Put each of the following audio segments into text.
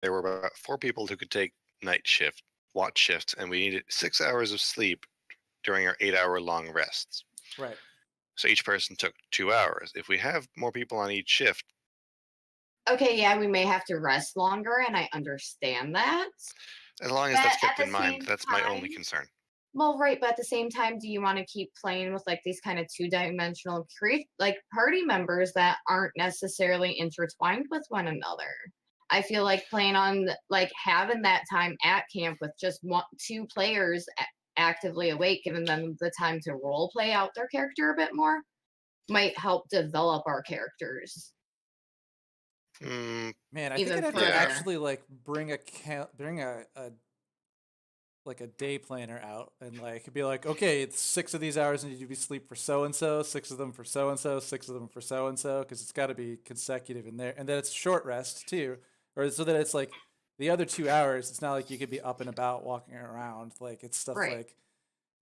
there were about 4 people who could take night shift, watch shifts, and we needed 6 hours of sleep during our 8-hour long rests. Right. So each person took 2 hours. If we have more people on each shift, Okay, yeah, we may have to rest longer, and I understand that. as long as But that's at kept the in mind, same that's my only time, concern. well, right, but at the same time, do you want to keep playing with like these kind of two-dimensional like party members that aren't necessarily intertwined with one another? I feel like playing on like having that time at camp with just two players actively awake, giving them the time to role play out their character a bit more, might help develop our characters Mm, Man, I think even I'd have to further. actually like bring a like a day planner out and like be like, okay, it's 6 of these hours need to be sleep for so and so, 6 of them for so and so, 6 of them for so and so, because it's got to be consecutive in there, and then it's short rest too, or so that it's like the other 2 hours. It's not like you could be up and about walking around. Like it's stuff Right. like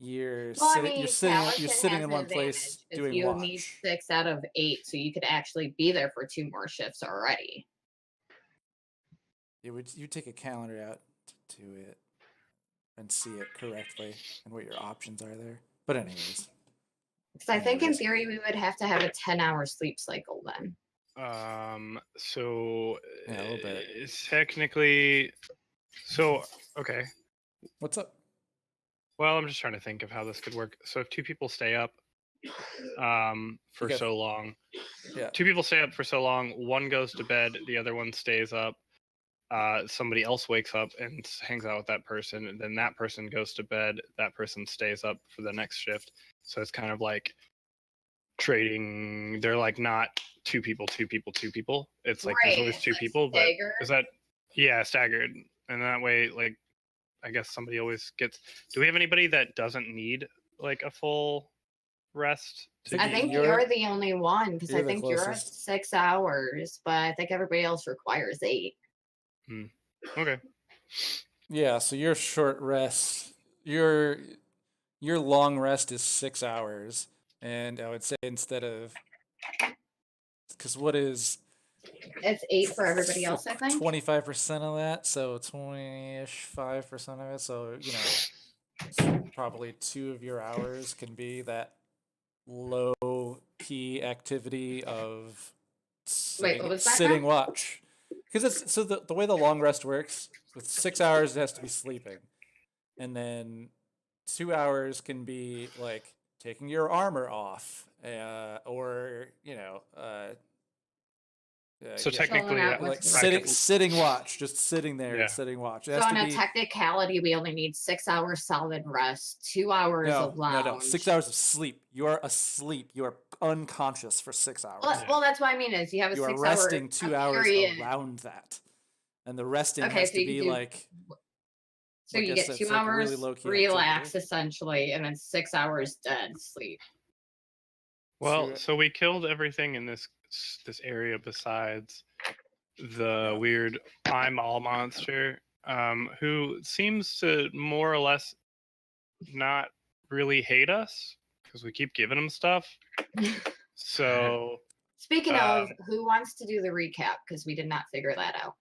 you're Well, I sitting, mean, you're Taliesin sitting has in an one place advantage because doing you need watch. 6 out of 8, so you could actually be there for 2 more shifts already. You take a calendar out to it and see it correctly and what your options are there. But anyways. Because I think in theory we would have to have a 10-hour sleep cycle then. So Yeah, a little bit. it's technically, so okay. What's up? Well, I'm just trying to think of how this could work. So if 2 people stay up for so long, yeah, 2 people stay up for so long, one goes to bed, the other one stays up. Somebody else wakes up and hangs out with that person, and then that person goes to bed, that person stays up for the next shift. So it's kind of like trading. They're like not 2 people, 2 people, 2 people. It's like there's always 2 people, but is that staggered? And that way, like, I guess somebody always gets. Do we have anybody that doesn't need like a full rest? I think you're the only one, because I think you're at 6 hours, but I think everybody else requires 8. Okay. Yeah, so your short rest, your long rest is 6 hours, and I would say instead of, because what is it's 8 for everybody else, I think 25% of that, so 20-ish 5% of it. So so probably 2 of your hours can be that low key activity of sitting watch. Because it's so the way the long rest works, with 6 hours it has to be sleeping, and then 2 hours can be like taking your armor off, or so technically, like sitting watch, just sitting there and sitting watch. So on a technicality, we only need 6 hours solid rest, 2 hours of lounge. No, 6 hours of sleep. You are asleep. You are unconscious for 6 hours. Well, that's what I mean is you have a 6 hour. You are resting 2 hours around that, and the resting has to be like. So you get 2 hours relax essentially, and then 6 hours dead sleep. Well, so we killed everything in this area besides the weird eyeball monster, who seems to more or less not really hate us because we keep giving him stuff. So speaking of, who wants to do the recap, because we did not figure that out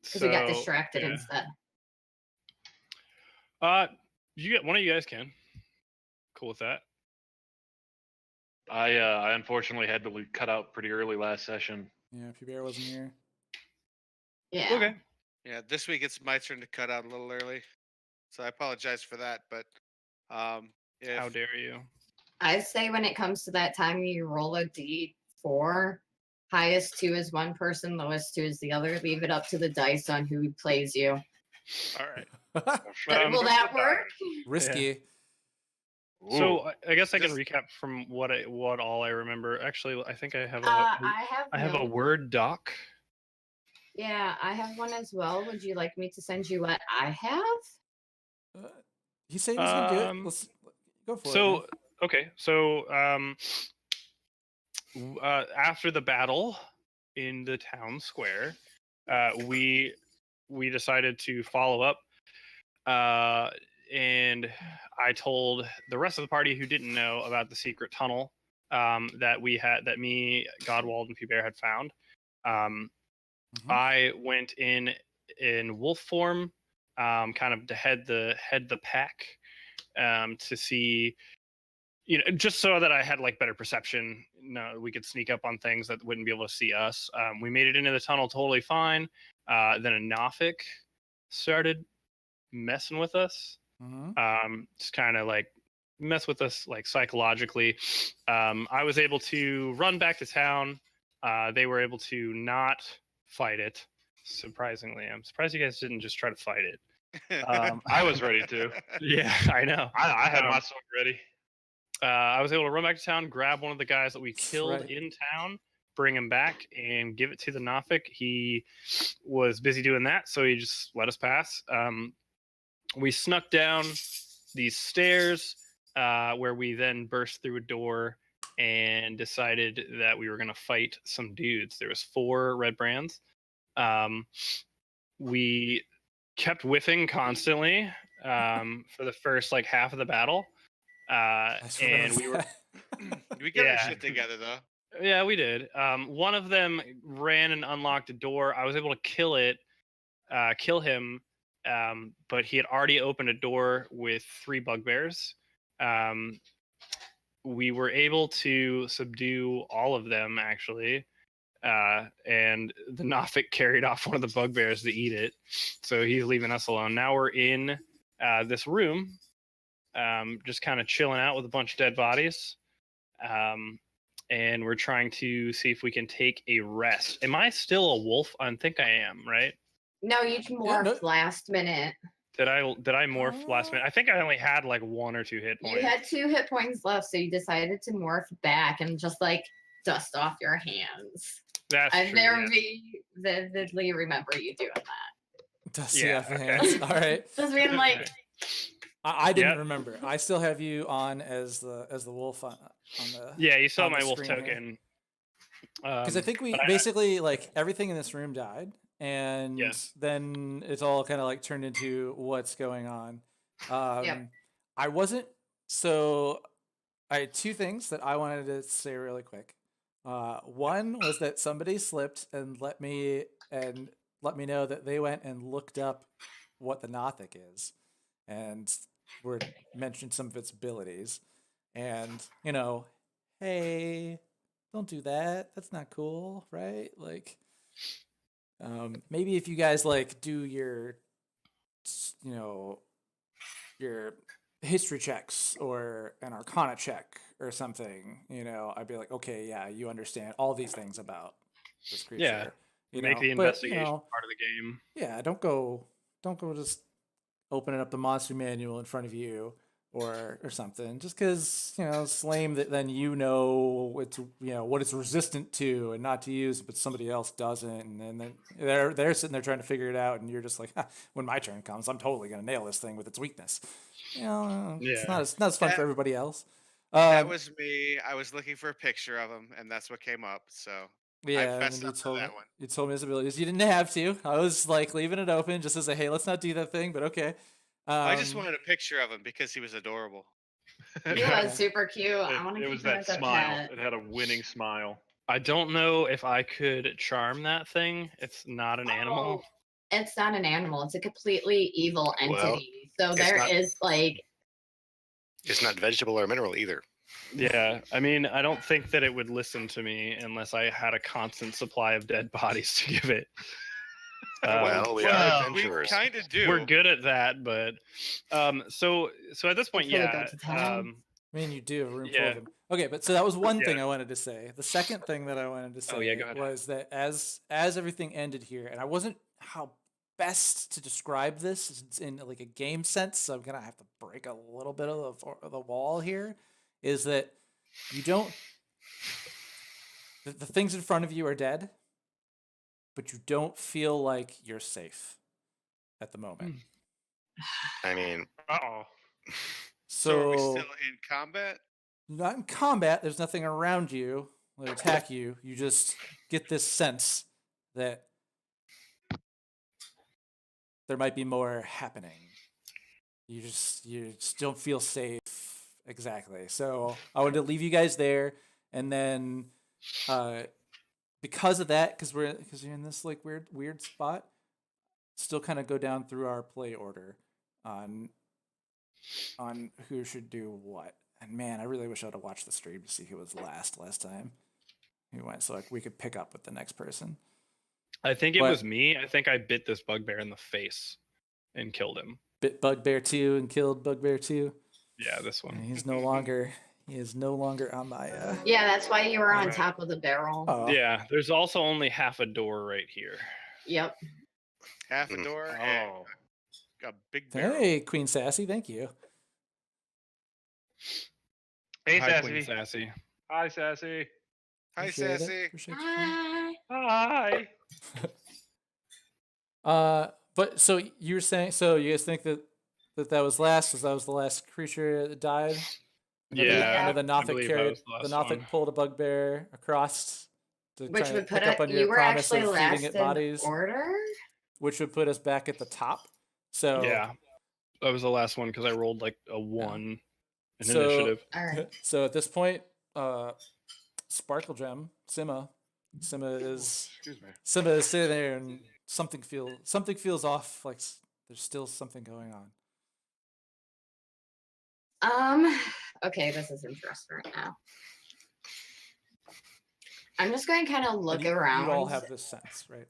because we got distracted instead. You get one of you guys can. Cool with that. I unfortunately had to cut out pretty early last session. Yeah, P-Bear wasn't here. Yeah. Okay. Yeah, this week it's my turn to cut out a little early, so I apologize for that. But how dare you? I say when it comes to that time, you roll a d4. Highest 2 is one person, lowest 2 is the other. Leave it up to the dice on who plays you. All right. Will that work? Risky. Yeah. So I guess I can recap from what all I remember. Actually, I think I have a Word doc. Yeah, I have one as well. Would you like me to send you what I have? He said he was gonna do it. Let's go for it. So okay, so after the battle in the town square, we decided to follow up. And I told the rest of the party who didn't know about the secret tunnel that me, Godwald, and P-Bear had found. I went in in wolf form, kind of to head the pack, to see, just so that I had like better perception. No, we could sneak up on things that wouldn't be able to see us. We made it into the tunnel totally fine. Then a Nothic started messing with us. Just kind of like mess with us like psychologically. I was able to run back to town. They were able to not fight it. Surprisingly, I'm surprised you guys didn't just try to fight it. I was ready to. Yeah, I know. I had my sword ready. I was able to run back to town, grab one of the guys that we That's killed right. in town, bring him back, and give it to the Nothic. He was busy doing that, so he just let us pass. We snuck down these stairs, where we then burst through a door and decided that we were going to fight some dudes. There was 4 red brands. We kept whiffing constantly, for the first like half of the battle. And we were We got our Yeah. shit together though. Yeah, we did. One of them ran and unlocked a door. I was able to kill him, but he had already opened a door with 3 bugbears. We were able to subdue all of them, actually, and the Nothic carried off one of the bugbears to eat it, so he's leaving us alone. Now we're in this room, just kind of chilling out with a bunch of dead bodies. And we're trying to see if we can take a rest. Am I still a wolf? I think I am, right? No, you morphed last minute. Did I morph last minute? I think I only had like 1 or 2 hit points. You had 2 hit points left, so you decided to morph back and just like dust off your hands. That's I true, very vividly remember you doing that. Dusty Yeah, off the okay. hands. All right. Just being like, I didn't Yep. remember. I still have you on as the wolf on the. Yeah, you saw on the my wolf screen here. token. Because I think we but basically like everything in this room died, and Yes. then it's all kind of like turned into what's going on. Yep. I wasn't so. I had 2 things that I wanted to say really quick. One was that somebody slipped and let me know that they went and looked up what the Nothic is, and mentioned some of its abilities, and hey, don't do that. That's not cool, right? Like, maybe if you guys like do your your history checks or an arcana check or something, I'd be like, okay, yeah, you understand all these things about this creature. Yeah, make the but, investigation part of the game. Yeah, don't go just opening up the monster manual in front of you or something, just because it's lame that then it's what it's resistant to and not to use, but somebody else doesn't, and then they're sitting there trying to figure it out, and you're just like, when my turn comes, I'm totally gonna nail this thing with its weakness. It's not as fun for everybody else. That was me. I was looking for a picture of him, and that's what came up. So Yeah, I and fessed then up to that one. you told me his abilities. You didn't have to. I was like leaving it open just as a hey, let's not do that thing, but okay. I just wanted a picture of him because he was adorable. he was super cute. I want to It keep was him that as a smile. pet. It had a winning smile. I don't know if I could charm that thing. It's not an animal. It's not an animal. It's a completely evil entity. Well, so there not- is like. It's not vegetable or mineral either. Yeah, I mean, I don't think that it would listen to me unless I had a constant supply of dead bodies to give it. Well, we are We adventurers. kind of do. We're good at that, but so at this point, Before we go yeah. to town. I mean, you do have a room full Yeah. of them. Okay, but so that was one thing Yeah. I wanted to say. The second thing that I wanted to say go ahead. was that as everything ended here, and I wasn't how best to describe this in like a game sense, so I'm gonna have to break a little bit of the wall here. Is that you don't the things in front of you are dead, but you don't feel like you're safe at the moment. I mean, Uh-oh. So are we So still in combat? not in combat. There's nothing around you that attack you. You just get this sense that there might be more happening. You just don't feel safe exactly. So I wanted to leave you guys there, and then because of that, because you're in this like weird spot. still kind of go down through our play order on who should do what. And man, I really wish I would have watched the stream to see who was last time. Who went, so like we could pick up with the next person. I think it But- was me. I think I bit this bugbear in the face and killed him. Bit Bugbear 2 and killed Bugbear 2. Yeah, this And one. he is no longer on my Yeah, that's why you were on Alright. top of the barrel. Oh. Yeah, there's also only half a door right here. Yep. Half a Mm. door and Oh, a big barrel. Hey, Queen Sassy, thank you. hey, Hi, Queen Sassy. Sassy. Hi, Sassy. Hi, Appreciate it. Sassy. Appreciate you. Hi. Hi. But so you were saying, so you guys think that was last, because that was the last creature that died? Yeah, I know the I Nothic believe that carried, was the the last Nothic one. pulled a bugbear across to Which try would and put pick up it. on your You were promise actually of feeding last it in bodies, order. which would put us back at the top. So Yeah, that was the last one because I rolled like a 1 in So- initiative. All right. So at this point, Sparkle Gem, Simma is Excuse me. sitting there, and something feels off. Like there's still something going on. Okay, this is interesting right now. I'm just going to kind of And look you, around. You all have this sense, right?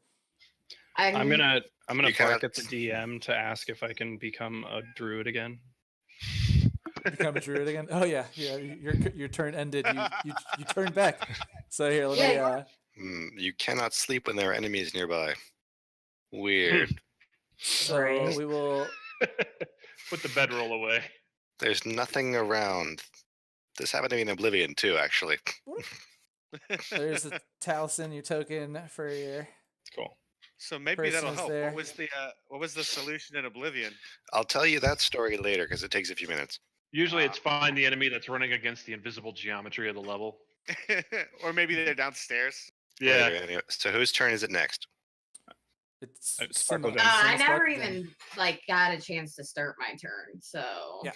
I'm gonna You bark cannot- at the DM to ask if I can become a druid again. Become a druid again. Oh yeah. Your turn ended. You turned back. So here, let me. Yeah. You cannot sleep when there are enemies nearby. Weird. So Right. we will. Put the bedroll away. There's nothing around. This happened to me in Oblivion too, actually. There's a Taliesin, your token for your. Cool. So maybe Person that'll is help. there. What was the solution in Oblivion? I'll tell you that story later because it takes a few minutes. Usually it's find the enemy that's running against the invisible geometry of the level. Or maybe they're downstairs. Yeah. Later, anyway. So whose turn is it next? It's Sparkle Simma. Gem. I Simma never Sparkle Gem. even got a chance to start my turn, so Yeah,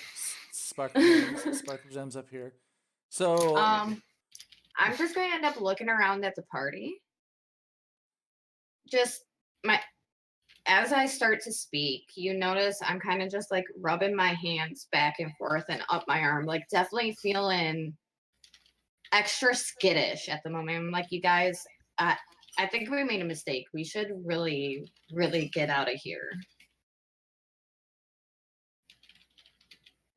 Sparkle Gems. Sparkle Gems up here. So I'm just going to end up looking around at the party. Just as I start to speak, you notice I'm kind of just like rubbing my hands back and forth and up my arm, like definitely feeling extra skittish at the moment. I'm like, you guys, I think we made a mistake. We should really, really get out of here.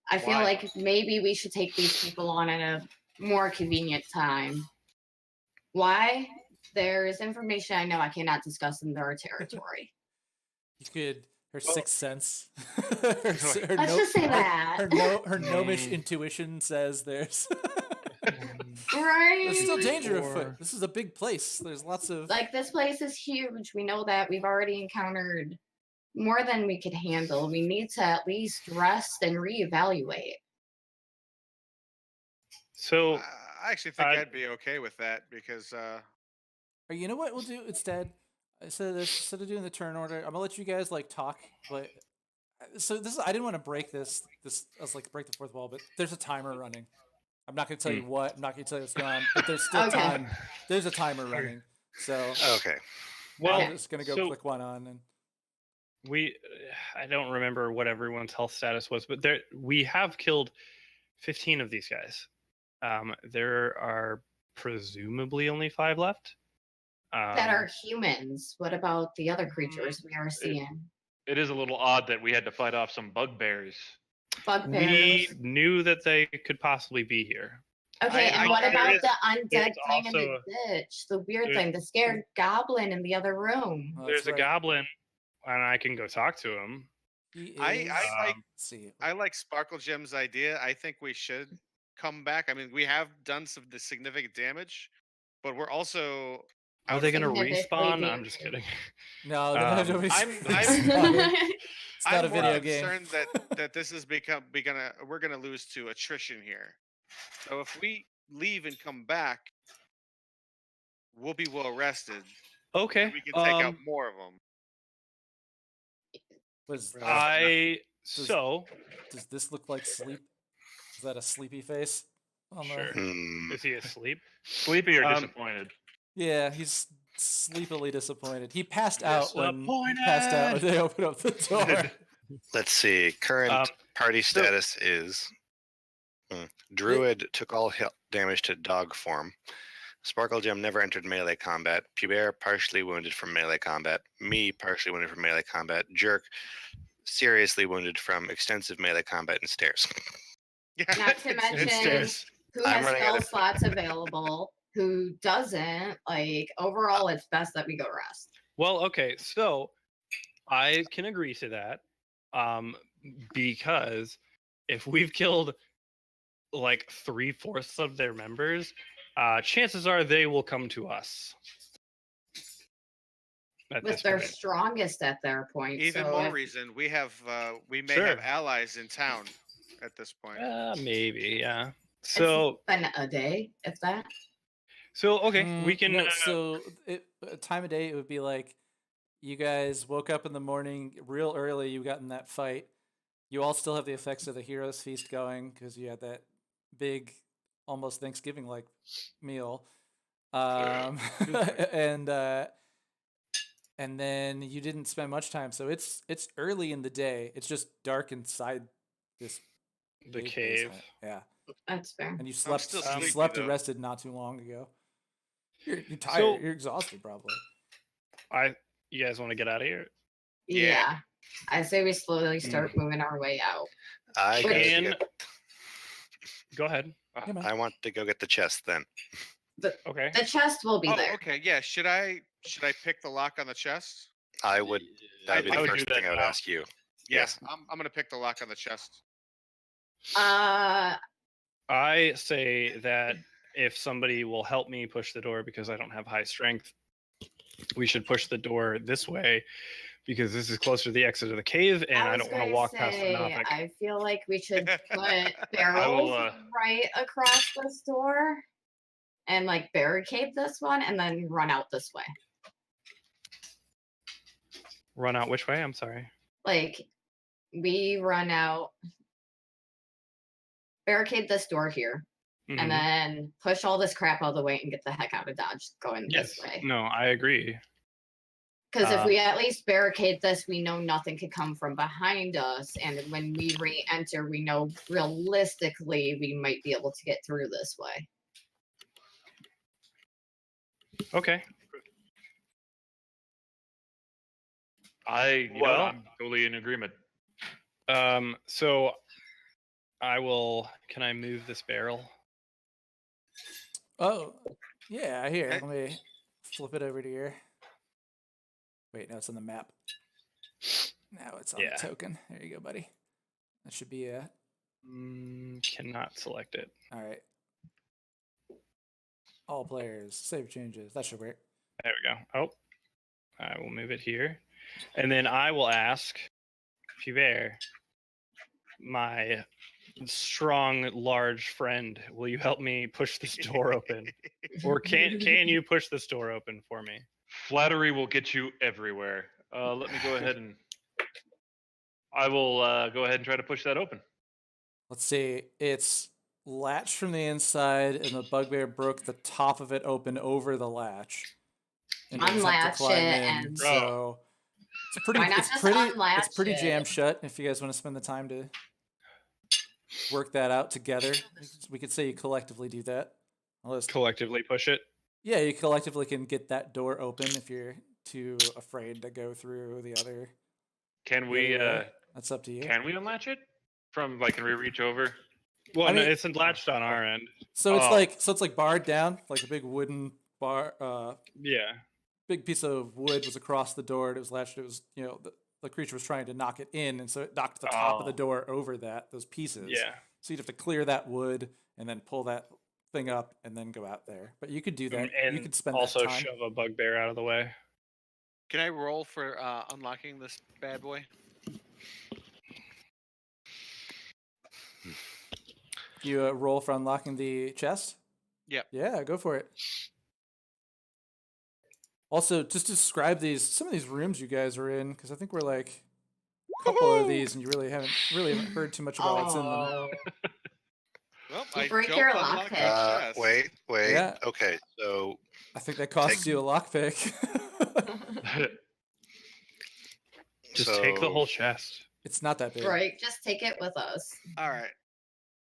I feel Why? like maybe we should take these people on at a more convenient time. Why? There's information I know I cannot discuss in their territory. you could her Well- sixth sense. Let's just say that. Her gnomish intuition says there's Right? there's still danger Or- afoot. This is a big place. There's lots of Like, this place is huge. We know that. We've already encountered more than we could handle. We need to at least rest and reevaluate. So I actually think I- I'd be okay with that because Or you know what we'll do instead? Instead of doing the turn order, I'm gonna let you guys like talk. But so this is, I didn't want to break this. I was like break the fourth wall, but there's a timer running. I'm not gonna tell you what. I'm not gonna tell you what's going on. But there's still Okay. time. There's a timer running. So Okay. well, I'm just gonna go so click one on and. I don't remember what everyone's health status was, but we have killed 15 of these guys. There are presumably only 5 left. That are humans. What about the other creatures we are seeing? It is a little odd that we had to fight off some bugbears. Bugbears. We knew that they could possibly be here. Okay, and I- what there about is- the undead there's thing in the also ditch? The weird there's- thing, the scared goblin in the other room. Oh, There's that's a right. goblin, and I can go talk to him. He I is- like Um, let's see. I like Sparkle Gem's idea. I think we should come back. I mean, we have done some significant damage, but we're also Are they going to Significantly respawn? I'm just dangerous. kidding. No, Um, nobody's. I'm- it's not a I'm more video game. concerned that this is we're gonna lose to attrition here. So if we leave and come back, we'll be well rested. Okay. And we can take out more of them. Was does this look like sleep? Is that a sleepy face? On the- Sure. Hmm. Is he asleep? Sleepy or Um, disappointed? Yeah, he's sleepily disappointed. He passed out when Disappointed! they opened up the door. Let's see. Current party so- status is Druid took all damage to dog form. Sparkle Gem never entered melee combat. Pubert partially wounded from melee combat. Me partially wounded from melee combat. Jerk seriously wounded from extensive melee combat and stairs. Not to mention stairs. who I'm has running out spell of- slots available, who doesn't. Like overall, it's best that we go rest. Well, okay, so I can agree to that, because if we've killed like 3/4 of their members, chances are they will come to us. At With this their point. strongest at their point. Even so more if- reason we have we may Sure. have allies in town at this point. Maybe, yeah. it's So, been a day, if that. okay, we can. No, so time of day it would be like you guys woke up in the morning real early. You got in that fight. You all still have the effects of the hero's feast going because you had that big, almost Thanksgiving like meal, and then you didn't spend much time. So it's early in the day. It's just dark inside this The big cave. basement. Yeah, That's fair. and you still you sleepy, slept though. and rested not too long ago. You're tired. So- You're exhausted, probably. You guys want to get out of here? Yeah. Yeah. I say we slowly start moving our way out. I But- gotta And get- go ahead. Yeah, man. I want to go get the chest then. Okay. The chest will be Oh, there. okay. Yeah. Should I pick the lock on the chest? I would. That'd be I the would do first that thing I would now. ask you. Yes. I'm gonna pick the lock on the chest. Uh, I say that if somebody will help me push the door because I don't have high strength, we should push the door this way because this is closer to the exit of the cave, and I was don't want to gonna walk past the say, Nothic. I feel like we should put barrels right across this door and like barricade this one and then run out this way. Run out which way? I'm sorry. Like we run out, barricade this door here, Mhm. and then push all this crap out of the way and get the heck out of Dodge going Yes. this way. No, I agree. Because if Uh, we at least barricade this, we know nothing could come from behind us. And when we re-enter, we know realistically we might be able to get through this way. Okay. Well- I'm totally in agreement. So I will. Can I move this barrel? Oh, yeah. Here, Okay. let me flip it over to here. Wait, no, it's on the map. Now it's on Yeah. the token. There you go, buddy. That should be it. Cannot select it. All right. All players, save changes. That should work. There we go. Oh, I will move it here, and then I will ask Pubert, my strong, large friend, will you help me push this door open, or can you push this door open for me? Flattery will get you everywhere. Let me go ahead and I will go ahead and try to push that open. Let's see. It's latched from the inside, and the bugbear broke the top of it open over the latch. And didn't have to Unlatch climb it in, and- so it's pretty. Why not It's just pretty. unlatch It's pretty it? jam shut. If you guys want to spend the time to work that out together, we could say you collectively do that. Unless, Collectively push it. yeah, you collectively can get that door open if you're too afraid to go through the other. Can we area. That's up to you. can we unlatch it? From like can we reach over? Well, I no, mean- it's latched on our end. So it's Oh. like barred down, like a big wooden bar. Yeah. Big piece of wood was across the door. And it was latched. It was the creature was trying to knock it in, and so it knocked the top of the Oh. door over those pieces. Yeah. So you'd have to clear that wood and then pull that thing up and then go out there. But you could do that. And You could spend also that time. shove a bugbear out of the way. Can I roll for unlocking this bad boy? You roll for unlocking the chest. Yep. Yeah, go for it. Also, just describe some of these rooms you guys are in, because I think we're like a couple of these, and you really haven't heard too much about what's in them. Oh, Well, You I break don't your unlock lockpick. the chest. Wait. Yeah. Okay, so I think that costs you a lockpick. Just take the whole chest. It's not that big. Right, just take it with us. All right.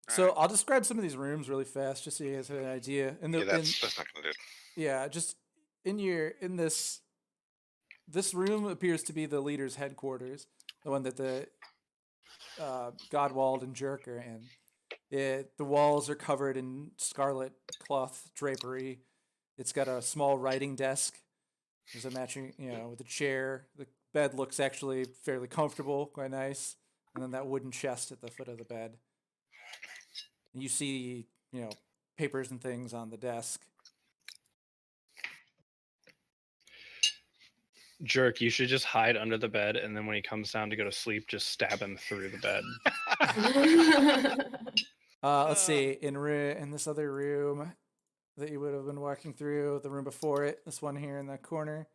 So I'll describe some of these rooms really fast, just so you guys have an idea. That's not gonna do it. Yeah, just in this room appears to be the leader's headquarters, the one that the Godwald and Jerk are in. The walls are covered in scarlet cloth drapery. It's got a small writing desk. There's a matching, with a chair. The bed looks actually fairly comfortable, quite nice. And then that wooden chest at the foot of the bed. You see, papers and things on the desk. Jerk, you should just hide under the bed, and then when he comes down to go to sleep, just stab him through the bed. Let's see. In this other room that you would have been walking through, the room before it, this one here in the corner.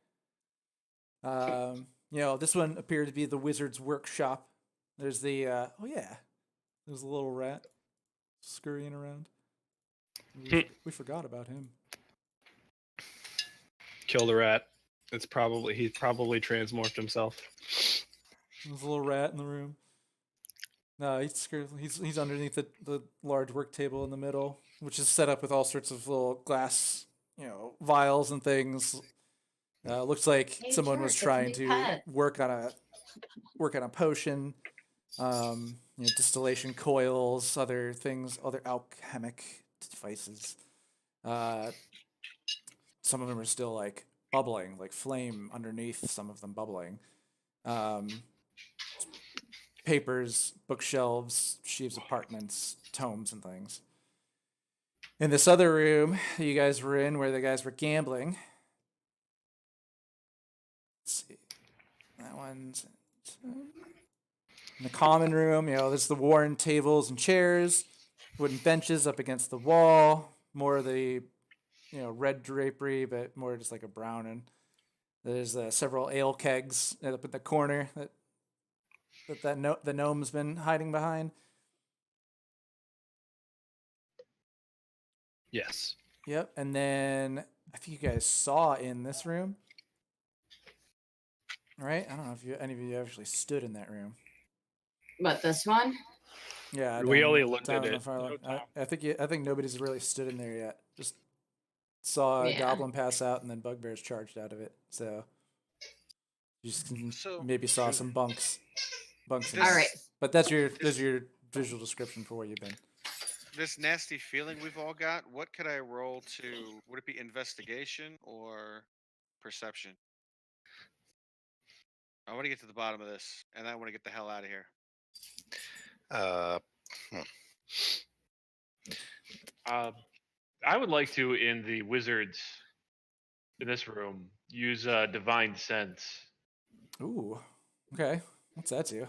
This one appeared to be the wizard's workshop. There's the there's a little rat scurrying around. We forgot about him. Kill the rat. He's probably transmorphed himself. There's a little rat in the room. No, he's underneath the large work table in the middle, which is set up with all sorts of little glass, vials and things. Looks like someone was trying to work on a potion. Distillation coils, other things, other alchemic devices. Some of them are still like bubbling, like flame underneath. Some of them bubbling. Papers, bookshelves, sheaves of parchments, tomes, and things. In this other room that you guys were in, where the guys were gambling. Let's see. That one's in the common room. There's the worn tables and chairs, wooden benches up against the wall. More of the, red drapery, but more just like a brown. And there's several ale kegs up in the corner the gnome's been hiding behind. Yes. Yep. And then I think you guys saw in this room. Right? I don't know if any of you actually stood in that room. But this one? Yeah, we only looked at it. I think nobody's really stood in there yet. Just saw a goblin pass out, and then bugbears charged out of it. So you just maybe saw some bunks. All right. But there's your visual description for where you've been. This nasty feeling we've all got. What could I roll to? Would it be investigation or perception? I want to get to the bottom of this, and I want to get the hell out of here. I would like to, in the wizards in this room, use divine sense. Ooh. Okay. What's that do?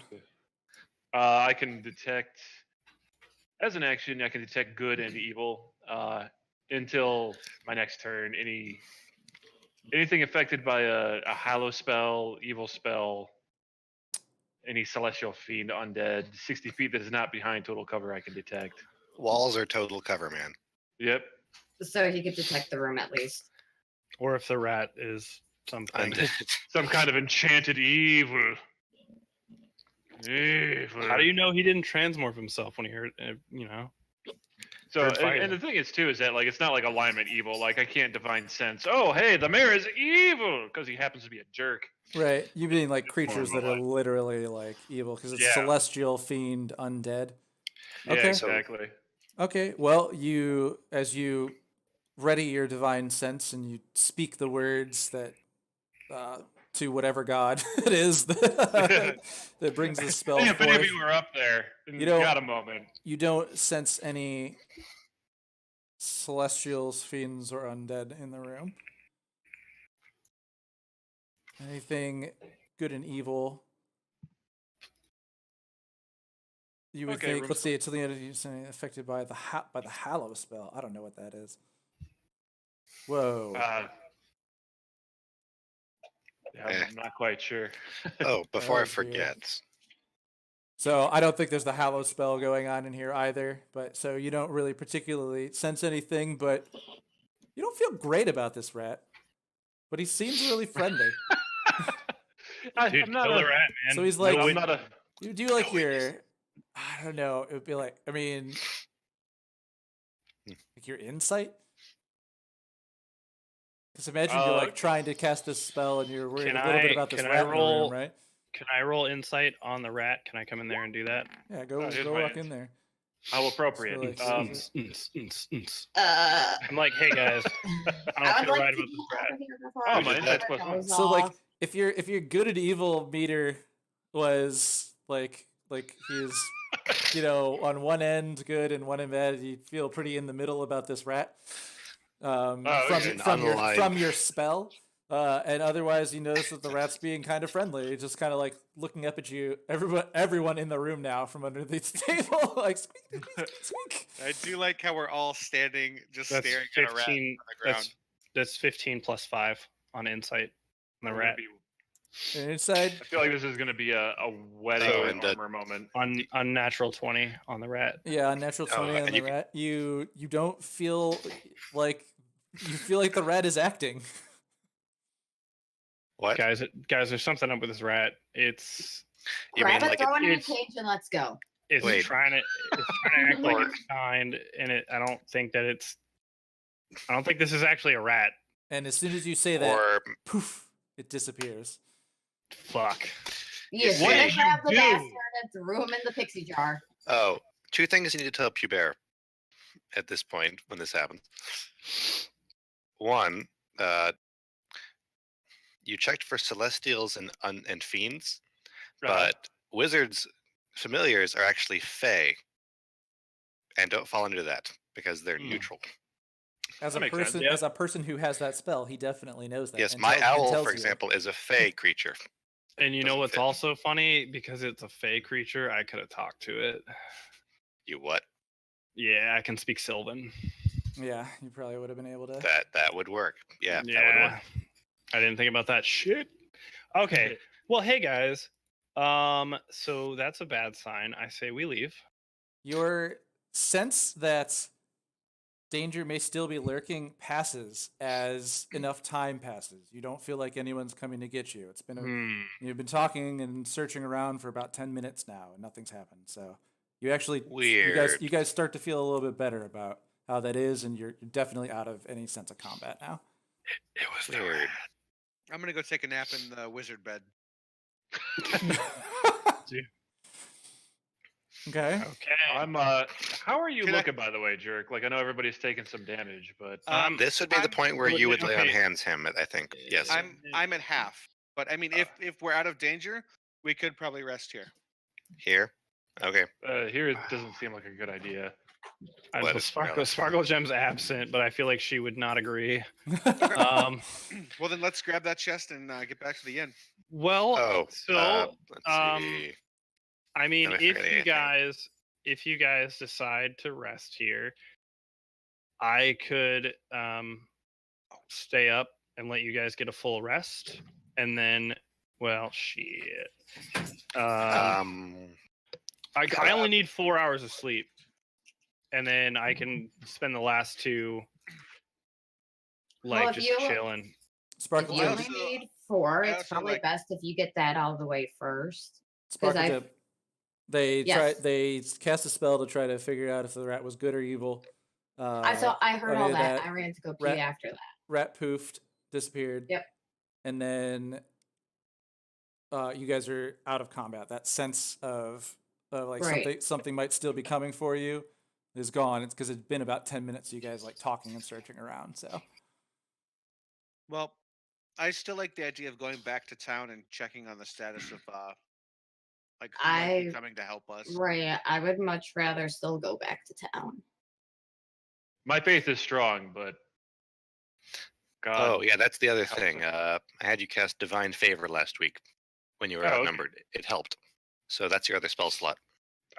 I can detect, as an action, I can detect good and evil until my next turn. Anything affected by a hallow spell, evil spell, any celestial fiend, undead, 60 feet that is not behind total cover, I can detect. Walls are total cover, man. Yep. So he could detect the room at least. Or if the rat is something. Some kind of enchanted evil. How do you know he didn't transmorph himself when he heard, So, and the thing is, too, is that, like, it's not like alignment evil. Like, I can't divine sense, oh, hey, the mayor is evil, because he happens to be a jerk. Right. You mean, like, creatures that are literally, like, evil, because it's celestial, fiend, undead. Yeah, exactly. Okay, well, as you ready your divine sense and you speak the words that to whatever god it is that brings the spell forth. If any of you were up there and got a moment. You don't sense any celestials, fiends, or undead in the room. Anything good and evil. You would think. Let's see. Until the end of you saying affected by the hallow spell. I don't know what that is. Whoa. I'm not quite sure. Oh, before I forget. So I don't think there's the hallow spell going on in here either. But so you don't really particularly sense anything, but You don't feel great about this rat, but he seems really friendly. Dude, I'm not kill the a. rat, man. So he's like- I'm not a. You do like your, I don't know. It would be like, I mean, like your insight. Because imagine you're like trying to cast this spell and you're worried Can a little bit I- about this can I rat in the room, roll- right? Can I roll insight on the rat? Can I come in there and do that? Yeah, go here's go my walk answer. in there. How appropriate. So, like, I'm like, hey guys, I don't I would feel like right to about get this out rat. of here before Oh, our my timer insight's plus goes So like off. if your good and evil meter was like he's on one end good and one end bad, you feel pretty in the middle about this rat. Okay. From your spell. And otherwise, you notice that the rat's being kind of friendly, just kind of like looking up at you. Everyone in the room now from underneath the table, like squeak, squeak, squeak. I do like how we're all standing, just That's staring at a rat on 15. the ground. That's 15 plus 5 on insight on the We're rat. gonna be- And inside, I feel like this is going to be a wedding Oh, with and the- armor moment. Unnatural 20 on the rat. yeah, natural Oh, 20 on and the you can- rat. You don't feel like the rat is acting. What? Guys, there's something up with this rat. It's You Grab mean it, like throw it in a it's- cage, and let's go. Wait. trying to act like it's kind, and I don't think this is actually a rat. And as soon as you say that, or poof, it disappears. Fuck. You What should did have you grabbed the do? bastard and threw him in the pixie jar. oh, two things you need to tell Pubert at this point when this happens. One, you checked for celestials and fiends, but wizards familiars are actually fae and don't fall under that because they're neutral. As That a makes sense, person, yeah. as a person who has that spell, he definitely knows that. Yes, and my tells- and owl, tells for you. example, is a fae creature. And you know Doesn't what's fit. also funny? Because it's a fey creature, I could have talked to it. You what? Yeah, I can speak Sylvan. Yeah, you probably would have been able to. That would work. Yeah, that would work. I didn't think about that shit. Okay. Well, hey guys. So that's a bad sign. I say we leave. Your sense that danger may still be lurking passes as enough time passes. You don't feel like anyone's coming to get you. It's been you've been talking and searching around for about 10 minutes now, and nothing's happened. So you actually Weird. you guys start to feel a little bit better about how that is, and you're definitely out of any sense of combat now. It was the Weird. rat. I'm gonna go take a nap in the wizard bed. Okay. Okay. I'm how are you Can I- looking, by the way, Jerk? Like, I know everybody's taking some damage, but This would be the I'm- point where you would lay on okay. hands him, I think. Yes. I'm at half, but I mean, if we're out of danger, we could probably rest here. Here? Okay. here it doesn't seem like a good idea. Let us know. Sparkle Gem's absent, but I feel like she would not agree. Um, Well, then let's grab that chest and get back to the inn. well, Oh, so let's um, see. I mean, Am I if forgetting you guys decide to rest here, I could stay up and let you guys get a full rest, and then, well, shit. I only need 4 hours of sleep, and then I can spend the last 2 Well, if just you- chilling. If Sparkle you Gem. only also- need 4, I it's also probably like- best if you get that out of the way first. Sparkle I've- Gem. They Yes. they cast a spell to try to figure out if the rat was good or evil. I heard all other that. that, I ran to go pee rat- after that. Rat poofed, disappeared. Yep. And then you guys are out of combat. That sense of like Right. something might still be coming for you is gone. It's because it's been about 10 minutes you guys like talking and searching around. So Well, I still like the idea of going back to town and checking on the status of like who might be I- coming to help us. Right. I would much rather still go back to town. My faith is strong, but God. Oh, yeah, that's the other help thing. us. I had you cast Divine Favor last week when you were Oh, okay. outnumbered. It helped. So that's your other spell slot.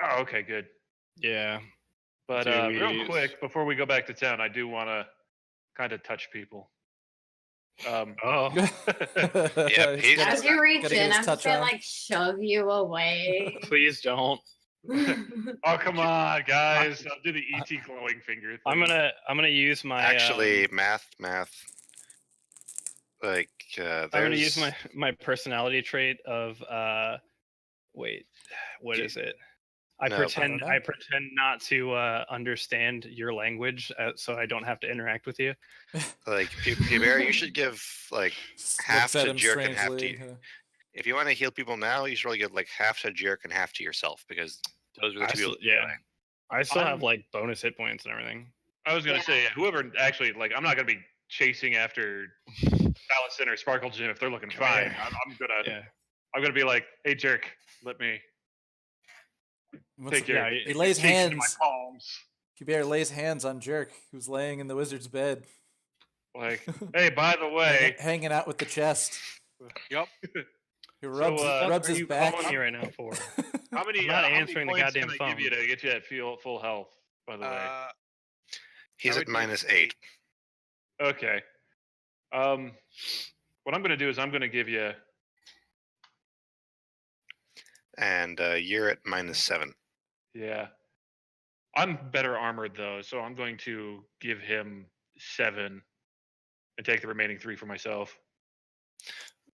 Oh, okay, good. Yeah. But Do real we- quick, before we go back to town, I do want to kind of touch people. Oh. Yep, he's- As you reach gotta get in, his I'm touch just gonna on. like shove you away. Please don't. Oh come on, guys! I'll do the ET glowing finger thing. I'm gonna use my Actually, math. Like, I'm gonna use there's my personality trait of wait, what Do- is it? I No. pretend know. I pretend not to understand your language, so I don't have to interact with you. like Bear, you should give like Just half looks at to him Jerk and half to strangely. you. If you want to heal people now, you should really give like half to Jerk and half to yourself because those are the I two people. still, yeah, I still have I'm- like bonus hit points and everything. I was gonna Yeah. say whoever actually like I'm not gonna be chasing after Allison or Sparkle Jim if they're looking Come fine. here. I'm Yeah, gonna be like, hey jerk, let me What's take the- your yeah, he take lays your cheeks into my hands. palms. Cubier lays hands on Jerk, who's laying in the wizard's bed, Like, hey, by the way, hanging out with the chest. Yep. He rubs, what rubs are his you back. calling me right now for? how many I'm not how many answering the points goddamn can I give you phone. to get you at full health? By the way, He's I at would do -8. okay. What I'm gonna do is I'm gonna give you. And you're at -7. Yeah. I'm better armored though, so I'm going to give him 7 and take the remaining 3 for myself.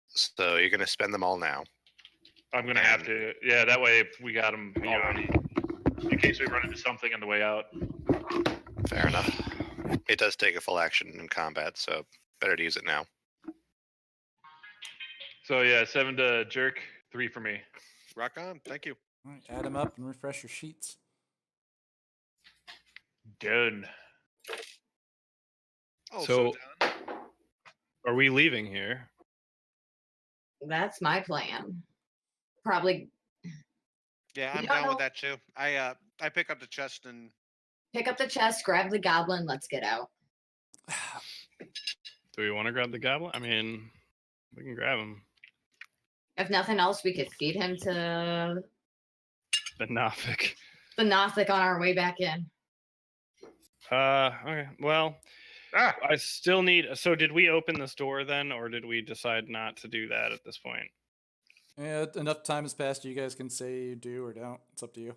So you're gonna spend them all now. I'm gonna have And- to. Yeah, that way if we got him already, in case we run into something on the way out. Fair enough. It does take a full action in combat, so better to use it now. So yeah, 7 to jerk, 3 for me. Rock on. Thank you. All right, add him up and refresh your sheets. Done. Also So- done. Are we leaving here? That's my plan. Probably Yeah, You I'm don't down with know- that too. I pick up the chest and pick up the chest, grab the goblin, let's get out. Do we want to grab the goblin? I mean, we can grab him. If nothing else, we could feed him to The Nothic. the Nothic on our way back in. Okay. Well, Ah, I still need. So, did we open this door then, or did we decide not to do that at this point? Yeah, enough time has passed. You guys can say you do or don't. It's up to you.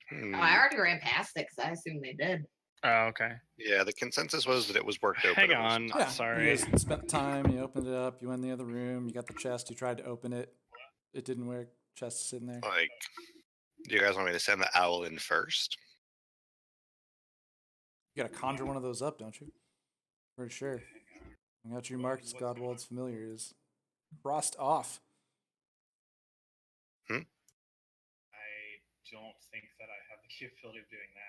Hmm. Oh, I already ran past it because I assumed they did. Oh, okay. Yeah, the consensus was that it was worked open. Hang It was on. not. Yeah, Sorry. You guys spent time. You opened it up. You went in the other room. You got the chest. You tried to open it. It didn't work. Chest is sitting there. Like, do you guys want me to send the owl in first? You gotta conjure one of those up, don't you? For sure. I got you marked as Godwald's familiars. Crossed off. I don't think that I have the capability of doing that.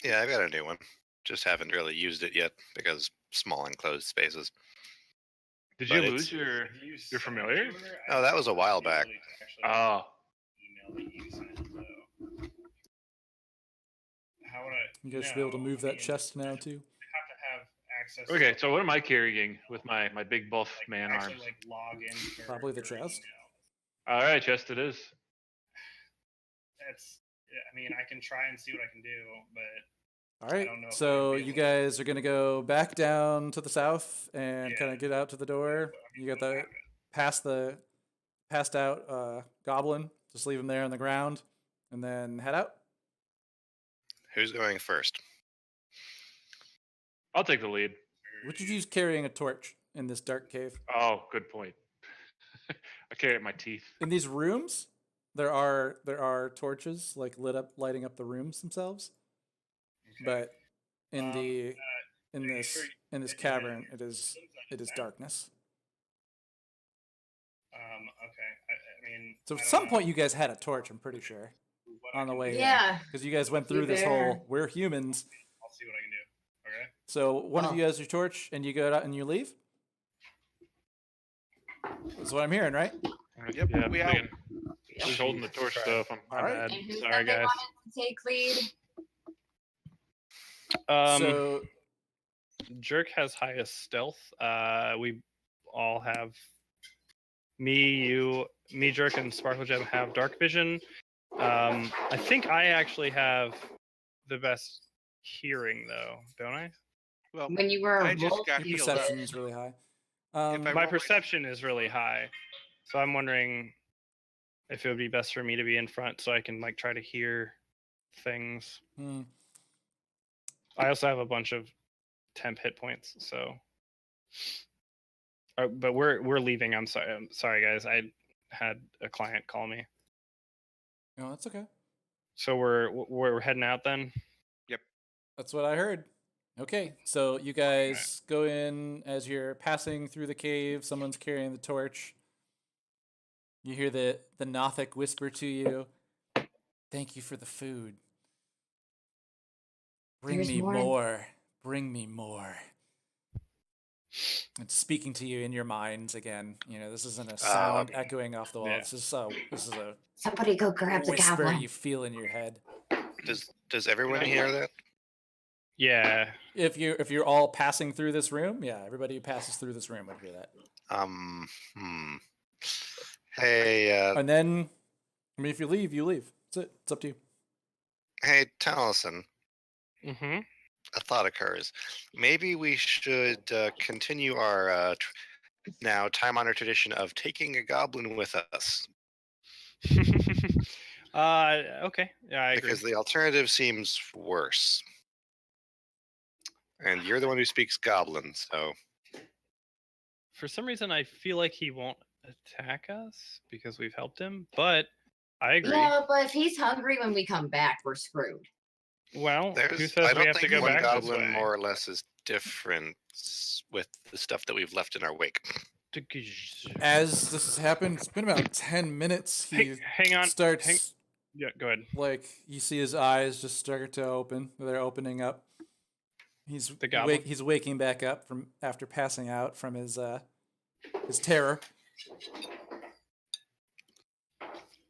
Yeah, I've got a new one. Just haven't really used it yet because small enclosed spaces. did But you it's- lose your familiar? Oh, that was a while back. Oh, You guys should be able to move that chest now too. okay. So what am I carrying with my big buff man arms? Log in. Probably the chest. All right, chest it is. That's. I mean, I can try and see what I can do, but All right. don't know if So I'd be you able to- guys are gonna go back down to the south and kind of get out to the door. You got the passed out goblin. Just leave him there on the ground, and then head out. Who's going first? I'll take the lead. Would you use carrying a torch in this dark cave? Oh, good point. I carry it in my teeth. In these rooms, there are torches like lighting up the rooms themselves. But in the in this cavern, it is darkness. Okay. I mean. So I at don't some know point, you guys had a torch. I'm pretty sure what I on the can way do. in. Yeah. Because you guys went through You this there. whole we're humans. I'll see what I can do. Okay. So one of Oh. you has your torch, and you go out and you leave. That's what I'm hearing, right? Yep, Yeah, we I'm out. thinking who's holding the torch stuff? I'm All right. bad. And who Sorry, said they guys. wanted to take lead? So Jerk has highest stealth. We all have me, Jerk, and Sparkle Gem have dark vision. I think I actually have the best hearing, though, don't I? Well, When you were a I just wolf, got you healed up. did. perception's really high. I My roll my- perception is really high. So I'm wondering if it would be best for me to be in front so I can like try to hear things. I also have a bunch of temp hit points, so. But we're leaving. I'm sorry, guys. I had a client call me. No, that's okay. So we're heading out then. That's what I heard. Okay, so you guys go in as you're passing through the cave. Someone's carrying the torch. You hear the Nothic whisper to you, "Thank you for the food. Bring There's me more. more. Bring me more." It's speaking to you in your minds again. You know, this isn't a sound echoing off the wall. yeah. This is a Somebody go grab the whisper goblin. you feel in your head. Does everyone hear that? Yeah. If you're all passing through this room, yeah, everybody who passes through this room would hear that. Hey, And then, I mean, if you leave, you leave. That's it. It's up to you. hey, Tallison. Mm-hmm. A thought occurs. Maybe we should continue our now time-honored tradition of taking a goblin with us. Okay. Yeah, I agree. Because the alternative seems worse. And you're the one who speaks goblin, so. For some reason, I feel like he won't attack us because we've helped him, but I agree. Yeah, but if he's hungry when we come back, we're screwed. Well, who There's, says I we don't have to think go one back this goblin way? more or less is different with the stuff that we've left in our wake. As this has happened, it's been about 10 minutes. He hang on. starts. Yeah, go ahead. Like, you see his eyes just start to open. They're opening up. He's The goblin? he's waking back up from after passing out from his terror.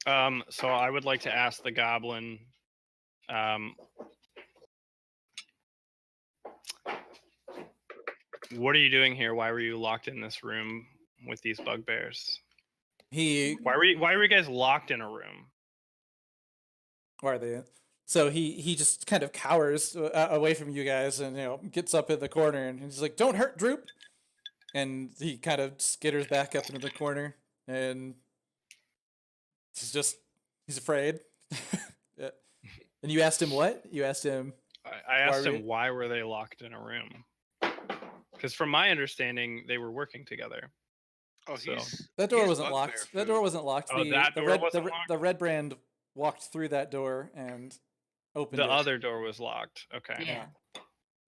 So I would like to ask the goblin, what are you doing here? Why were you locked in this room with these bugbears? Why were you guys locked in a room? Why are they? So he just kind of cowers away from you guys, and gets up in the corner, and he's like, "Don't hurt Droop," and he kind of skitters back up into the corner, and he's afraid. Yeah. And you asked him what? You asked him. I asked him why were they locked in a room? Because from my understanding, they were working together. Oh, So- That door wasn't locked. That door wasn't locked. Oh, that door wasn't locked? The red brand walked through that door and opened The it. other door was locked. Okay. Yeah.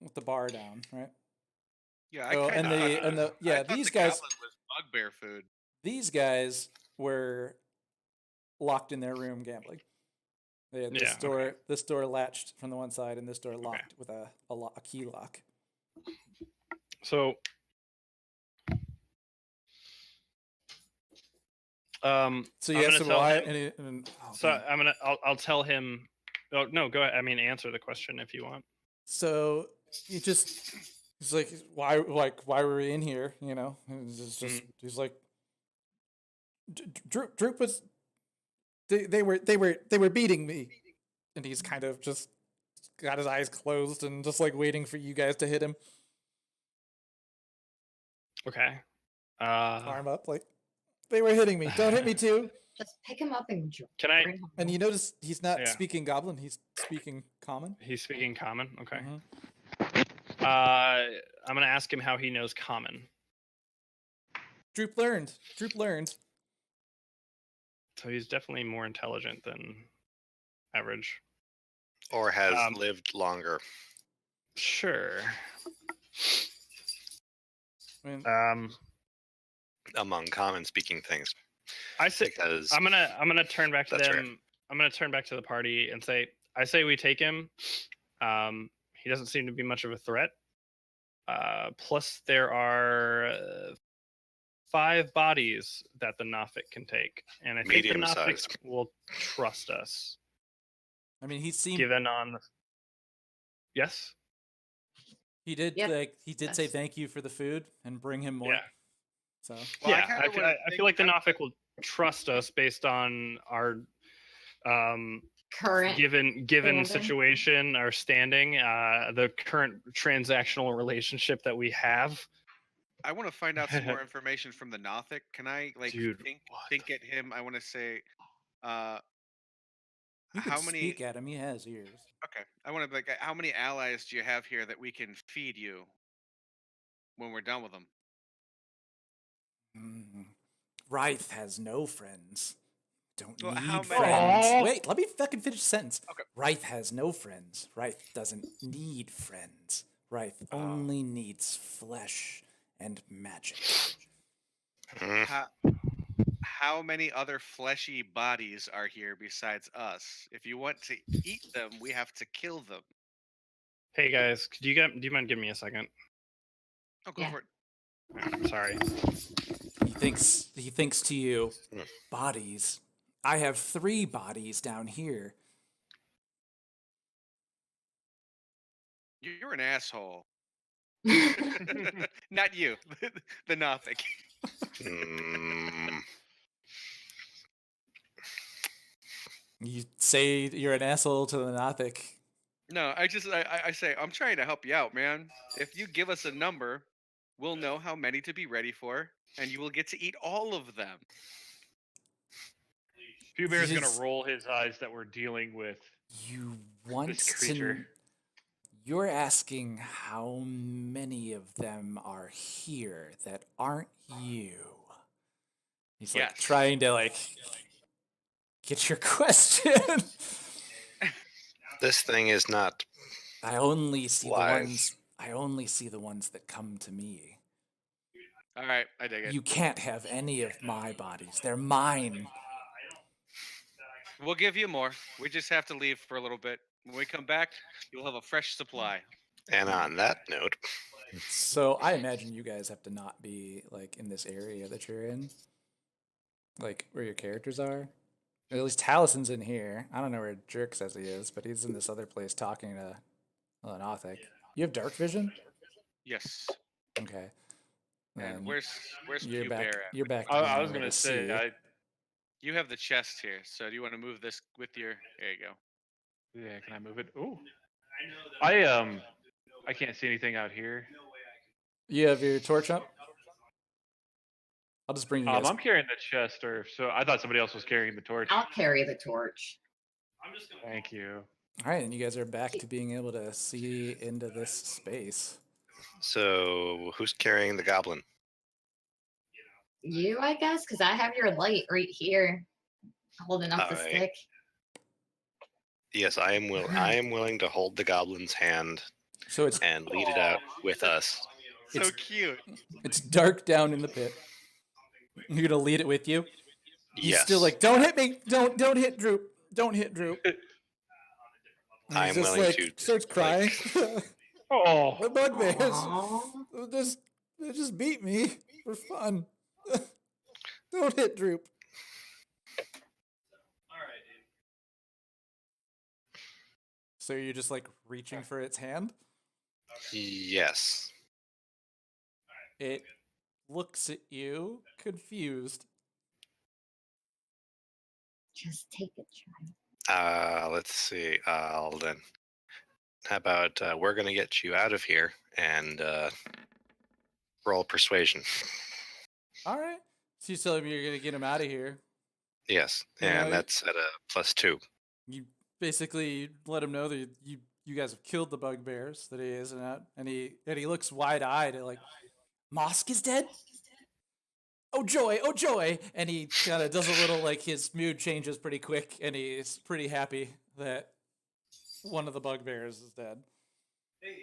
With the bar down, right? Yeah, Oh, and these guys. Goblin was bugbear food. These guys were locked in their room gambling. They had this door. Okay. This door latched from the one side, and this door locked with a key lock. So, So you asked him why, I'll tell him. Oh no, go ahead. I mean, answer the question if you want. So he's like, why were we in here? And he's like, Droop was. They were beating me, and he's kind of just got his eyes closed and just like waiting for you guys to hit him. Okay. Arm up, like they were hitting me. Don't hit me too. Just pick him up and Can I? bring him And you home. notice he's not speaking Goblin. He's speaking Common. He's speaking Common. Okay. Mhm. I'm gonna ask him how he knows Common. Droop learned. So he's definitely more intelligent than average. Or has lived longer. Sure. I mean, Among common speaking things. I say Because I'm gonna turn back to That's them. right. I'm gonna turn back to the party and say I say we take him. He doesn't seem to be much of a threat. Plus, there are 5 bodies that the Nothic can take, and I think the Medium Nothic sized. will trust us. I mean, he seemed. Given on. Yes. He did Yeah, he did say that's- thank you for the food and bring him more. Yeah. So Well, Yeah, kinda wanna I feel like the Nothic will trust us based on our Current. given standing. situation, our standing, the current transactional relationship that we have. I want to find out some more information from the Nothic. Can I Dude, think at him? I want to say, uh, You can how many? speak at him. He has ears. Okay, I want to like, how many allies do you have here that we can feed you when we're done with them? Ryth has no friends. Don't Well, need how many? friends. Aw. Wait, let me fucking finish the sentence. Okay. Ryth has no friends. Ryth doesn't need friends. Ryth only needs flesh and magic. How many other fleshy bodies are here besides us? If you want to eat them, we have to kill them. Hey guys, do you mind giving me a second? Oh, go Yeah. for it. I'm sorry. He thinks to you, bodies. I have 3 bodies down here. You're an asshole. Not you, the Nothic. Hmm. You say you're an asshole to the Nothic. No, I say I'm trying to help you out, man. If you give us a number, we'll know how many to be ready for, and you will get to eat all of them. Pew Bear's Yes. gonna roll his eyes that we're dealing with You want this to. creature. You're asking how many of them are here that aren't you. He's like Yes. trying to like get your question. This thing is not. I only see Lies. the ones. I only see the ones that come to me. All right, I dig it. You can't have any of my bodies. They're mine. We'll give you more. We just have to leave for a little bit. When we come back, you'll have a fresh supply. And on that note, So I imagine you guys have to not be like in this area that you're in, like where your characters are. At least Talison's in here. I don't know where Jerk says he is, but he's in this other place talking to Nothic. You have dark vision? Yes. Okay. And Then where's you're Q back. Bear at? You're back. To I being was able gonna to say, see. You have the chest here, so do you want to move this with your? There you go. yeah, can I move it? Ooh. I can't see anything out here. You have your torch up. I'll just bring you guys. I'm carrying the chest, or so I thought somebody else was carrying the torch. I'll carry the torch. Thank you. All right, and you guys are back to being able to see into this space. so who's carrying the goblin? You, I guess, because I have your light right here, holding up the Alright. stick. Yes, I am willing to hold the goblin's hand So it's and lead it out with us. So It's- cute. it's dark down in the pit. You're gonna lead it with you. He's Yes, still like, don't hit me. Don't hit Droop. Don't hit Droop. And I am he's just willing like, to, starts crying. Oh, The bugbears. Aw. They just beat me for fun. Don't hit Droop. So you're just like reaching for its hand? yes. It looks at you, confused. Just take a try. Let's see. How about we're gonna get you out of here and roll persuasion. All right. So you tell him you're gonna get him out of here. Yes, Yeah, and that's at a +2. You basically let him know that you guys have killed the bugbears that he is, and he looks wide eyed like, Mosk is dead. Oh joy! And he kind of does a little like his mood changes pretty quick, and he's pretty happy that one of the bugbears is dead. Hey,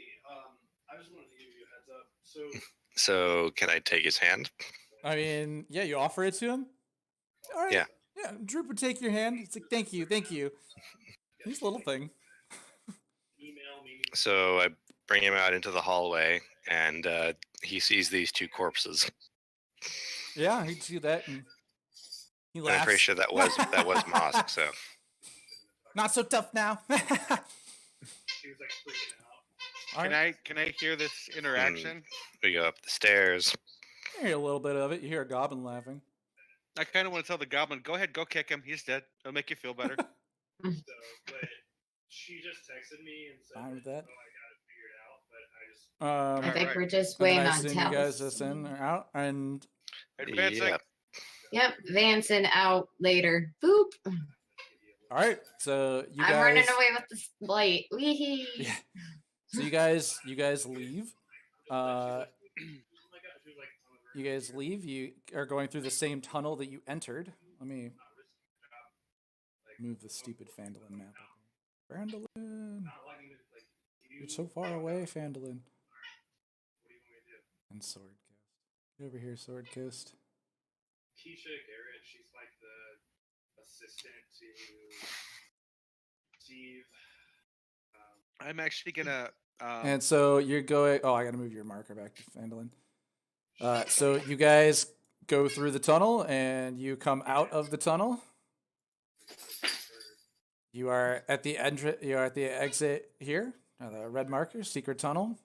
I just wanted to give you a heads up. So So can I take his hand? I mean, yeah, you offer it to him. All right. Yeah. Yeah, Droop would take your hand. It's like, thank you. This little thing. email me. So I bring him out into the hallway, and he sees these 2 corpses. Yeah, he'd see that, and he And laughs. I'm pretty sure that was Mosk. So Not so tough now. She was like freaking out. All right. Can I hear this interaction? we go up the stairs. You hear a little bit of it. You hear a goblin laughing. I kind of want to tell the goblin, go ahead, go kick him. He's dead. It'll make you feel better. So, but she just texted me and said, Fine with that. "Oh, I got it figured out." But I I think Alright. we're just and then waiting I on assume you guys just in Taliesin. or out, and Advancing. Yeah. Yep, Vanson out later. Boop. all right. So you I'm guys, running away with the light. Wee. yeah. So you guys leave. You guys leave. You are going through the same tunnel that you entered. Let me move the stupid Fandolin map up here. Fandolin! You're so far away, Fandolin. And Swordkist. Get over here, Swordkist. Keisha Garrett, she's like the assistant to Steve. I'm actually gonna. And so you're going. Oh, I gotta move your marker back to Fandolin. So you guys go through the tunnel and you come out of the tunnel. You are at the You are at the exit here. The red marker, secret tunnel.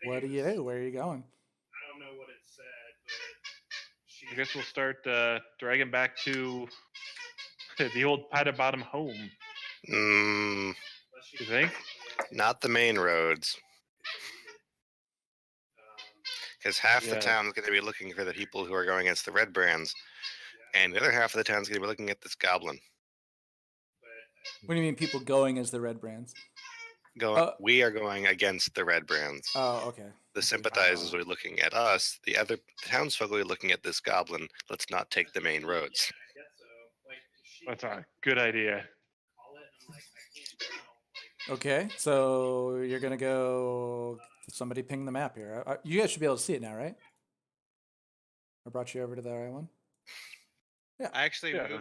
What do you do? Where are you going? I don't know what it said, but I guess we'll start dragging back to the old padded bottom home. Mm, You think? not the main roads, because half the Yeah. town is going to be looking for the people who are going against the red brands, and the other half of the town is going to be looking at this goblin. What do you mean, people going as the red brands? We are going against the red brands. Oh, okay. The sympathizers will be looking at us. The other townsfolk will be looking at this goblin. Let's not take the main roads. That's a good idea. Okay, so you're gonna go. Somebody ping the map here. You guys should be able to see it now, right? I brought you over to the right one. I actually Yeah.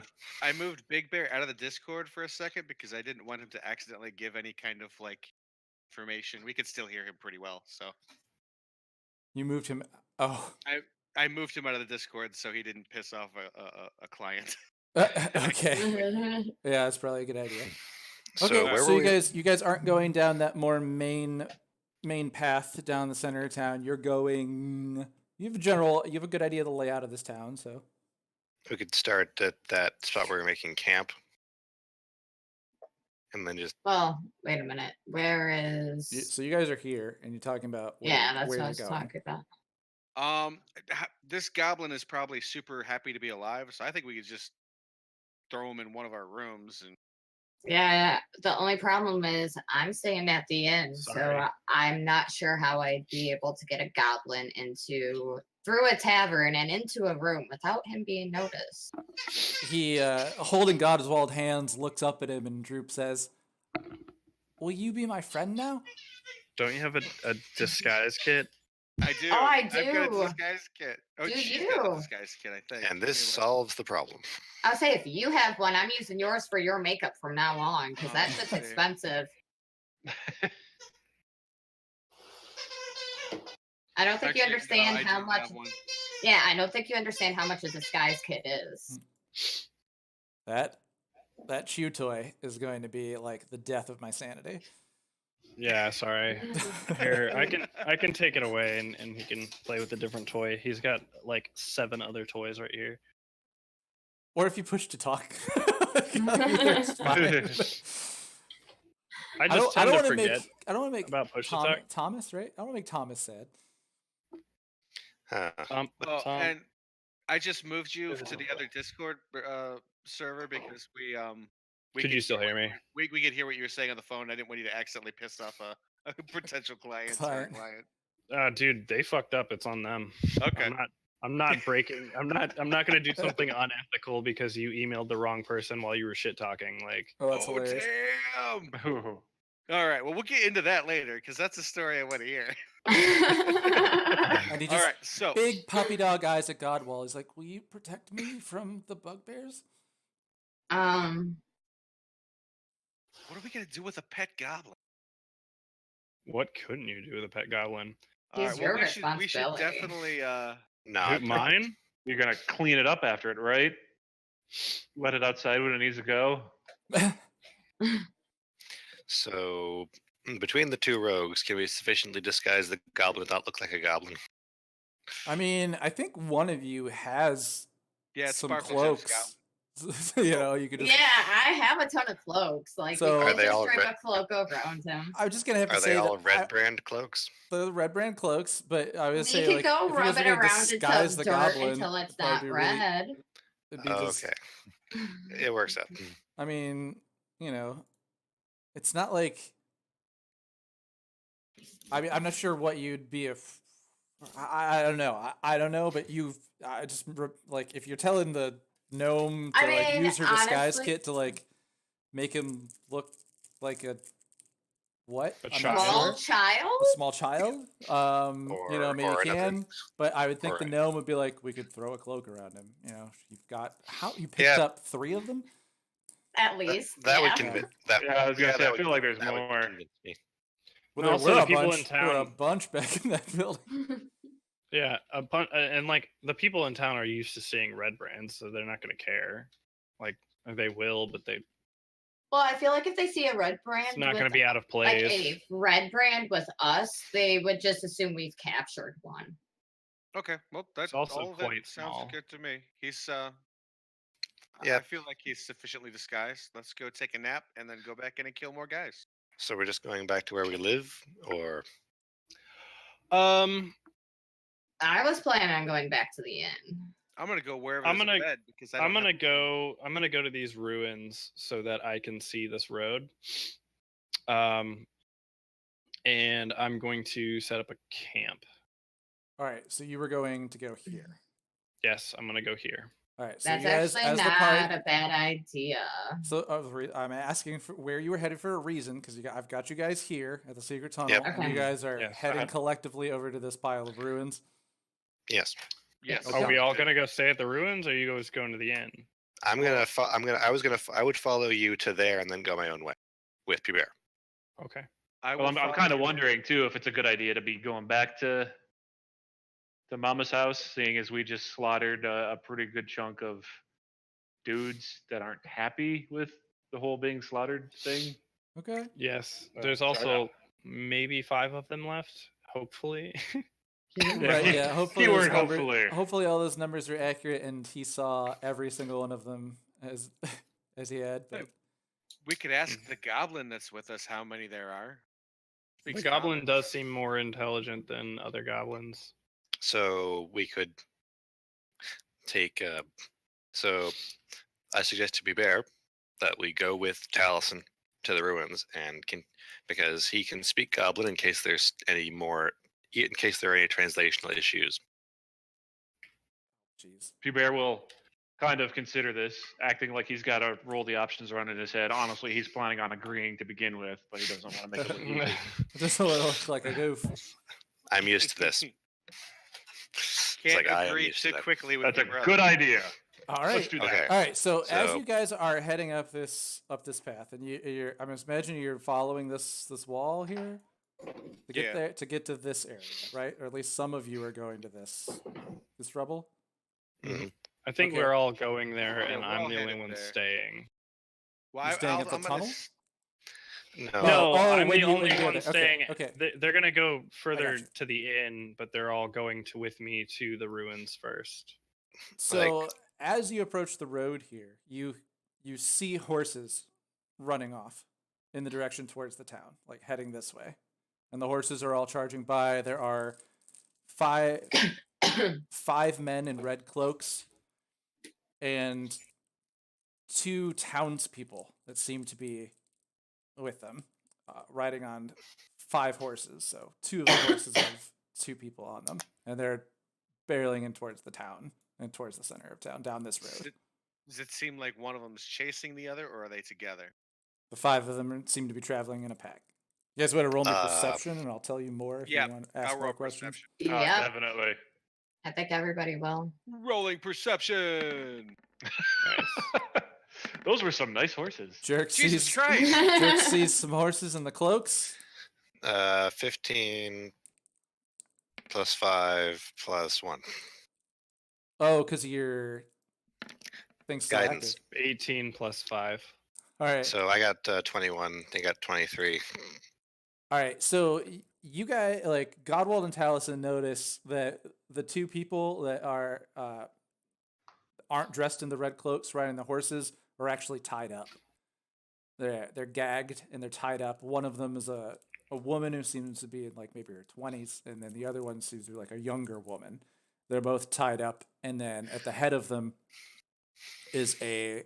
moved Big Bear out of the Discord for a second because I didn't want him to accidentally give any kind of like information. We could still hear him pretty well, so You moved him. Oh, I moved him out of the Discord so he didn't piss off a client. okay. Yeah, that's probably a good idea. So Okay, where so were we? you guys aren't going down that more main path down the center of town. You're going. You have a good idea of the layout of this town, so. We could start at that spot where we're making camp, and then just Well, wait a minute. Where is? So you guys are here, and you're talking about Yeah, that's where what I you're was going. talking about. This goblin is probably super happy to be alive, so I think we could just throw him in one of our rooms and. Yeah, the only problem is I'm staying at the inn, Sorry. so I'm not sure how I'd be able to get a goblin through a tavern and into a room without him being noticed. He, holding God's hands, looks up at him, and Droop says, "Will you be my friend now?" Don't you have a disguise kit? I do. Oh, I I've got do. a disguise kit. Oh, Do she's got a you? disguise kit, I think. and this Give me one. solves the problem. I'll say if you have one, I'm using yours for your makeup from now on because that Oh, shit's let's see. expensive. I don't think you Actually, no, understand I how do much. have one. Yeah, I don't think you understand how much a disguise kit is. That chew toy is going to be like the death of my sanity. Yeah, sorry. Here, I can take it away and he can play with a different toy. He's got like 7 other toys right here. Or if you push to talk. It's fine. I just tend to forget I don't want to make about push to talk. Thomas, right? I don't want to make Thomas sad. Huh. Oh, Tom, and I just moved you to the other Discord server because we could you still hear me? We could hear what you were saying on the phone. I didn't want you to accidentally piss off a potential client or a client. Dude, they fucked up. It's on them. Okay. I'm not breaking. I'm not gonna do something unethical because you emailed the wrong person while you were shit talking. Like, Oh, that's hilarious. Damn! All right, well, we'll get into that later because that's a story I want to hear. And he All just right, so big puppy dog eyes at Godwall. He's like, "Will you protect me from the bugbears?" what are we gonna do with a pet goblin? what couldn't you do with a pet goblin? All He's right, well, your we should responsibility. definitely No, Mine? You're gonna clean it up after it, right? Let it outside when it needs to go. So between the two rogues, can we sufficiently disguise the goblin to not look like a goblin? I mean, I think one of you has it's some Sparkle Gem's cloaks. You could just. Yeah, I have a ton of cloaks. Like, So- we Are could they just all drape red? a cloak around him. I'm just gonna have to Are say they all that red brand cloaks? the red brand cloaks, but I would You say could like go if you rub guys are it gonna around disguise until the dirt goblin, until it's it'd probably not be really- red. it'd be just. Okay, it works out. I mean, it's not like. I mean, I'm not sure what you'd be if. I don't know. I don't know, but I just like if you're telling the gnome to I like mean, use her disguise honestly- kit to like make him look like a what? A I'm child. not Small sure. child? A small child. Maybe or you another- can, but I would think or the a- gnome would be like, we could throw a cloak around him. You've got you picked Yeah. up 3 of them. At least. That would yeah. convince. That, Yeah, I was gonna say, I that feel would- like there's that would more. convince me. Well, And there also were the a people bunch. in There were a town- bunch back in that building. Yeah, a bunch, and like the people in town are used to seeing red brands, so they're not going to care. Like they will, but Well, I feel like if they see a red brand, it's not with, going to be out of like place. a red brand with us, they would just assume we've captured one. Okay, well, that's also all of it quite sounds small. good to me. He's Yeah. I feel like he's sufficiently disguised. Let's go take a nap and then go back in and kill more guys. So we're just going back to where we live, or I was planning on going back to the inn. I'm gonna go wherever I'm there's gonna- a bed because I'm gonna go to these ruins so that I can see this road. And I'm going to set up a camp. All right, so you were going to go here. Yes, I'm gonna go here. All right, so That's you guys, actually as the not party, a bad idea. so I'm asking for where you were headed for a reason because I've got you guys here at the secret tunnel, Yep. and Okay. you guys are Yes, heading I- collectively over to this pile of ruins. yes, Yes. Okay. Are we all gonna go stay at the ruins, or are you guys going to the inn? I'm gonna. I would follow you to there and then go my own way with Pierre. Okay. Well, I'm kind of wondering too if it's a good idea to be going back to Mama's house, seeing as we just slaughtered a pretty good chunk of dudes that aren't happy with the whole being slaughtered thing. Okay. Yes. Uh, There's sorry, also maybe 5 of them left. Hopefully. Right. Yeah. Hopefully, Keyword those number- hopefully. hopefully all those numbers are accurate, and he saw every single one of them as as he had. But We could ask the goblin that's with us how many there are. The Speaks goblin common. does seem more intelligent than other goblins. So we could take. So I suggest to Bear that we go with Taliesin to the ruins and can because he can speak Goblin in case there's any more. In case there are any translational issues. jeez. Bear will kind of consider this, acting like he's got to roll the options around in his head. Honestly, he's planning on agreeing to begin with, but he doesn't want to make it look easy. Just a little like a goof. I'm used to this. Can't like I am agree used to too that. quickly with That's a your brother. good idea. All Let's right. do that. Okay. All right. So as So- you guys are heading up this path, and you're, I'm imagining you're following this wall here to get Yeah. there to get to this area, right? Or at least some of you are going to this rubble. I think Okay. we're all going there, Yeah, and we're I'm all the only headed one there. staying. Well, You staying I'll- at the I'm gonna tunnel? s- No. Oh, I'm when the you- when only you go one there. Okay, staying. okay. They're gonna go further you. to the inn, but they're all going with me to the ruins first. So as you approach the road here, you see horses running off in the direction towards the town, like heading this way. And the horses are all charging by. There are five men in red cloaks and 2 townspeople that seem to be with them, riding on 5 horses. So 2 of the horses have 2 people on them, and they're barreling in towards the town and towards the center of town down this road. Does it seem like one of them is chasing the other, or are they together? The 5 of them seem to be traveling in a pack. You guys want to roll me Uh, perception, and I'll tell you more if Yeah, you want to ask I'll more roll questions. perception. Yep. Definitely. I think everybody will. Rolling perception. Nice. Those were some nice horses. Jerk Jesus sees Christ! Jerk sees some horses in the cloaks. 15 plus 5 plus 1. Oh, because your thing's still Guidance. active. 18 plus 5. All right. So I got 21. They got 23. All right, so you guys, like Godwald and Taliesin, notice that the 2 people that are aren't dressed in the red cloaks riding the horses are actually tied up. They're gagged and they're tied up. One of them is a woman who seems to be in like maybe her 20s, and then the other one seems to be like a younger woman. They're both tied up, and then at the head of them is a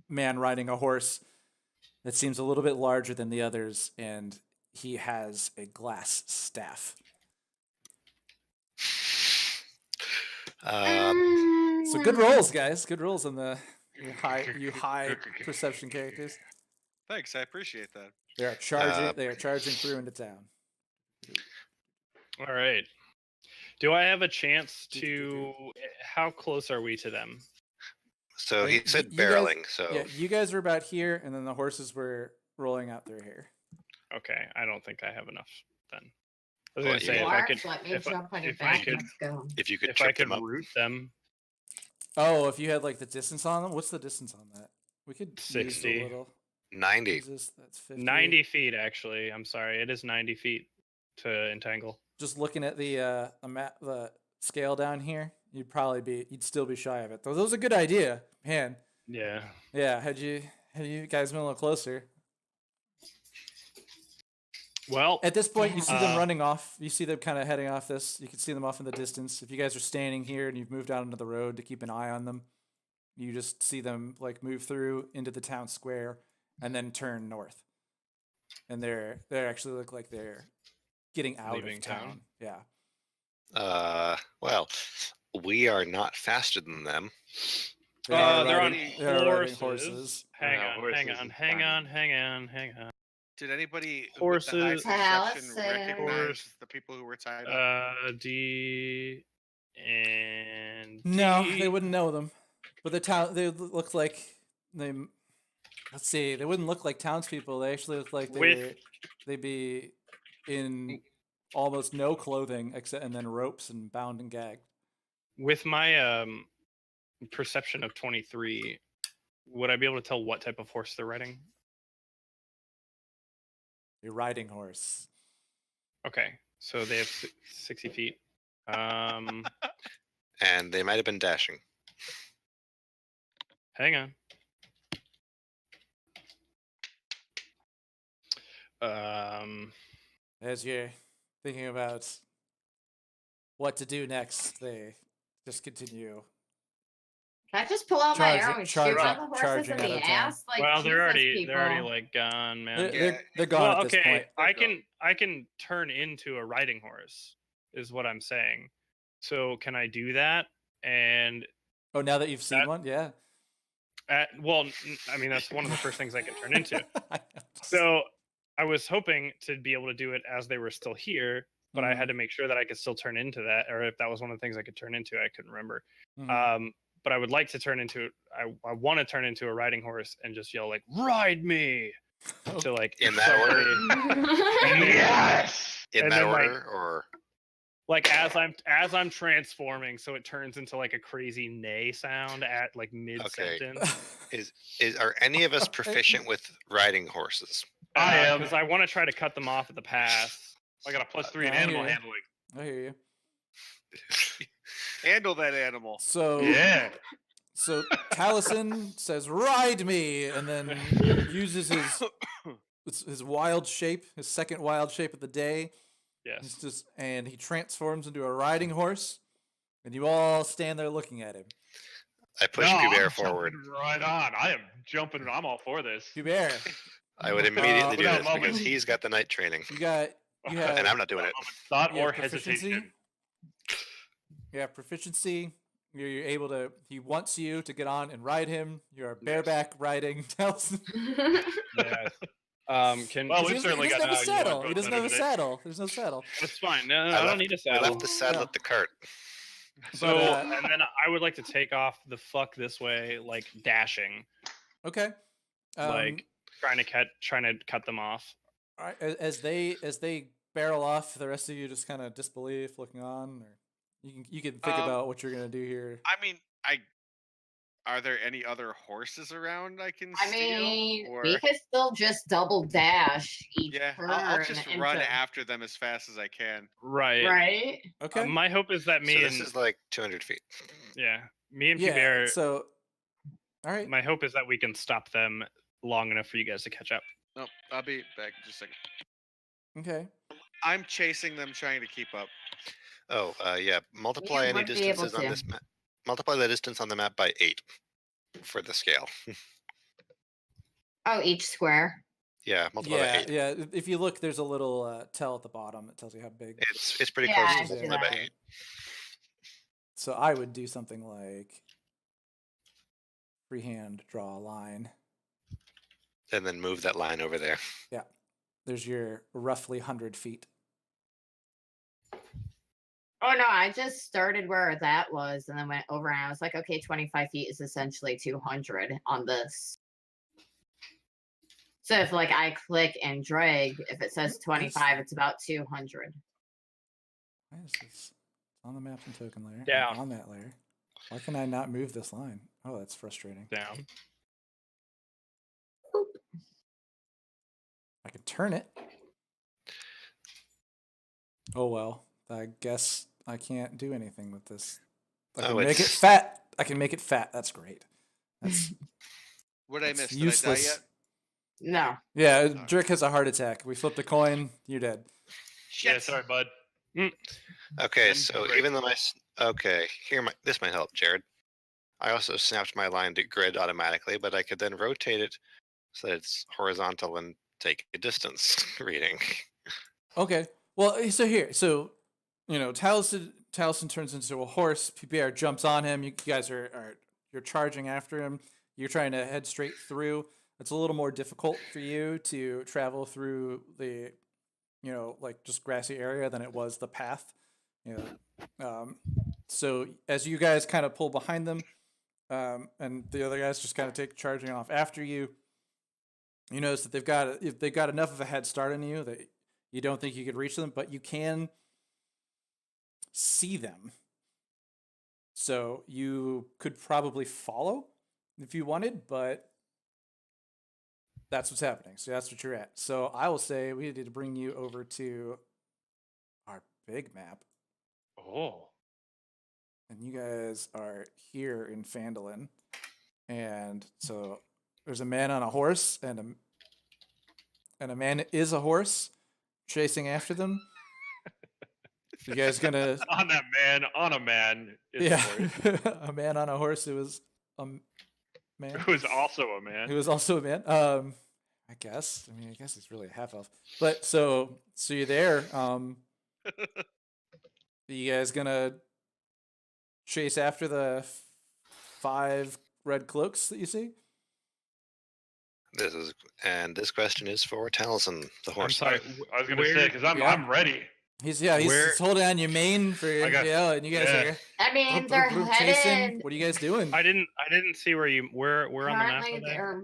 man riding a horse that seems a little bit larger than the others, and he has a glass staff. So good rolls, guys. Good rolls on the you high perception characters. Thanks, I appreciate that. They are charging. They are charging through into town. All right. Do I have a chance to? How close are we to them? So he said You guys- barreling. So Yeah, you guys were about here, and then the horses were rolling out through here. Okay, I don't think I have enough then. I was Well, gonna say if I Mark, could, let me if I- jump on your if I back. could- Let's go. if you could if I trip could them up, root them, Oh, if you had like the distance on them, what's the distance on that? We could use 60. a little. 90. That's 50. 90 feet actually. I'm sorry, it is 90 feet to entangle. Just looking at the map, the scale down here, you'd still be shy of it. Though that was a good idea, man. Yeah. Yeah, had you guys been a little closer. Well, At this point, you see them Uh, running off. You see them kind of heading off this. You can see them off in the distance. If you guys are standing here and you've moved out into the road to keep an eye on them, you just see them like move through into the town square and then turn north. And they actually look like they're getting out Leaving of town. town? Yeah. Well, we are not faster than them. They are they're on riding- they are riding horses. Hang on, horses hang is on, hang fine. on, hang on, hang on. Did anybody Horses. with the high perception Allison. recognize the people who were tied up? D and No, D. they wouldn't know them. But the town, they look like they. Let's see, they wouldn't look like townspeople. They actually look like they'd be in almost no clothing except and then ropes and bound and gagged. With my perception of 23, would I be able to tell what type of horse they're riding? A riding horse. Okay, so they have 60 feet. And they might have been dashing. Hang on. As you're thinking about what to do next, they just continue. Can I just pull out my Charging- arrow and shoot charging- all the horses charging in out the of town. ass? Like, well, they're Jesus, already people. like gone, man. They're gone Well, at this okay, point. I can turn into a riding horse, is what I'm saying. So can I do that? And Oh, now that you've seen that- one, yeah. well, I mean that's one of the first things I can turn into. So I was hoping to be able to do it as they were still here, but I had to make sure that I could still turn into that, or if that was one of the things I could turn into, I couldn't remember. But I would like to turn into. I want to turn into a riding horse and just yell like "Ride me!" to like In that order? Yes. In And that then, like- order, or like as I'm transforming, so it turns into like a crazy neigh sound at like mid sentence. are any of us proficient with riding horses? I am. because I want to try to cut them off at the pass. I got a +3 in I hear animal ya. handling. I hear you. Handle that animal. So Yeah. So Taliesin says, "Ride me," and then uses his wild shape, his second wild shape of the day. Yes. And he transforms into a riding horse, and you all stand there looking at him. I push No, Pubert I'm forward. jumping right on. I am jumping. I'm all for this. Hubert, I would immediately do without this because moment. he's got the night training, you have and I'm not doing it. Thought you or have proficiency. hesitation. You have proficiency. You're able to. He wants you to get on and ride him. You're bareback riding Taliesin. Yes. Can Well, He we've doesn't, certainly he doesn't got have a now, you saddle. want He doesn't to have a today? saddle. There's no saddle. that's fine. No, I I left- don't need a I saddle. left the saddle Yeah. at the cart. So But, and then I would like to take off the fuck this way, like dashing, Okay. like trying to cut them off. all right, as they barrel off, the rest of you just kind of disbelief, looking on, or you can think about what you're gonna do here. I mean, Are there any other horses around I can I steal? mean, Or we could still just double dash each yeah, turn I'll just run into, after them as fast as I can. Right. right? Okay. My hope is that me So and this is like 200 feet. me and yeah. Bear. So, all right. My hope is that we can stop them long enough for you guys to catch up. Nope, I'll be back in just a second. Okay. I'm chasing them, trying to keep up. Oh, yeah. Multiply You any would be able distances on to. this map. Multiply the distance on the map by 8 for the scale. Oh, each square. Yeah, multiply by Yeah, 8. yeah. If you look, there's a little tell at the bottom that tells you how big. It's pretty Yeah, close I to see multiply by that. 8. So I would do something like freehand draw a line. And then move that line over there. Yeah. There's your roughly 100 feet. Oh no, I just started where that was and then went over and I was like, okay, 25 feet is essentially 200 on this. So if like I click and drag, if it says 25, it's about 200. Why is this? It's on the maps and token layer. Down. And on that layer. Why can I not move this line? Oh, that's frustrating. Down. Boop. I can turn it. Oh well. I guess I can't do anything with this. I can make it fat. I can make it fat. That's great. That's What did I It's miss? useless. Did I die yet? No. yeah. Drick has a heart attack. We flipped a coin. You're dead. Yeah, sorry, bud. Okay, Then so break. even though okay, this might help, Jared. I also snapped my line to grid automatically, but I could then rotate it so that it's horizontal and take a distance reading. Okay. Well, so here, Taliesin turns into a horse. PPR jumps on him. You guys you're charging after him. You're trying to head straight through. It's a little more difficult for you to travel through the, like just grassy area than it was the path. So as you guys kind of pull behind them, and the other guys just kind of take charging off after you, you notice that they've got enough of a head start on you that you don't think you could reach them, but you can see them. So you could probably follow if you wanted, but that's what's happening. So that's what you're at. So I will say we need to bring you over to our big map. Oh. And you guys are here in Phandalin. And so there's a man on a horse and a man is a horse chasing after them. You guys gonna On that man, on a man. Is yeah, a horse. a man on a horse who was a man. Who is also a man. Who was also a man. I guess. I mean, I guess he's really a half elf. But so you're there. You guys gonna chase after the 5 red cloaks that you see? This question is for Taliesin, the I'm horse. sorry. I was gonna say because I'm ready. He's Where- holding on your mane for I got- and you guys yeah. I mean, are they're chasing. headed. What are you guys doing? I didn't see where on the map. Currently, Are they? they're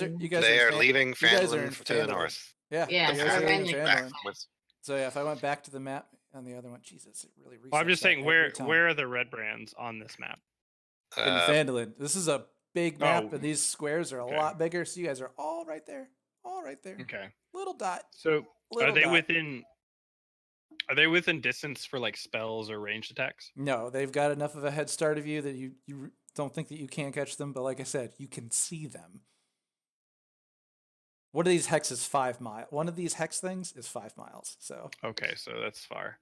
moving. You guys They in are Fan- leaving you guys are in Phandalin to the Phandalin. north. Yeah. Yeah, you so guys are we're in in your- Back Phandalin. with So yeah, if I went back to the map on the other one, Jesus, it really resets Well, I'm just that saying every time. where are the red brands on this map? in Phandalin. This is a big map, Oh, and these squares are a okay. lot bigger. So you guys are all right there, Okay. Little dot. So Little are they dot. within distance for like spells or ranged attacks? No, they've got enough of a head start of you that you don't think that you can catch them. But like I said, you can see them. One of these hexes 5 miles. One of these hex things is 5 miles. So Okay, so that's far.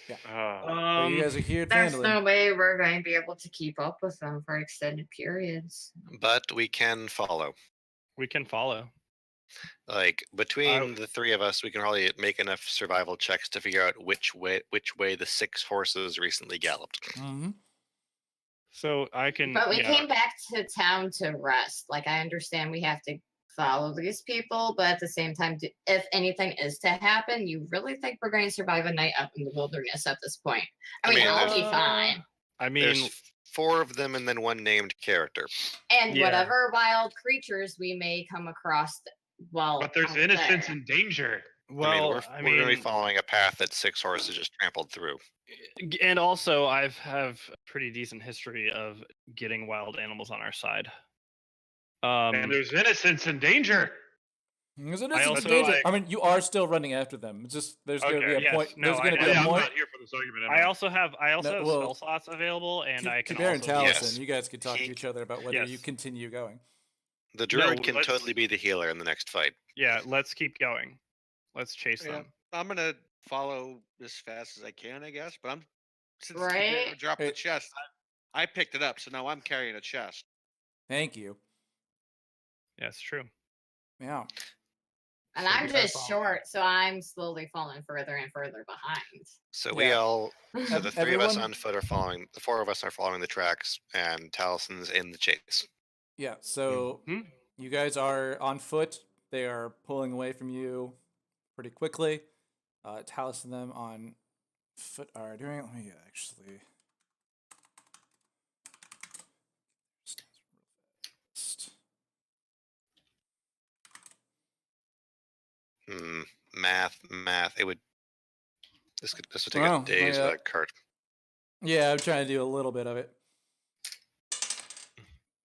but you guys are here at There's Phandalin. no way we're going to be able to keep up with them for extended periods. But we can follow. We can follow. Like between the 3 of us, we can probably make enough survival checks to figure out which way the 6 horses recently galloped. Mm-hmm. So I can. But we yeah. came back to town to rest. Like, I understand we have to follow these people, but at the same time, if anything is to happen, you really think we're going to survive a night out in the wilderness at this point? I mean, we'll be fine. I mean, There's 4 of them and then 1 named character. And Yeah. whatever wild creatures we may come across, well, But there's out innocence there. and danger. Well, we're going to be following a path that 6 horses just trampled through. And also I have a pretty decent history of getting wild animals on our side. And there's innocents in danger. There's an I innocent also, danger. like- I mean, you are still running after them. It's just there's going to be a yes, point. no, There's going to I be a know. I'm point. not here for this argument. Am I also have No, have well, spell slots available, and I can Kuber and also Taliesin, Yes. you guys could talk to He- each other about whether you Yes. continue going. The druid No, can let's- totally be the healer in the next fight. Yeah, let's keep going. Let's chase Yeah, them. I'm gonna follow as fast as I can, I guess. But since Right? Kibera dropped the It- chest, I picked it up, so now I'm carrying a chest. Thank you. Yes, true. Yeah. And So I'm we are just following. short, so I'm slowly falling further and further behind. So we Yeah. all, so the 3 of us Everyone- on foot are following, the 4 of us are following the tracks, and Talison's in the chase. Yeah. So Mhm. you guys are on foot. They are pulling away from you pretty quickly. Taliesin and them on foot are doing. Let me actually. Math. It would. This would take Oh, days yeah. with a cart. Yeah, I'm trying to do a little bit of it.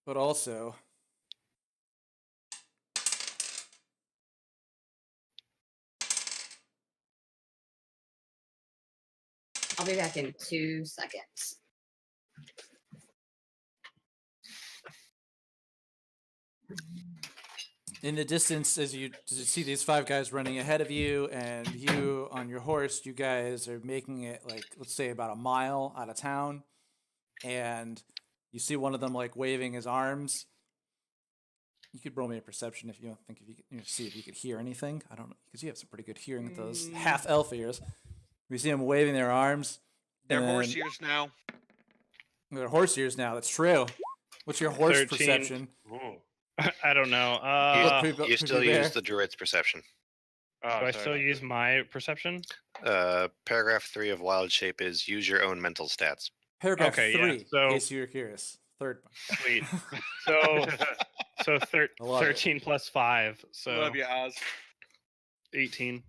But also, I'll be back in 2 seconds. in the distance, as you see these 5 guys running ahead of you, and you on your horse, you guys are making it like, let's say, about a mile out of town, and you see one of them like waving his arms. You could roll me a perception if you don't think if you could, see if you could hear anything. I don't know, because you have some pretty good hearing with those half elf ears. We see them waving their arms. They're and horse then- ears now. They're horse ears now. That's true. What's your horse 13. perception? Ooh. I don't know. You still use the druid's perception. Oh, Do I sorry still about use my perception? Paragraph 3 of Wild Shape is use your own mental stats. Paragraph Okay, yeah, 3, so- in case you're curious. Third one. Sweet. So so I love it. 13 plus 5, I so love you, Oz. 18.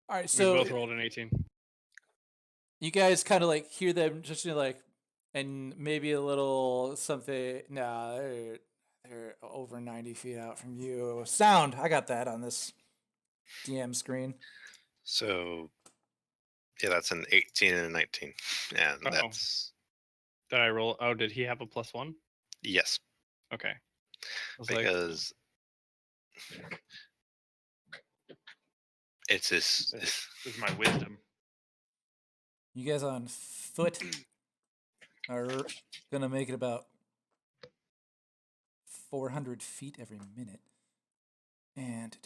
All right, We so both rolled an 18. you guys kind of like hear them just like, and maybe a little something. Nah, they're over 90 feet out from you. Sound, I got that on this DM screen. So, yeah, that's an 18 and a 19. And Uh-oh. that's, Did I roll? Oh, did he have a +1? yes, Okay. I was like, because it's this. This is my wisdom. You guys on foot are gonna make it about 400 feet every minute. And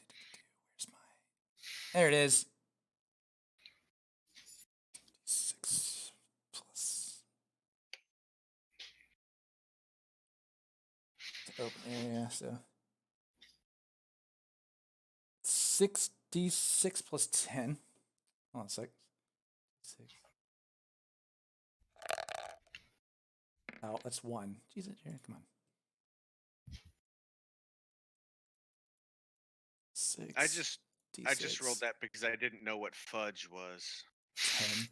where's my? There it is. 6 plus the open area, so 66 plus 10. Hold on a sec. 6. Oh, that's 1. Jesus, Jared, come on. 6. I just rolled D6, that because I didn't know what fudge was. 10.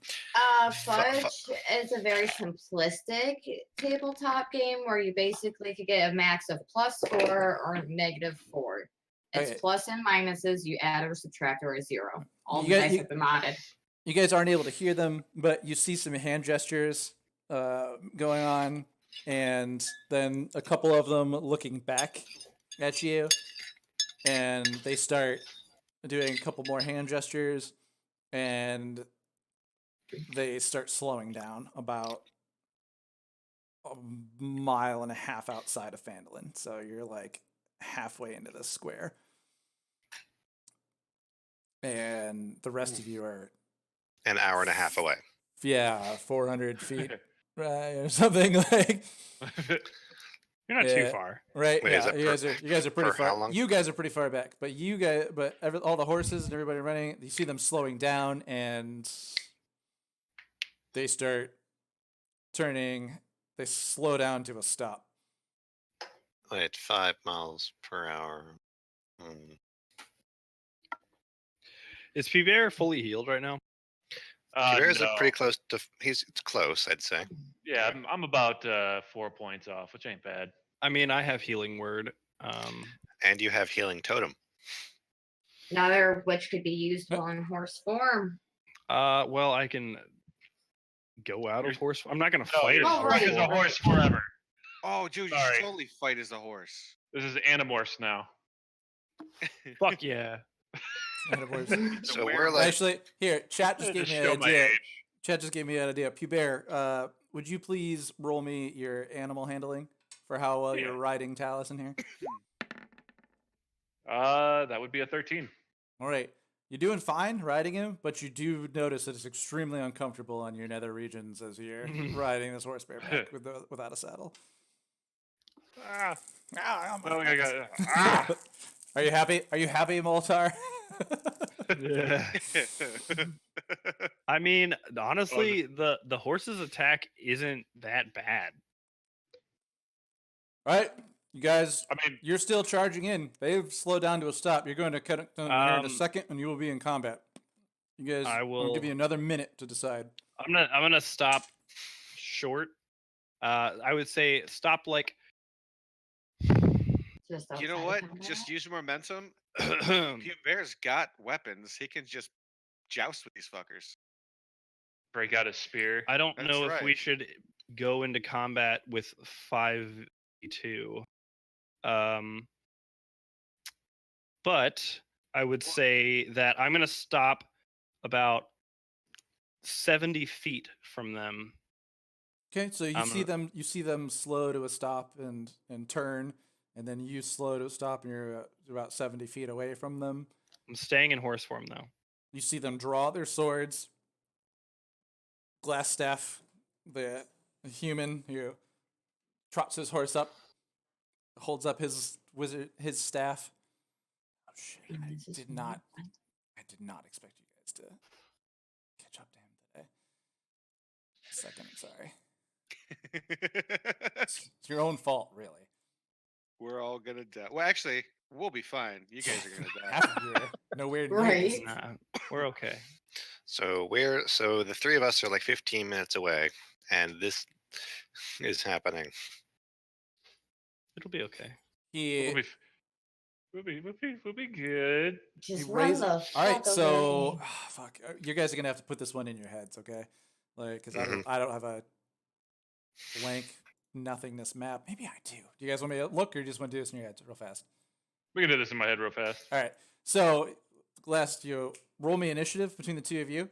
Fudge is a very simplistic tabletop game where you basically could get a max of +4 or -4. It's Okay. plus and minuses. You add or subtract or a 0. All You the got- dice you- have been modded. You guys aren't able to hear them, but you see some hand gestures going on, and then a couple of them looking back at you, and they start doing a couple more hand gestures, and they start slowing down about a mile and a half outside of Phandalin. So you're like halfway into the square. And the rest of you are, An hour and a half away. 400 feet, right, or something like. you're not Yeah. too far. Right? Wait, is yeah, that you guys are pretty for how far. long? You guys are pretty far back, but all the horses and everybody running, you see them slowing down, and they start turning. They slow down to a stop. Wait, 5 miles per hour. Hmm. Is Pubert fully healed right now? Bears no. look pretty close to. He's close, I'd say. Yeah, I'm about 4 points off, which ain't bad. I mean, I have healing word. And you have healing totem. Neither of which could be used while in horse form. Well, I can go out of horse. I'm not gonna fight. you're Oh, stuck right. as a horse forever. Oh, dude, you Sorry. should totally fight as a horse. This is Animorphs now. Fuck yeah. So we're like, Actually, here, chat just gave me Show an my idea. age. Chat just gave me an idea. Pubert, would you please roll me your animal handling for how well you're Yeah. riding Talus in here? That would be a 13. All right. You're doing fine riding him, but you do notice that it's extremely uncomfortable on your nether regions as you're riding this horse bareback without a saddle. Ah, Ah, well, I got, ah. Are you happy? Are you happy, Moltar? Yeah. I mean, honestly, the horse's attack isn't that bad. All right, you guys. I mean, You're still charging in. They've slowed down to a stop. You're going to cut them here in a second, and you will be in combat. You guys, I'll give you another minute to decide. I'm gonna stop short. I would say stop like. Just You know outside what? combat. Just use momentum. I Bear's got weapons. He can just joust with these fuckers. break out a spear. don't That's know if we right. should go into combat with 5v2. But I would say that I'm gonna stop about 70 feet from them. Okay, so you I'm see gonna- them. You see them slow to a stop and turn, and then you slow to a stop, and you're about 70 feet away from them. I'm staying in horse form though. You see them draw their swords. Glassstaff, the human who trots his horse up, holds up his staff. Oh shit! I This is did not expect you guys to catch up to him today. Second, I'm sorry. It's your own fault, really. We're all gonna die. Well, actually, we'll be fine. You guys are gonna die. Half of you are nowhere near Right. this. Nah, we're okay. so the three of us are like 15 minutes away, and this is happening. It'll be okay. He We'll be good. Just he run raises. the All right, fuck so away. fuck. You guys are gonna have to put this one in your heads, okay? Like, because I don't have a blank nothingness map. Maybe I do. Do you guys want me to look, or you just want to do this in your heads real fast? We can do this in my head real fast. All right. So, last you roll me initiative between the two of you.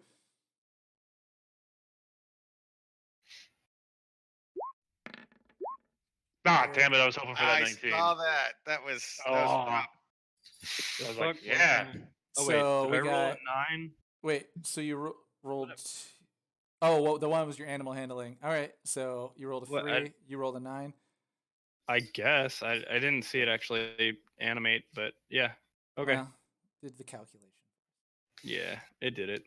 Ah, damn it! I was hoping for that I 19. saw that. That was. Oh. rough. I was Fuck, like, yeah. Oh wait, So did we I roll got. a 9? Wait. So you rolled. Oh, well, the one was your animal handling. All right. So you rolled a What, 3. You rolled a 9. I guess I didn't see it actually animate, but yeah. Okay. Well, did the calculation. Yeah, it did it.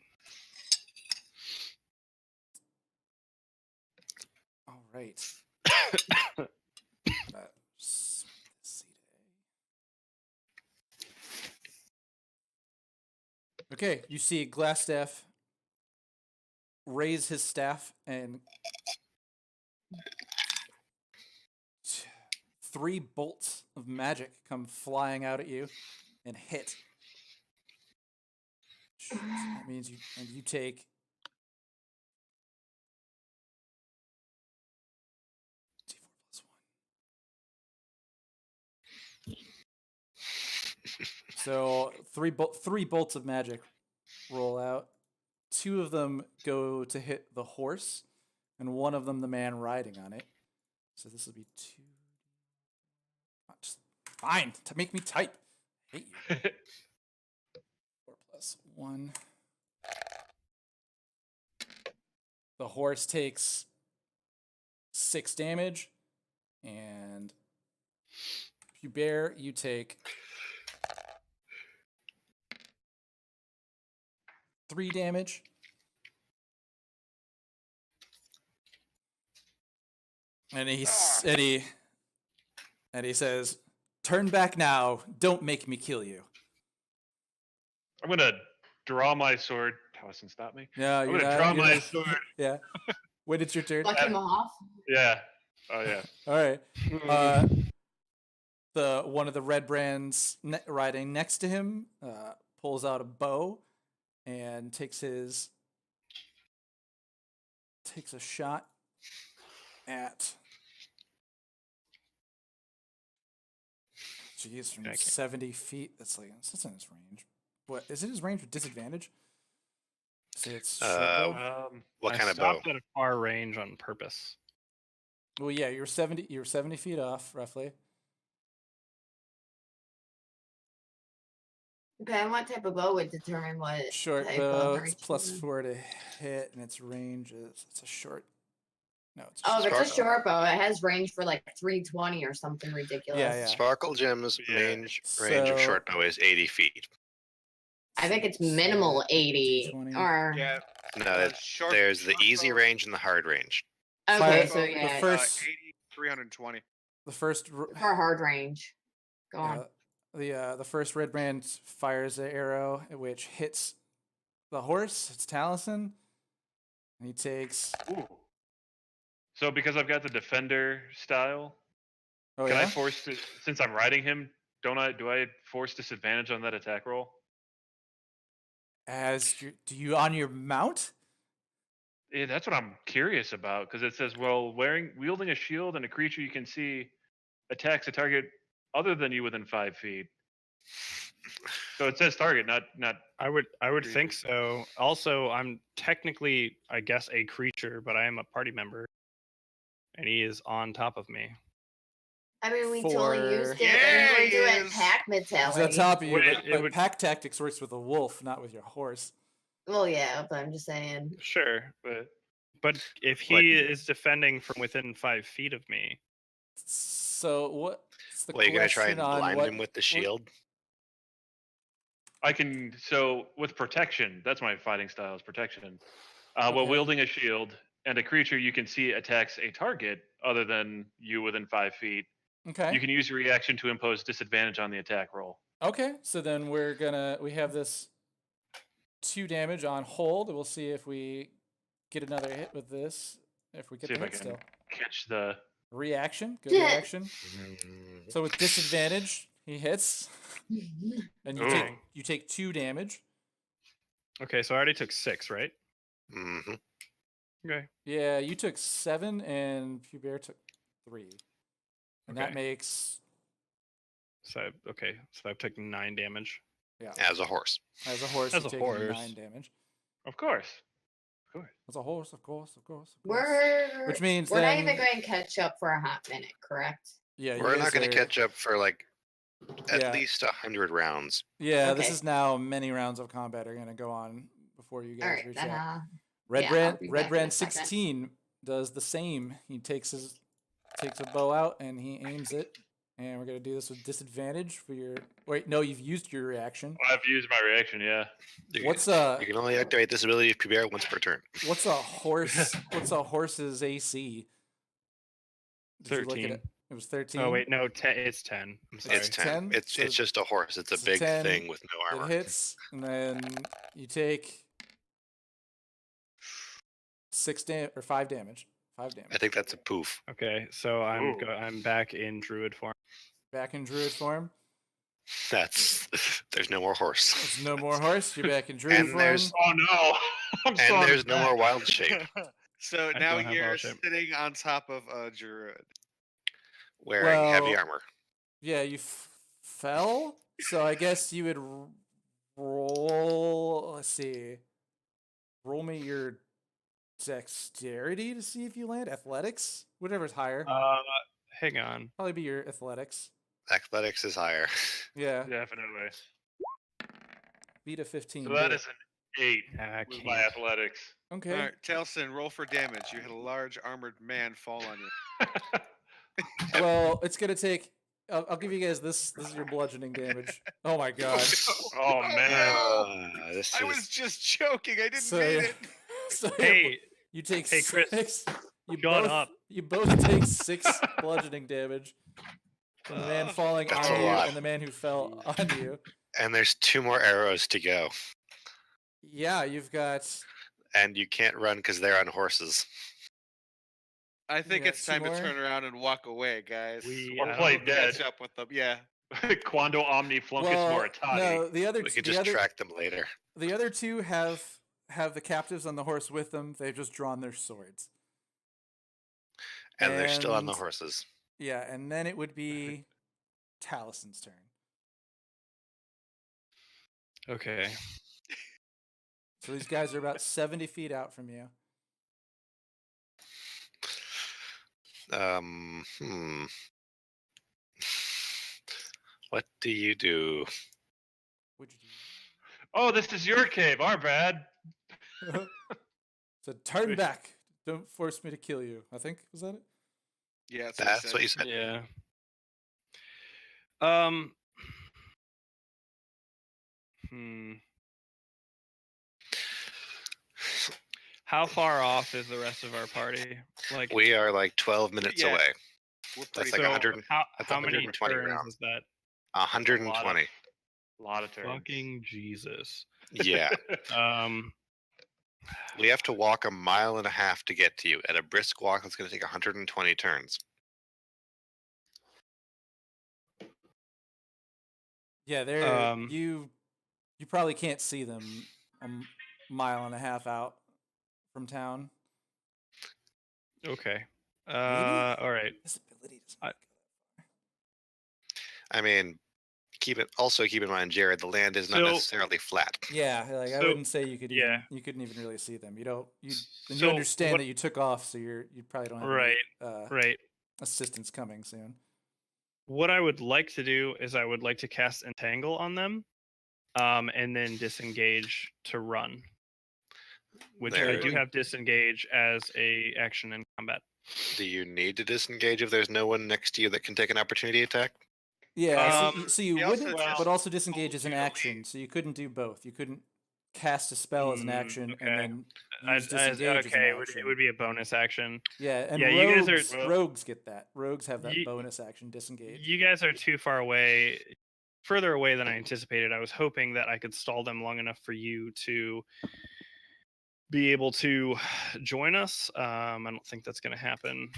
All right. Let's see today. Okay, you see Glassstaff raise his staff and 3 bolts of magic come flying out at you and hit. That means you take D4 +1. So 3 bolts of magic roll out. 2 of them go to hit the horse, and 1 of them the man riding on it. So this will be 2. Just fine to make me type. I hate you. 4 + 1. The horse takes 6 damage, and Hubert, you take 3 damage. And he says, "Turn back now. Don't make me kill you." I'm gonna draw my sword. Dawson, stop me. No, I'm you're gonna not. draw you're my not- sword. Yeah. When it's your turn. Pluck him off. Yeah. Oh yeah. All right. The one of the red brands riding next to him pulls out a bow and takes a shot at. Jeez, from 70 feet. That's in his range. What is it? His range with disadvantage? Say it's short bow? What I kind of bow? stopped at a far range on purpose. Well, yeah, you were 70 feet off roughly. Okay, what type of bow would determine what Short type bow. of It's +4 to hit, and its range is it's a short. No, it's a Oh, short if it's a bow. short bow, it has range for like 320 or something ridiculous. Yeah. Sparkle Gem's Yeah. range of short bow is 80 feet. I think it's minimal 80 220. or Yeah. No, Short, there's the short easy bow- range and the hard range. okay, Fire- so the yeah, first- 80, 320. The first for hard range. Go on. the first red brand fires an arrow which hits the horse. It's Taliesin. And he takes. Ooh. So because I've got the defender style, Oh can yeah. I force it since I'm riding him? Do I force disadvantage on that attack roll? Do you on your mount? Yeah, that's what I'm curious about because it says, well, wielding a shield and a creature you can see attacks a target other than you within 5 feet. So it says target, not. I would think Creatures. so. Also, I'm technically, I guess, a creature, but I am a party member, and he is on top of me. I mean, we For- totally used it. Yeah, and he we're doing is. pack It's mentality. on top of you, Wait, but, it would- pack tactics works with a wolf, not with your horse. Well, yeah, but I'm just saying. Sure, but if he What? is defending from within 5 feet of me, So what's the Well, you're gonna try question and on blind what him with the shield. I can with protection. That's my fighting style is protection. While Okay. wielding a shield and a creature you can see attacks a target other than you within 5 feet, Okay. you can use your reaction to impose disadvantage on the attack roll. Okay, so then we have this 2 damage on hold. We'll see if we get another hit with this. If we get See the if I hit can still. catch the. Reaction, good Yeah. reaction. So with disadvantage, he hits, and Ooh. you take 2 damage. okay, so I already took 6, right? Mm-hmm. Okay. Yeah, you took 7, and Pubert took 3, and that Okay. makes So I've taken 9 damage. As a horse. as a horse As you a take horse. 9 damage. Of course. As a horse, of course. Which means we're then, not even going to catch up for a hot minute, correct? Yeah, you We're guys not going are- to catch up for like at Yeah. least 100 rounds. Yeah, this Okay. is now many rounds of combat are going to go on before you All guys right, reach then. out. Yeah, I'll be Red back in a Brand second. 16 does the same. He takes a bow out and he aims it. And we're gonna do this with disadvantage for your. Wait, no, you've used your reaction. I've used my reaction. Yeah. You, What's you can only activate this ability of Pubert once per turn. what's a horse? What's a horse's AC? Did you look at 13. it? It was 13. Oh wait, no, 10. It's 10. I'm sorry. It's 10. 10? It's So just a horse. It's a it's big 10, thing with no It armor. hits, and then you take 5 damage. 5 damage. I think that's a poof. Okay, so Ooh. I'm back in druid form. Back in druid form. There's no more horse. There's no more horse. You're back in druid And form. there's- Oh no. I'm so And on there's his no more back. wild shape So I now don't have you're wild shape. sitting on top of a druid. wearing heavy Well- armor. Yeah, you fell. So I guess you would roll. Let's see. Roll me your dexterity to see if you land. Athletics, whatever's higher. Hang on. Probably be your athletics. Athletics is higher. Yeah, Definitely. beat a 15. So that do is an 8 I with my can't. athletics. it. Okay. All right, Taliesin, roll for damage. You had a large armored man fall on you. Well, it's gonna take. I'll give you guys this. This is your bludgeoning damage. Oh my god. Oh man. This I is was just joking. I didn't So, mean yeah. it. So Hey, you take hey, Chris, 6. You shut both, up. You both take 6 bludgeoning damage from the man falling That's on a you lot. and the man who fell on you. and there's 2 more arrows to go. Yeah, you've got. And you can't run because they're on horses. I think got it's two time to more? turn around and walk away, guys. Or I play don't know. dead. Catch up with them. Yeah. Quando omni fluncus Well, moritati. no, the other We t- can the just other track them later. the other two have the captives on the horse with them. They've just drawn their swords. And they're still on the And- horses. Yeah, and then it would be Talison's turn. Okay. So these guys are about 70 feet out from you. What do you do? Would you Oh, this is your cave. Our bad. do? So turn back. Don't force me to kill you. I think was that it? Yeah, That's what you said. Yeah. How far off is the rest of our party? Like We are like 12 minutes Yeah. away. We're That's pretty like so 100. That's how many 120 turns rounds. is that? 120. A lot of turns. Fucking Jesus. Yeah. We have to walk a mile and a half to get to you. At a brisk walk, it's going to take 120 turns. Yeah, they're Um, you probably can't see them a mile and a half out from town. Okay. Maybe? All right. Visibility doesn't I- make it. I mean, keep in mind, Jared, the land is not So- necessarily flat. Yeah, like I So- wouldn't say you could. yeah. You couldn't even really see them. You don't. You So understand what- that you took off, so you probably don't have Right. any, Right. assistance coming soon. What I would like to do is I would like to cast Entangle on them, and then disengage to run. Which I There. do have disengage as a action in combat. Do you need to disengage if there's no one next to you that can take an opportunity attack? Yeah, Um, so you he also wouldn't, just but also disengage told is an you to action, leave. so you couldn't do both. You couldn't cast a spell as an action okay. and then I- use disengage as an okay, action. it would be a bonus action. Yeah, and Yeah, you guys rogues, are- rogues get that. Rogues have that Ye- bonus action, disengage. You guys are too far away, further away than I anticipated. I was hoping that I could stall them long enough for you to be able to join us. I don't think that's going to happen.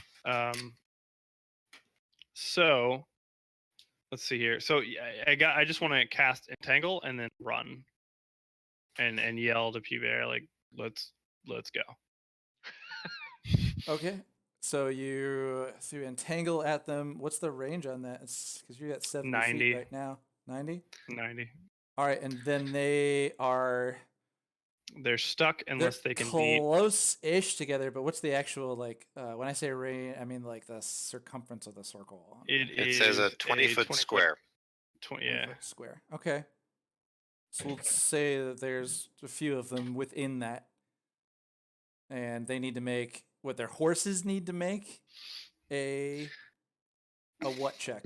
So let's see here. So I just want to cast Entangle and then run, and yell to Pubert like, let's go. Okay, so you entangle at them. What's the range on that? It's because you're at 70 90. feet right now. 90. 90. All right, and then they're stuck unless they can beat. close-ish together. But what's the actual like? When I say range, I mean like the circumference of the circle. It says a is 20-foot square. 20, 20 yeah. foot square. Okay. So we'll say that there's a few of them within that, and they need to make what their horses need to make a what check?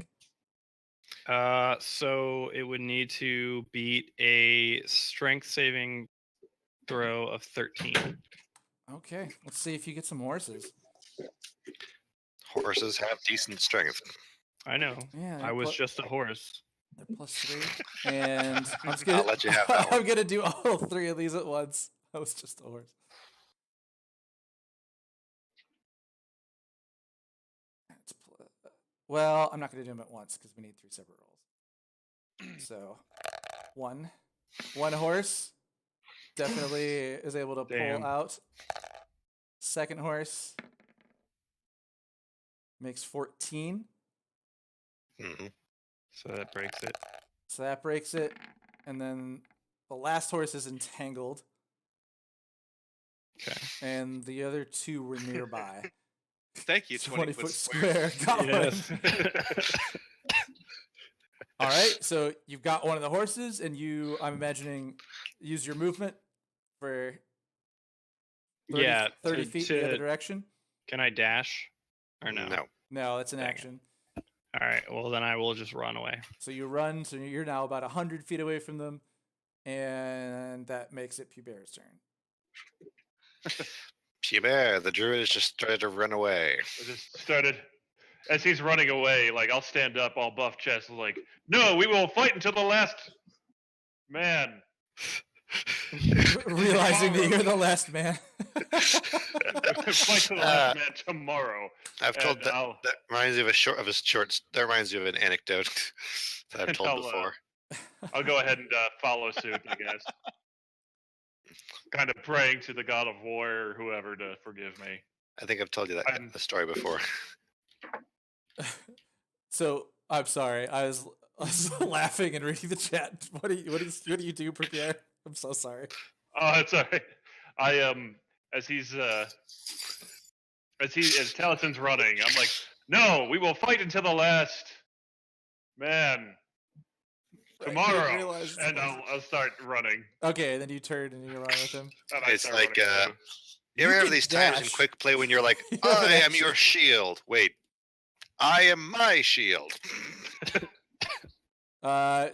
So it would need to beat a strength saving throw of 13. Okay, let's see if you get some horses. Horses have decent strength. I know. Yeah, I was just a horse. they're +3, and I'm just I'll gonna let you have that one. I'm gonna do all three of these at once. I was just a horse. Well, I'm not gonna do them at once because we need 3 separate rolls. So, one horse definitely is able to Damn. pull out. Second horse makes 14. Hmm. So that breaks it. So that breaks it. And then the last horse is entangled. Okay. And the other 2 were nearby. Thank you, 20 20-foot foot square. square. Got one. Yes. All right. So you've got one of the horses, and you, I'm imagining, use your movement for 30, Yeah, 30 to- feet the other to- direction. Can I dash? Or no? No. No, that's an Dang it. action. All right. Well, then I will just run away. So you run, so you're now about 100 feet away from them, and that makes it Pubert's turn. Pubert, the druid has just started to run away. I just started as he's running away. Like I'll stand up, all buff chest, like, no, we will fight until the last man. Realizing that you're the last man. Fight to the last man tomorrow. I've told And that. I'll- That reminds me of a short. That reminds me of an anecdote that I've And told I'll, before. I'll go ahead and follow suit, I guess. Kind of praying to the god of war or whoever to forgive me. I think I've told you that I'm- the story before. So I'm sorry. I was laughing and reading the chat. What do you do, Pierre? I'm so sorry. Oh, that's all right. I as Talison's running, I'm like, no, we will fight until the last man tomorrow, realize and I'll start running. Okay, then you turn and you run with him. And I It's start like running too. you ever You have can these times in dash. quick play when you're like, You have an I am action. your shield. Wait, I am my shield.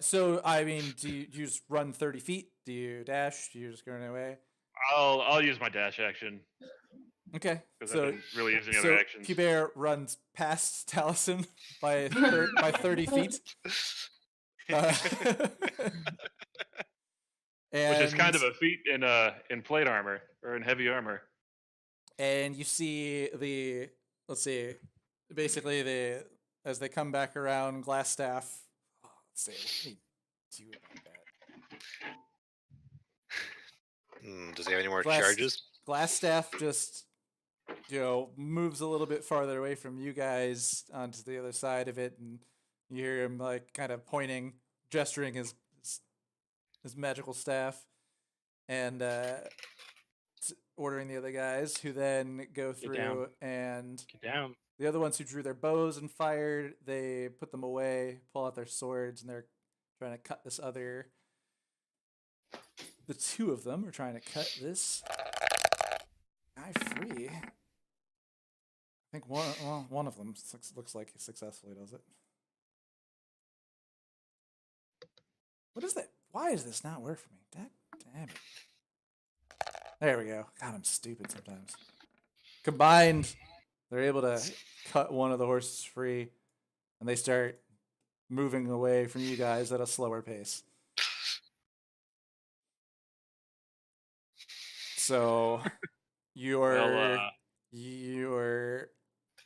So I mean, do you just run 30 feet? Do you dash? Do you just go away? I'll use my dash action Okay. because So I've been really using so other actions. Hubert runs past Taliesin by 30 feet. Which is kind of And- a feat in plate armor or in heavy armor. and you see let's see, basically as they come back around Glassstaff. Let's see, what can he do about that? Does he have any more Glass- charges? Glassstaff just moves a little bit farther away from you guys onto the other side of it, and you hear him like kind of pointing, gesturing his magical staff, and ordering the other guys, who then go down. through, and Get down. the other ones who drew their bows and fired, they put them away, pull out their swords, and they're trying to cut this other. The two of them are trying to cut this guy free. I think one of them looks like he successfully does it. What is that? Why does this not work for me? Damn it. There we go. God, I'm stupid sometimes. Combined, they're able to cut one of the horses free, and they start moving away from you guys at a slower pace. So you're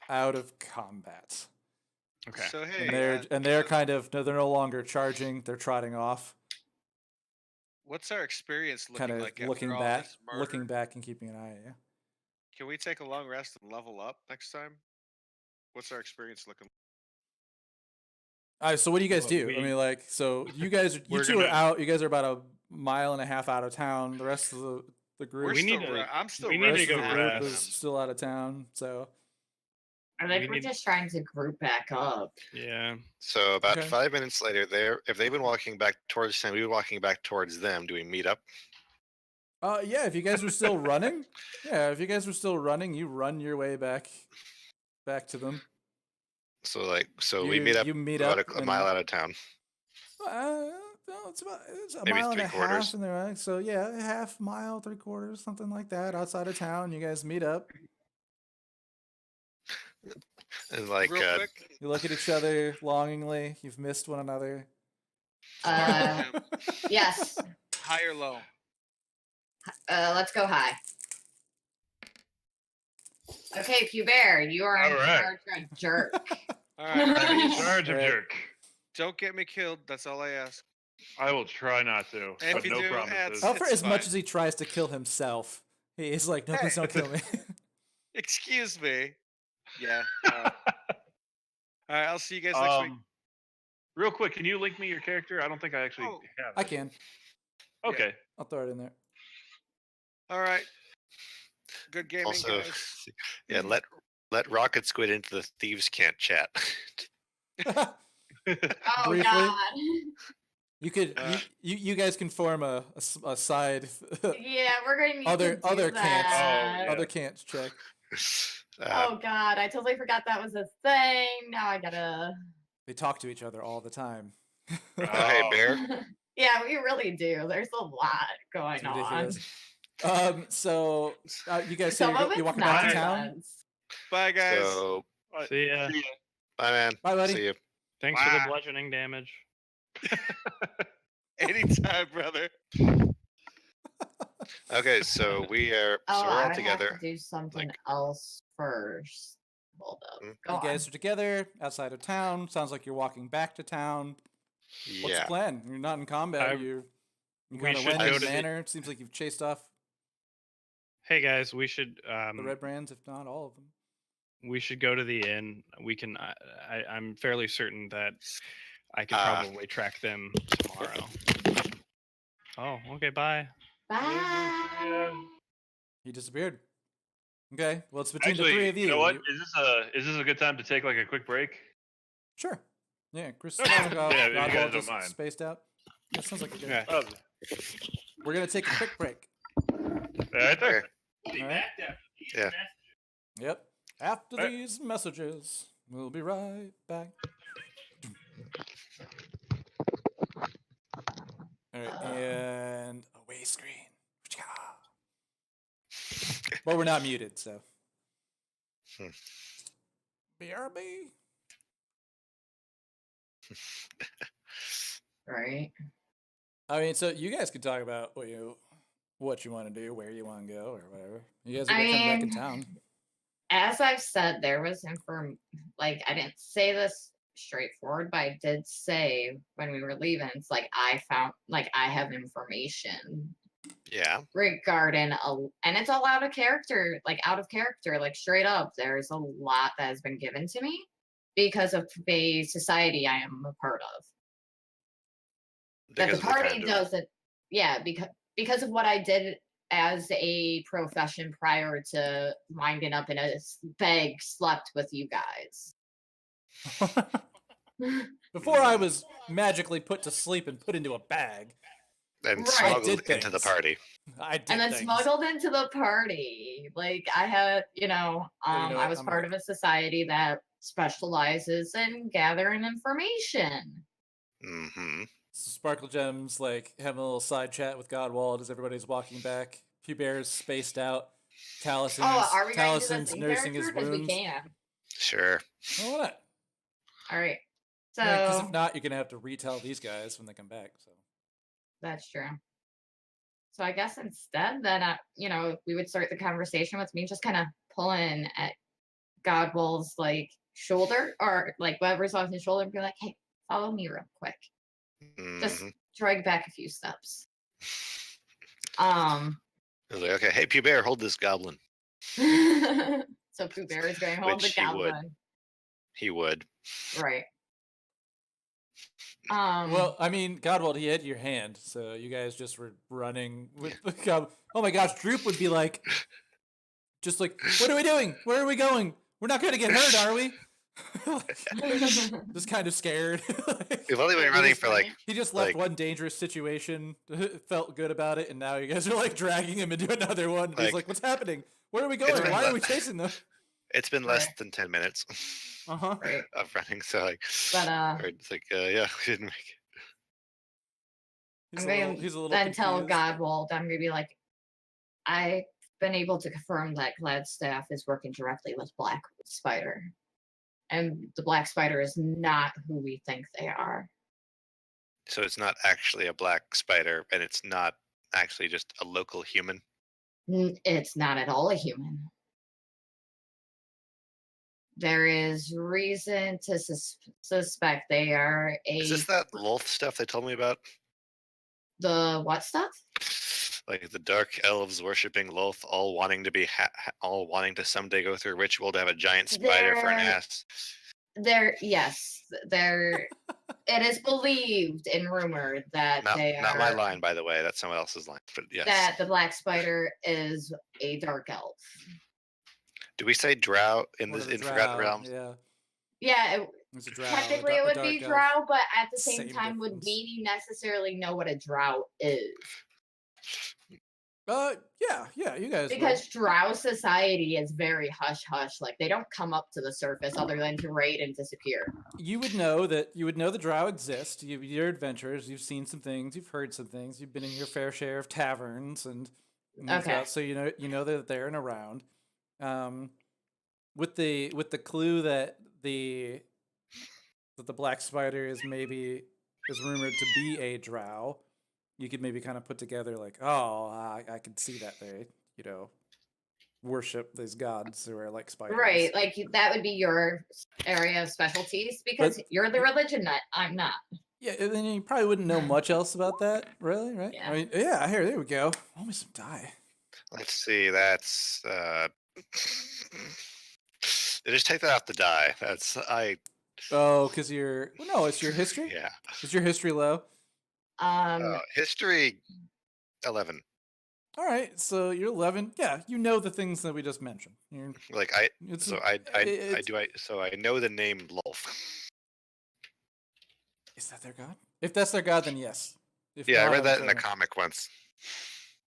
out of combat. Okay. So hey, And they're kind of they're no longer charging, they're trotting off, what's our experience looking kind of like? after looking all back, this murder? looking back and keeping an eye at you. Can we take a long rest and level up next time? What's our experience looking? All right, so what do you guys Well, do? we- I mean, like, so you guys, you We're two are gonna- out. You guys are about a mile and a half out of town. The rest of the group, We're We still need to- I'm still we need to rest resting of go the half group of is them. still out of town. So I think We we're need- just trying to group back up. Yeah. So about Okay. 5 minutes later, if they've been walking back towards him, we were walking back towards them. Do we meet up? yeah, if you guys were still running, you run your way back to them. So we meet up You meet about up a mile and- out of town. No, it's a Maybe mile and a 3/4. half, and they're like, so yeah, a half mile, 3/4, something like that, outside of town. You guys meet up. And like Real quick, You look at each other longingly. You've missed one another. Uh, yes. high or low? Let's go high. Okay, Hubert, you are in All right. charge of jerk. All right, Charge of Right. jerk. don't get me killed. That's all I ask. I will try not to, If but you no do, promises. Oh, For It's as much fine. as he tries to kill himself, he is like, no, please don't kill me. Excuse me. Yeah. All right, I'll see you guys next week. Real quick, can you link me your character? I don't think I actually Oh, have. I it. can. Okay. I'll throw it in there. All right. Good gaming, Also, guys. yeah, let Rocket Squid into the thieves can't chat. Oh Briefly. God. You could you guys can form a side Yeah, we're gonna need Other- to do other can't. that. Oh, other can't check. Oh God, I totally forgot that was a thing. Now I gotta. They talk to each other all the time. Okay, Oh. Bear. Yeah, we really do. There's a lot going It's on. ridiculous. So you guys say Some of you're it's walking back to town. nonsense. Bye, guys. So See ya. bye, man. Bye, buddy. See you. Thanks for the Wow. bludgeoning damage. Anytime, brother. Okay, so we're Oh, all I would have together. to do something like- else first. Hold up. Hmm? Go You on. guys are together outside of town. Sounds like you're walking back to town. What's the Yeah. plan? You're not in combat. You we kind of should went go in to the- manner. It seems like you've chased off Hey guys, we should the red brands, if not all of them. we should go to the inn. We can. I'm fairly certain that I could Ah. probably track them tomorrow. Oh, okay. Bye. Bye. He disappeared. Okay, well, it's between Actually, the three of you. you know what? Is this a good time to take like a quick break? Sure. Yeah, Chris. Okay. Godwall Yeah, if you guys don't just mind. spaced out. That sounds like a good. Yeah. Oh, We're gonna take a quick break. right there. All right. Yeah. Yep. After Right. these messages, we'll be right back. All right, and away screen. Well, we're not muted, so. Hmm. BRB. Right. I mean, so you guys can talk about what you want to do, where you want to go, or whatever. You guys are I gonna come back in mean, town. As I've said, there was like I didn't say this straightforward, but I did say when we were leaving, it's like I have information Yeah. regarding and it's all out of character, like straight up. There's a lot that has been given to me because of the society I am a part of. That the Because of party kind of- doesn't, yeah, because of what I did as a profession prior to winding up in a bag slept with you guys. Before I was magically put to sleep and put into a bag, and Right. smuggled Did into the things. party. I did And then things. smuggled into the party. Like I had, Well, you know I what? was I'm part gonna- of a society that specializes in gathering information. Mm-hmm. Sparkle Gems like having a little side chat with Godwald as everybody's walking back. Pew Bear's spaced out. Talison's, Oh, are we going to do Talison's this in nursing his character? Because we wounds. can. Sure. Well, why not? All right. So Because if not, you're gonna have to retell these guys when they come back. So that's true. So I guess instead that we would start the conversation with me just kind of pulling at Godwell's like shoulder or like whatever's on his shoulder and be like, "Hey, follow me real quick." Just Mm-hmm. drag back a few steps. I was like, okay, hey, Pew Bear, hold this goblin. So Pooh Bear is going home Which the he would. goblin. He would. Right. well, I mean, Godwald, he had your hand, so you guys just were running with the goblin. Oh my gosh, Droop would be like, just like, what are we doing? Where are we going? We're not gonna get hurt, are we? Just kind of scared. We've only been It running was for like funny. He just left Like- one dangerous situation, felt good about it, and now you guys are like dragging him into another one. He's Like- like, "What's happening? Where are we going? been Why are le- we chasing them?" it's been less Right. than 10 minutes Uh huh. Right. of running. So like, But or it's like, yeah, we didn't make it. He's I'm a gonna little. He's a little. then tell confused. Godwald, I'm gonna be like, I've been able to confirm that Gladstaff is working directly with Black Spider. And the Black Spider is not who we think they are. So it's not actually a black spider, and it's not actually just a local human. It's not at all a human. There is reason to suspect they are Is this that Lolth stuff they told me about? the what stuff? Like the dark elves worshipping Lolth, all wanting to be, all wanting to someday go through a ritual to have a giant spider for an They're- ass. It is believed and rumored that Not, they not are my line, by the way. That's someone else's line. But yes. that the Black Spider is a dark elf. Do we say drow in One this of the in Forgotten drow, Realms? Yeah. Yeah, It's a drow. technically a it would dark be elf. drow, but at the same Same time, would difference. we necessarily know what a drow is? Yeah, you guys. would. Because drow society is very hush hush. Like they don't come up to the surface other than to raid and disappear. You would know the drow exist. You're adventurers. You've seen some things. You've heard some things. You've been in your fair share of taverns and Okay. so you know that they're and around. With the clue that the black spider is rumored to be a drow. you could maybe kind of put together like, oh, I can see that they, worship these gods who are like spiders. Right, like that would be your area of specialties because you're the religion nut. I'm not. Yeah, and then you probably wouldn't know much else about that, really, right? Yeah. I mean, yeah, there we go. Oh, me some dye. Let's see. That's just take that off the die. That's Oh, because no, it's your history. yeah. Is your history low? History 11. All right, so you're 11. Yeah, you know the things that we just mentioned. Like It's so a- I it's- do so I know the name Lolf. Is that their god? If that's their god, then yes. If Yeah, I not, read I'm that in a sorry. comic once.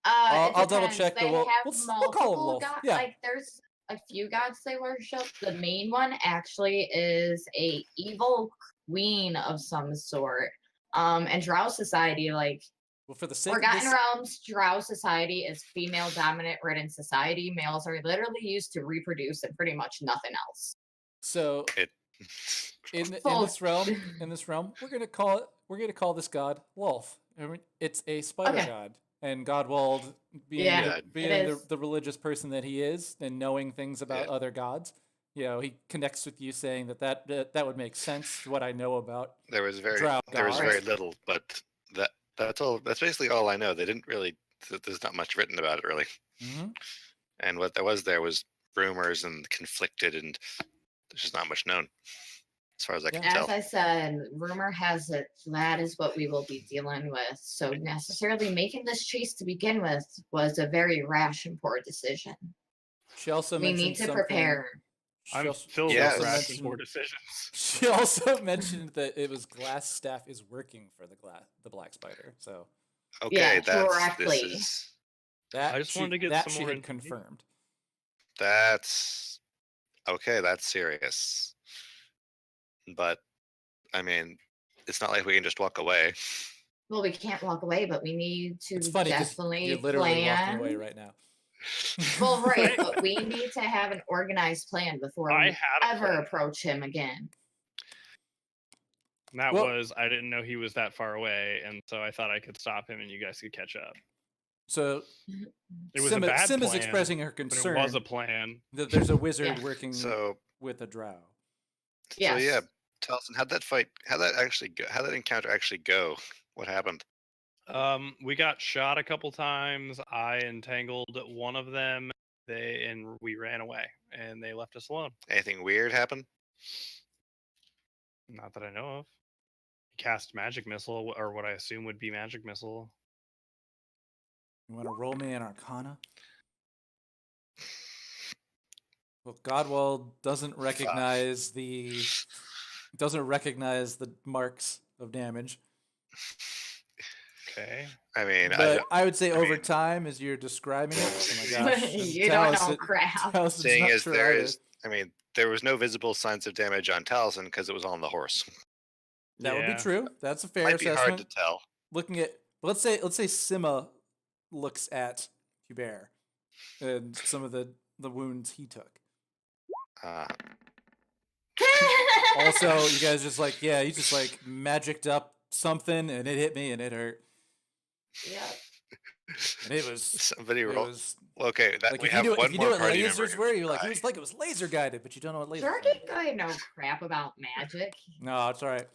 I'll It double depends. check, but They we'll call him multiple Wolf. gods. Yeah. Like there's a few gods they worship. The main one actually is a evil queen of some sort. And Drow society, like Well, for the sake of Forgotten this, Realms, Drow society is female dominant ridden society. Males are literally used to reproduce and pretty much nothing else. so It in Full- this realm, we're gonna call this god Wolf. It's a spider Okay. god, and Godwald, being Yeah, being it is. the religious person that he is, and knowing things about Yeah. other gods, he connects with you, saying that would make sense to what I know about. there was very Drow very gods. little, but that's all. That's basically all I know. They didn't really. There's not much written about it really. Mm-hmm. And what there was rumors and conflicted, and there's just not much known, as far as I can As tell. I said, rumor has it that is what we will be dealing with. So necessarily making this chase to begin with was a very rash and poor decision. She also We mentioned need to something- prepare. she I'm also- filled she Yes. with also rash and poor mentioned- decisions. She also mentioned that it was Glass Staff is working for the Black Spider. So Okay, Yeah, this correctly. is that I just she, wanted to get that some she more had information. confirmed. that's okay. That's serious. But I mean, it's not like we can just walk away. Well, we can't walk away, but we need to It's funny because definitely you're literally plan. walking away right now. Well, right, but we need to have an organized plan before I we had a ever plan. approach him again. And that Well- was I didn't know he was that far away, and so I thought I could stop him and you guys could catch up. So It was Sim, a bad Sim is plan, expressing her but it concern was a plan. that there's a wizard Yeah. working So with a drow. Yes. yeah, tell us how'd that encounter actually go? What happened? We got shot a couple times. I entangled one of them. And we ran away, and they left us alone. Anything weird happen? Not that I know of. He cast magic missile, or what I assume would be magic missile. You want to roll me an Arcana? Well, Godwald doesn't recognize the marks of damage. Okay. I mean, But I would say I over mean- time, as you're describing it, oh my gosh, You don't know crap. Talison's seeing not as sure there either. is, I mean, there was no visible signs of damage on Taliesin because it was on the horse. That would be Yeah. true. That's a fair Might be hard assessment. to tell. Looking at, let's say Sima looks at Hubert and some of the wounds he took. Also, you guys just like, yeah, you just like magicked up something and it hit me and it hurt. Yeah. And it was, Somebody it roll. was Okay, that like we if you have do it, one if you more do it party lasers member. were, you're like, it die. was like it was laser guided, but you don't know what laser Jordan guided. guy know crap about magic. No, it's all right.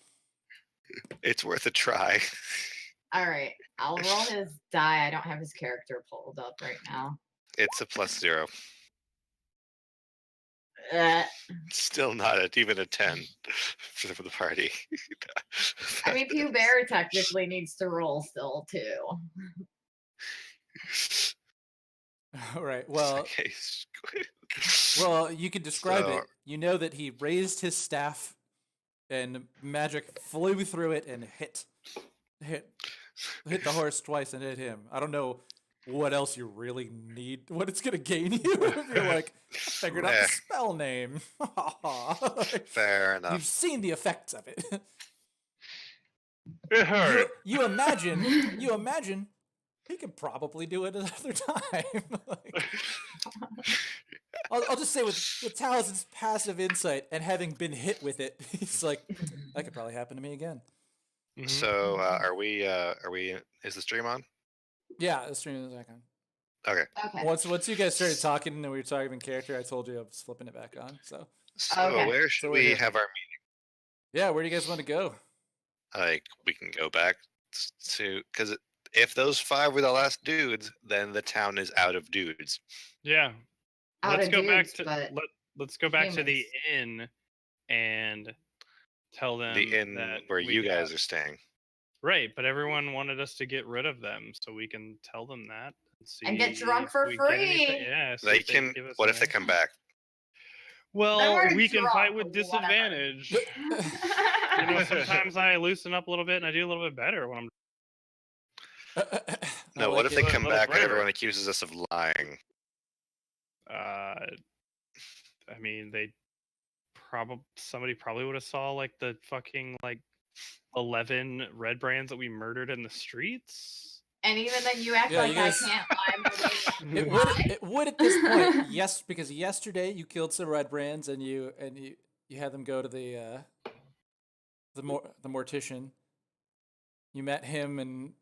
It's worth a try. All right, I'll roll his die. I don't have his character pulled up right now. It's a +0. Uh, Still not even a 10 for the party. I mean, Hubert technically needs to roll still too. All right. Well, Okay. you could describe So- it. You know that he raised his staff, and magic flew through it and hit the horse twice and hit him. I don't know what else you really need. What it's gonna gain you if you're like figured out Yeah. the spell name. Fair You've enough. seen the effects of it. It hurt. You imagine he could probably do it another time. Like, I'll just say with Talison's passive insight and having been hit with it, he's like, that could probably happen to me again. Mhm. So are we? Is the stream on? Yeah, the stream is back on. Okay. Okay. Once you guys started talking and we were talking in character, I told you I was flipping it back on. So So Okay. where should we're we here. have our yeah, where do you guys want to go? like? We can go back to because if those 5 were the last dudes, then the town is out of dudes. Yeah. Out let's of go back dudes, to but let's go back to the humans. inn and tell them The inn that where we you got- guys are staying. Right, but everyone wanted us to get rid of them, so we can tell them that And get see drunk if for we get anything. free. Yeah, see They if can. give us What if they anything. come back? Well, we're we can fight drunk, with whatever. disadvantage. You know, sometimes I loosen up a little bit and I do a little bit better when I'm. No. I What like if it. they a come little back and braver. everyone accuses us of lying? I mean, somebody probably would have saw like the fucking like 11 red brands that we murdered in the streets. And even then, you act Yeah, like you guys- I can't lie more than It you would lie. it would at this point, yes, because yesterday you killed some red brands and you had them go to the mortician. You met him and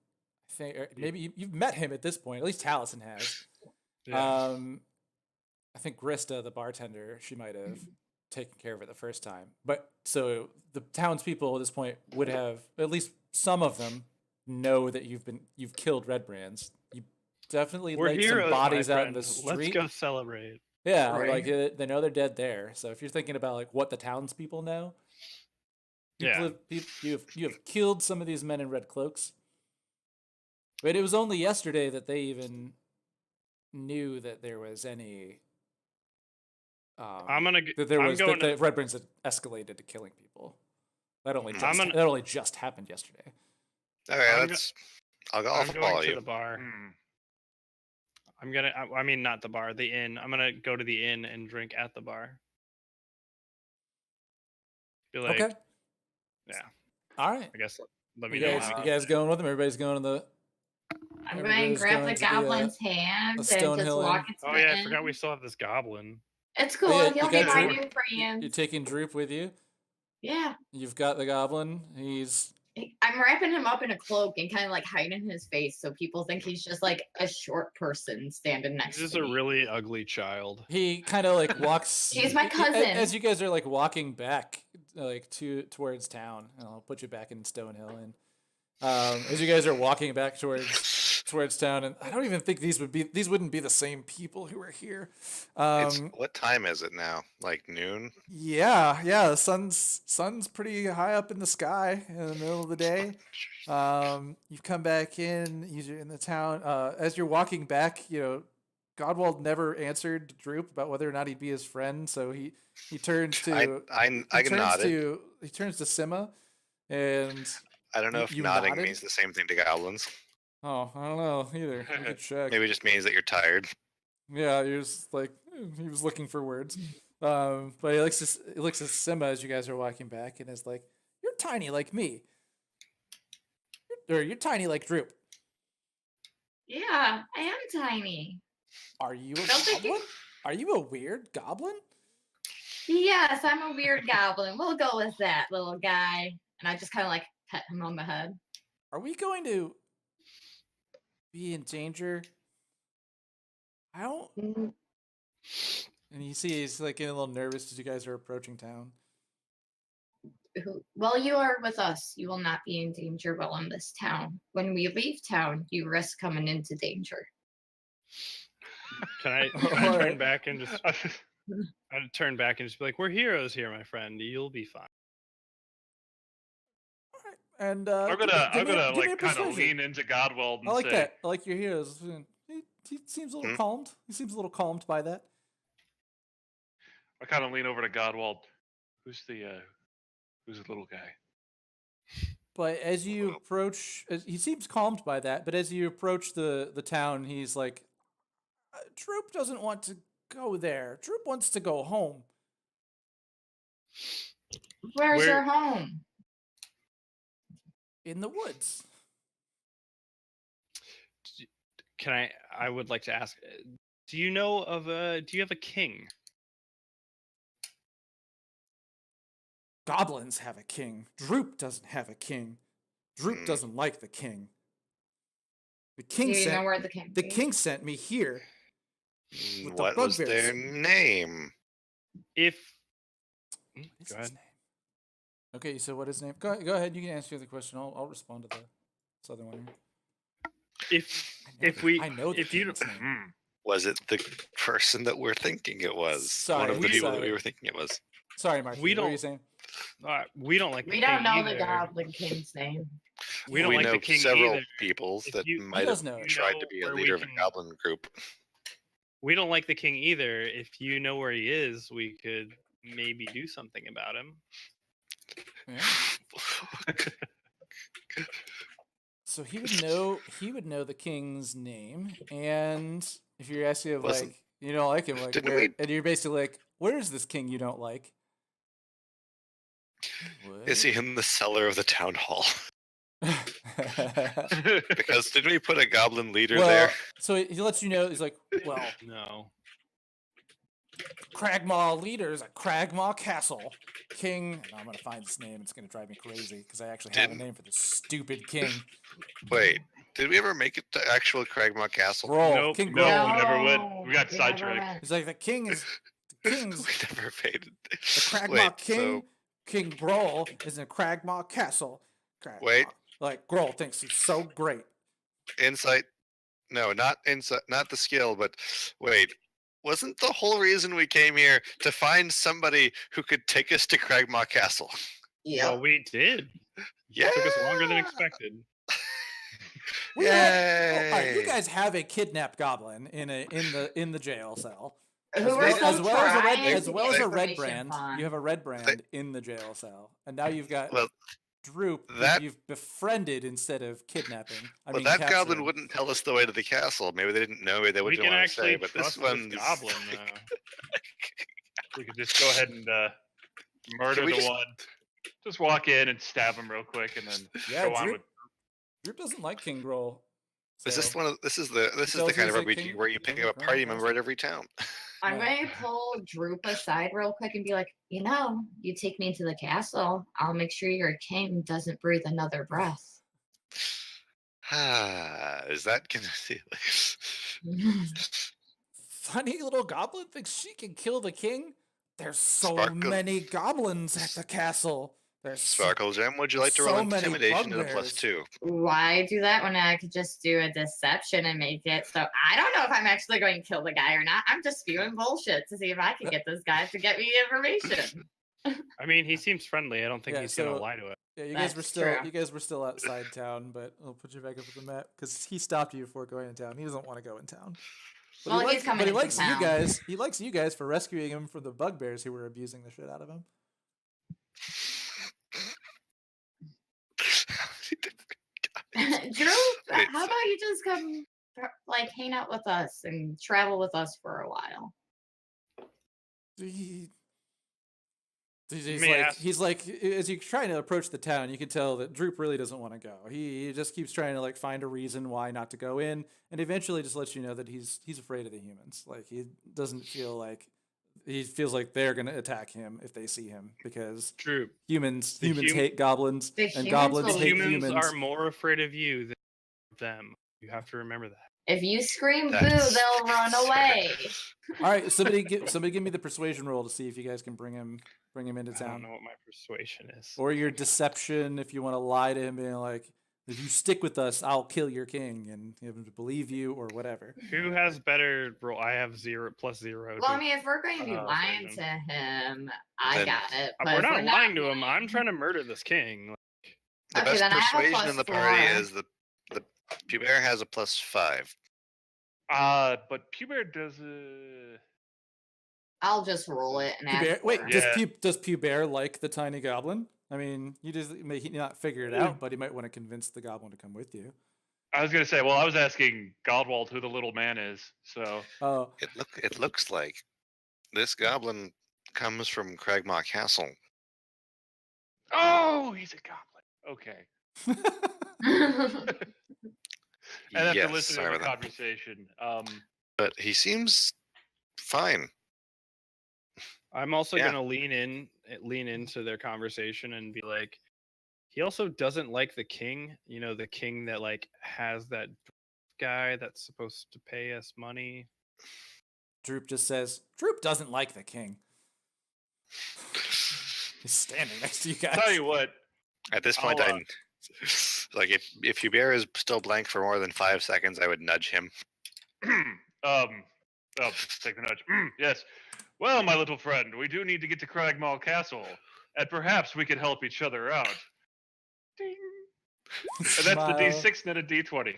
I think or maybe you've met him at this point. At least Taliesin has. Yeah. I think Grista, the bartender, she might have taken care of it the first time. But so the townspeople at this point would have at least some of them know that you've killed red brands. You definitely We're laid some heroes, bodies my out in the friend. street. Let's go celebrate. Yeah, Right. like they know they're dead there. So if you're thinking about like what the townspeople know, Yeah. you have killed some of these men in red cloaks. But it was only yesterday that they even knew that there was any. I'm gonna. That there I'm was going that to. the red brands had escalated to killing people. That only I'm just gonna- that only just happened yesterday. Okay, I'm let's. I'll I'm follow going to you. the bar. Hmm. I'm gonna. I mean, not the bar, the inn. I'm gonna go to the inn and drink at the bar. Be like, Okay. yeah. All right. I guess let me You know. guys, when you we guys get there. going with them? Everybody's going to the. I'm going to Everybody's grab going the to the, goblin's hand and just Stonehill walk Inn. into Oh the yeah, I inn. forgot we still have this goblin. It's cool. yeah, He'll you be got my Droop. new friend. You're taking Droop with you. Yeah. You've got the goblin. He's I'm wrapping him up in a cloak and kind of like hiding his face so people think he's just like a short person standing next He's just to a me. really ugly child. he kind of like walks. He's my cousin. As you guys are like walking back, like towards town, and I'll put you back in Stonehill. And as you guys are walking back towards town, and I don't even think these wouldn't be the same people who were here. What time is it now? Like noon? Yeah, the sun's pretty high up in the sky in the middle of the day. You've come back in. You're in the town. As you're walking back, Godwald never answered Droop about whether or not he'd be his friend. So he turns to I nodded. he turns to Sima, and I don't know if you nodding nodded? means the same thing to goblins. oh, I don't know either. We could check. Maybe it just means that you're tired. Yeah, he was like he was looking for words. But he looks at Simba as you guys are walking back and is like, "You're tiny like me, or you're tiny like Droop. Yeah, I am tiny. Are you a Don't think goblin? Are you a weird goblin? Yes, I'm a weird goblin. We'll go with that, little guy. And I just kind of like pet him on the head. Are we going to be in danger? I don't." Mm, And you see he's like getting a little nervous as you guys are approaching town. Well, you are with us. You will not be in danger while in this town. When we leave town, you risk coming into danger. Can I All turn right. back and just I'd turn back and just be like, "We're heroes here, my friend. You'll be fine." All right. And I'm give gonna me a like kind of persuasion. lean into Godwald and I like say, that. I like your heroes. He seems a little calmed. He seems a little calmed by that. I kind of lean over to Godwald. Who's the little guy? But as you approach, he seems calmed by that. But as you approach the town, he's like, "Troop doesn't want to go there. Troop wants to go home." Where's Where- your home? In the woods. Can I would like to ask, do you know of do you have a king? Goblins have a king. Droop doesn't have a king. Droop doesn't like the king. The king Do you know sent where the king? the king sent me here. With the What was bugbears. their name? If What is go his ahead. name? Okay, so what is his name? Go ahead. You can answer the question. I'll respond to the southern one here. I know the if you king's name. Was it the person that we're thinking it was? Sorry, One of the people that sorry. we were thinking it was. Sorry, Mark. We What were don't- you saying? we don't like We the don't king know either. the Goblin King's name. We don't we like know the king several either. people If that you- might does have know it. tried know to be a where we leader of a can- goblin group. We don't like the king either. If you know where he is, we could maybe do something about him. Yeah. So he would know the king's name, and if you're asking him Listen, like you don't like him, like didn't where, we- and you're basically like, where is this king you don't like? Is he in the cellar of the town hall? Because didn't we put a goblin leader well, there? so he lets you know. He's like, well, No. Cragmaw leaders at Cragmaw Castle. King, and I'm gonna find this name. It's gonna drive me crazy because I actually have a Didn't- name for this stupid king. Wait, did we ever make it to actual Cragmaw Castle? Roll, Nope, King no. Groll. never went. We got never sidetracked. went. He's like the king is the king's We never made it. the Cragmaw Wait, King. so King Groll is in Cragmaw Castle. Cragmaw. Wait. Like Groll thinks he's so great. insight? No, not insight. Not the skill, but wait. Wasn't the whole reason we came here to find somebody who could take us to Cragmaw Castle? Yeah. Well, we did. Yeah. It took us longer than expected. We have, Yay! all right, you guys have a kidnapped goblin in the jail cell. Who As are well, still as well as a red, trying as to well get as a red information brand. on. You have a red brand in the jail cell, and now you've got Well, Droop, who that- you've befriended instead of kidnapping. I well, mean, that capturing. goblin wouldn't tell us the way to the castle. Maybe they didn't know. Maybe they We wouldn't can want to actually say. But this trust one, this goblin. We could just go ahead and murder we the just- one. Just walk in and stab him real quick, and then Yeah, go on Droop, with. Droop doesn't like King Groll. is this so- one of this is the tells kind you of he's a RPG king- where you pick king up a of Cragmaw party member Castle. at every town. I'm Yeah. going to pull Droop aside real quick and be like, you take me to the castle. I'll make sure your king doesn't breathe another breath. Is that gonna see? Funny little goblin thinks she can kill the king. There's so Sparkle- many goblins at the castle. There's Sparkle Gem, would you like to so roll many intimidation at a bugbears. +2? Why do that when I could just do a deception and make it so I don't know if I'm actually going to kill the guy or not. I'm just spewing bullshit to see if I can get this guy to get me information. I mean, he seems friendly. I don't think Yeah, he's gonna so- lie to us. Yeah, you guys were That's still true. you guys were still outside town, but I'll put you back up with the map because he stopped you before going in town. He doesn't want to go in town. But Well, he he's likes, coming but he into likes you town. guys. He likes you guys for rescuing him from the bugbears who were abusing the shit out of him. Drew, Wait, how about you just come like hang out with us and travel with us for a while? He's May I like, ask- he's like, as you're trying to approach the town, you can tell that Droop really doesn't want to go. He just keeps trying to like find a reason why not to go in, and eventually just lets you know that he's afraid of the humans. Like he doesn't feel like he feels like they're gonna attack him if they see him because True. humans The hate goblins The and humans goblins will The hate leave humans humans. are more afraid of you than them. You have to remember that. If you scream boo, That's they'll run fair. away. All right, somebody give me the persuasion roll to see if you guys can bring him into I don't town, know what my persuasion is. or your deception if you want to lie to him, being like, if you stick with us, I'll kill your king, and have him to believe you or whatever. Who has better roll? I have +0. Well, I mean, if we're going to be lying version. to him, I Then- got it. But We're if not lying to him. lying- I'm trying to murder this king. The Okay, best then I have a persuasion in the +4. party is the Pubert has a +5. But Pubert does. I'll just roll it and ask. Pubert, wait, for does it. does Pubert like the tiny goblin? I mean, you just may he not figure it out, but he might want to convince the goblin to come with you. I was gonna say. Well, I was asking Godwald who the little man is. So Oh, It looks like this goblin comes from Cragmaw Castle. oh, he's a goblin. Okay. And after Yes, listening sorry to the about that. conversation, But he seems fine. I'm also Yeah. gonna lean into their conversation and be like, He also doesn't like the king. You know, the king that like has that guy that's supposed to pay us money. Droop just says, Droop doesn't like the king. He's standing next to you guys. Tell you what, At this point, I'll, I like if Hubert is still blank for more than 5 seconds, I would nudge him. Take the nudge. Yes. Well, my little friend, we do need to get to Cragmaw Castle, and perhaps we could help each other out. Ding. And that's the Smile. D6 and a D20.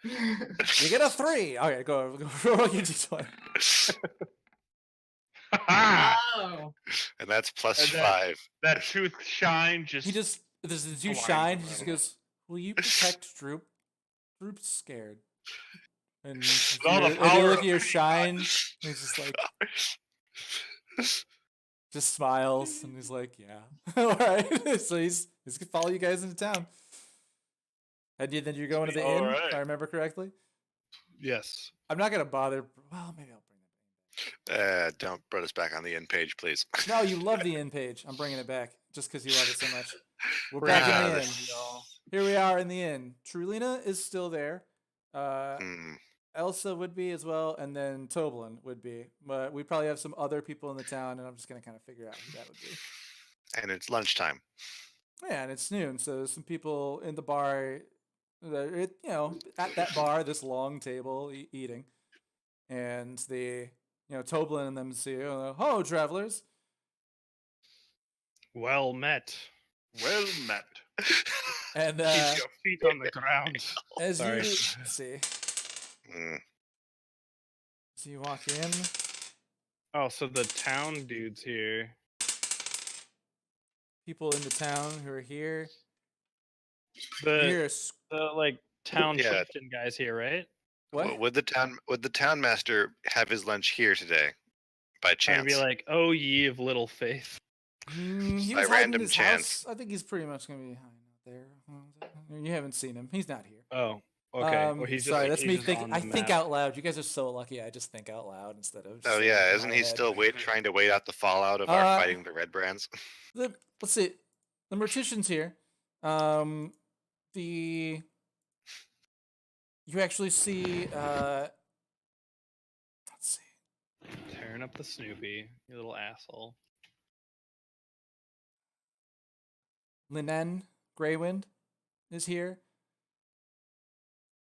You get a 3. Okay, go roll your d20. Oh. And that's plus And 5. That tooth shine just. He just, there's the two Come on, shine. He come just on. goes, will you protect Droop? Droop's scared. And all the you power look of at your Cragmaw. shine, and he's just like, just smiles, and he's like, yeah. All right. So he's gonna follow you guys into town. And then you're going to the All inn, right. if I remember correctly. Yes. I'm not gonna bother. Well, maybe I'll bring it. Don't put us back on the inn page, please. No, you love the inn page. I'm bringing it back just because you love it so much. We're We're back Ah, in the inn. this- Here we are in the inn. Trulina is still there. Hmm. Elsa would be as well, and then Toblin would be. But we probably have some other people in the town, and I'm just gonna kind of figure out who that would be. And it's lunchtime. Yeah, and it's noon, so there's some people in the bar. At that bar, this long table eating, and Toblin and them see, hello, travelers. Well met. Well met. And Keep your feet on the ground. as Sorry. you see, Mm. so you walk in. Oh, so the town dude's here. People in the town who are here. The Here, like town Yeah. chieftain guy's here, right? what? Would the town master have his lunch here today, by Trying to chance? be like, oh ye of little faith. He By was hiding in random his chance. house. I think he's pretty much gonna be hiding out there. You haven't seen him. He's not here. Oh, okay. Well, he's just, sorry, like, that's he's me just thinking. on the I think map. out loud. You guys are so lucky. I just think out loud instead of. Just Oh saying it yeah, in isn't my he head. still trying to wait out the fallout of our fighting the Red Brands? Let's see. The mortician's here. You actually see. Let's see. Tearing up the Snoopy, you little asshole. Linen Greywind is here.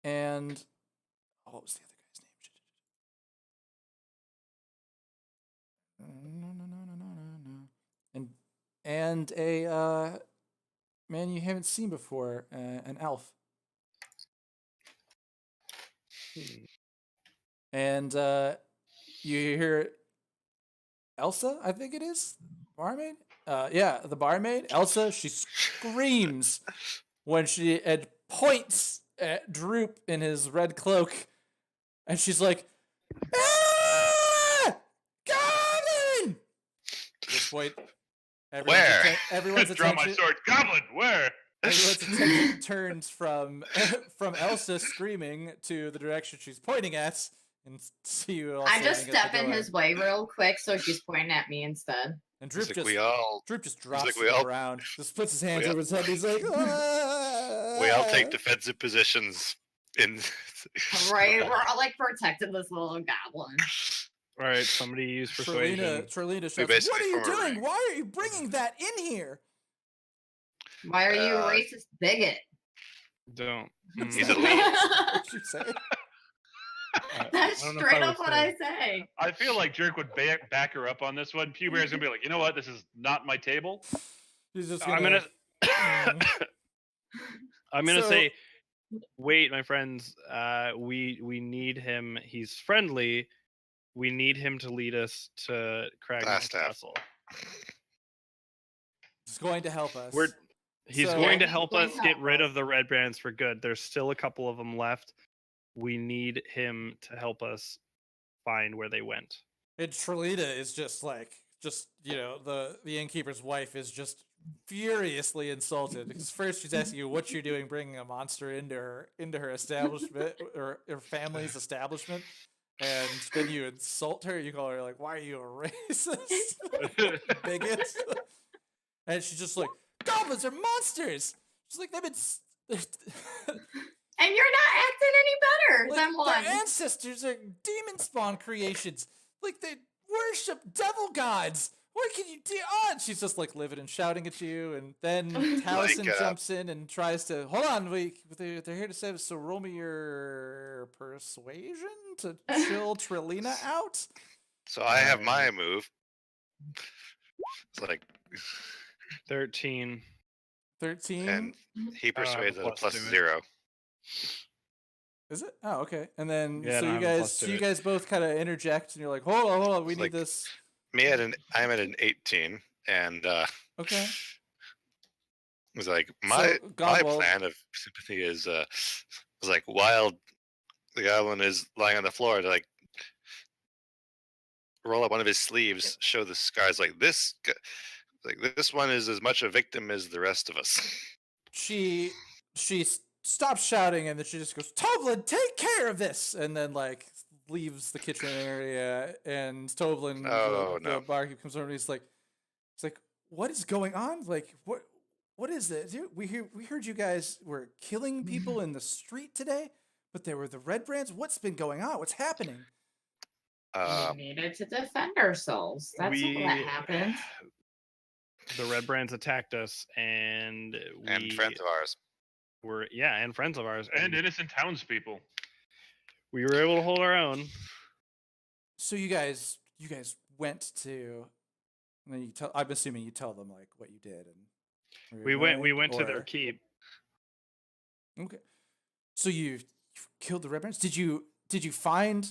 And what was the other guy's name? No. And a man you haven't seen before, an elf. And you hear Elsa, I think it is, barmaid. Yeah, the barmaid, Elsa. She screams when she points at Droop in his red cloak, and she's like, "Ah! Goblin!" At this point, Where? Everyone's Draw my attention. sword. Goblin, where? Everyone's attention turns from Elsa screaming to the direction she's pointing at, and see you all. I just standing at step the in door. his way real quick, so she's pointing at me instead. And It's like Droop just drops like to we the all- ground, just puts his hands we all- over his head. He's like, we all take defensive positions in. Right? We're all like protecting this little goblin. All right, somebody use persuasion. Trelina shouts, "What basically are you form a doing? ring. Why are you bringing that in here?" Why are you a Uh, racist bigot? Don't. He's a What lead. did you say? That's I don't know if straight I up would what say- I say. I feel like Jerk would back her up on this one. Pew Bear's gonna be like, you know what? This is not my table. He's just I'm gonna. gonna. I'm gonna So- say, wait, my friends. We need him. He's friendly. We need him to lead us to Cragmaw Glassstaff. Castle. He's going to help us. He's So- going to Yeah, help he's us going to get help rid us. of the red brands for good. There's still a couple of them left. We need him to help us find where they went. And Trelita is just the innkeeper's wife is just furiously insulted because first she's asking you what you're doing, bringing a monster into her establishment or her family's establishment, and then you insult her. You call her like, "Why are you a racist, bigot?" And she's just like, "Goblins are monsters. She's like, they've been. And you're not acting any better Like, than one. their ancestors are demon spawn creations. Like, they worship devil gods. What can you do? Oh, and she's just like livid and shouting at you. And then Taliesin jumps in and tries to hold on. They're here to save us. So roll me your persuasion to chill Trilina out. So I have my move. It's like 13. 13. and he I don't have a persuades at a plus plus to it. 0. Is it? Oh, okay. And then Yeah, I so don't you have a guys, plus to so you it. guys both kind of interject, and you're like, hold on, we It's need like- this. I'm at an 18, and Okay. it was like my Godwald- plan of sympathy is was like while the goblin is lying on the floor to like roll up one of his sleeves, show the scars like this. Like this one is as much a victim as the rest of us. She stops shouting, and then she just goes, Toblin, take care of this, and then like leaves the kitchen area. And Toblin, the barkeep, comes over and he's like, what is going on? Like, what is it? We heard you guys were killing people in the street today, but there were the red brands. What's been going on? What's happening? We needed to defend ourselves. That's all that happened. The Red Brands attacked us, and And friends of ours. And friends of ours, And innocent townspeople. we were able to hold our own. So you guys went to, and then I'm assuming you tell them like what you did, and We went to their keep. Okay. So you killed the Red Brands? Did you find,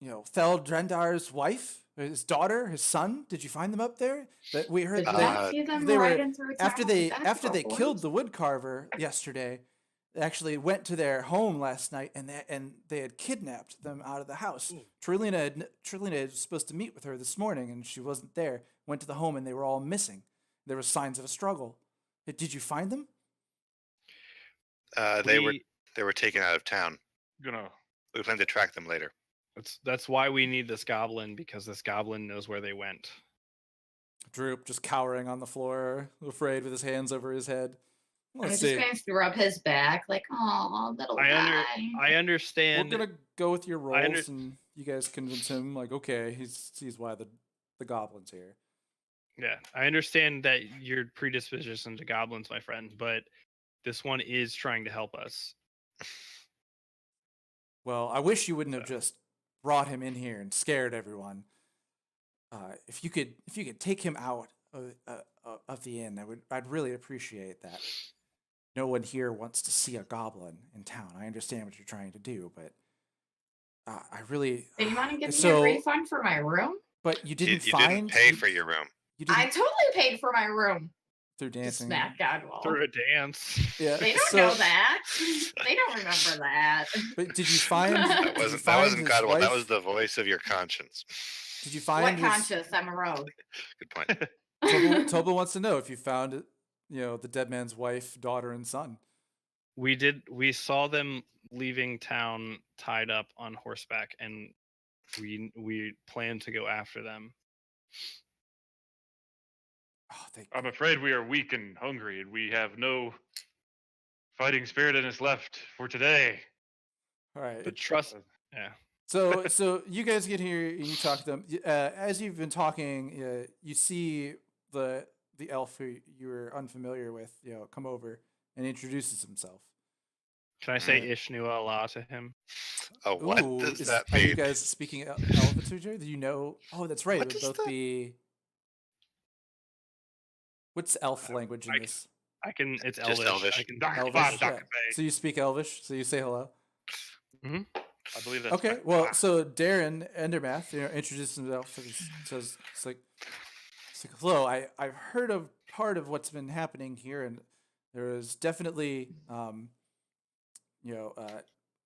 Thel Drendar's wife, his daughter, his son? Did you find them up there? That we heard Did you not see them they were riding through town after with they basketball killed boards? the woodcarver yesterday. They actually went to their home last night, and they had kidnapped them out of the house. Trilina was supposed to meet with her this morning, and she wasn't there. Went to the home, and they were all missing. There were signs of a struggle. Did you find them? They were taken out of town. We plan to track them later. That's why we need this goblin, because this goblin knows where they went. Droop, just cowering on the floor, afraid, with his hands over his head. I'm just going to rub his back, like, oh, little guy. I understand. We're gonna go with your rolls, and you guys convince him, like, okay, he sees why the goblin's here. Yeah, I understand that your predisposition to goblins, my friend, but this one is trying to help us. Well, I wish you wouldn't have just brought him in here and scared everyone. If you could take him out of the inn, I'd really appreciate that. No one here wants to see a goblin in town. I understand what you're trying to do, but I really. Do you want to give me a refund for my room? But you didn't you didn't pay for your room. I totally paid for my room. Through dancing. Smack Godwall. Through a dance. Yeah. They don't know that. They don't remember that. But did you find? That wasn't Godwall. That was the voice of your conscience. Did you find? What conscience? I'm a rogue. Good point. Tobel wants to know if you found, the dead man's wife, daughter, and son. We did. We saw them leaving town tied up on horseback, and we planned to go after them. Oh, I'm afraid we are weak and hungry, and we have no fighting spirit in us left for today. All right. But trust. Yeah. So you guys get here and you talk to them. As you've been talking, you see the elf who you were unfamiliar with, come over and introduces himself. Can I say Ishnua Allah to him? Oh, what does that Are mean? you guys speaking Elvish to each other? Do you know? Oh, that's right. It would both be. What's elf language in this? It's Just Elvish. Elvish. Elvish. Yeah. So you speak Elvish. So you say hello. Mm-hmm. I believe that's Okay. Well, so Darren Endermath, introduces himself. Says it's like, hello. I've heard of part of what's been happening here, and there is definitely,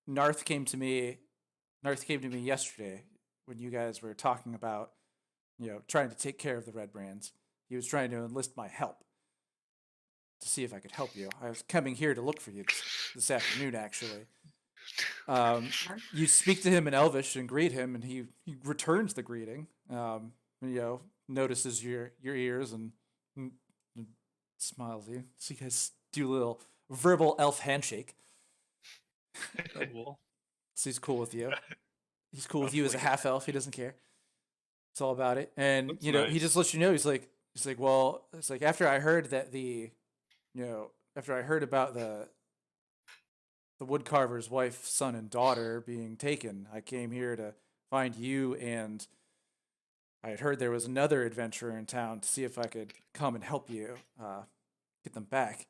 Narth came to me yesterday when you guys were talking about, trying to take care of the Red Brands. He was trying to enlist my help to see if I could help you. I was coming here to look for you this afternoon, actually. You speak to him in Elvish and greet him, and he returns the greeting. Notices your ears and smiles at you. So you guys do a little verbal elf handshake. Cool. So he's cool with you. He's cool with Elf you as a like half elf. He doesn't care. It's all about it. And That's he nice. just lets you know. He's like, well, it's like after I heard that after I heard about the woodcarver's wife, son, and daughter being taken, I came here to find you, and I had heard there was another adventurer in town to see if I could come and help you get them back.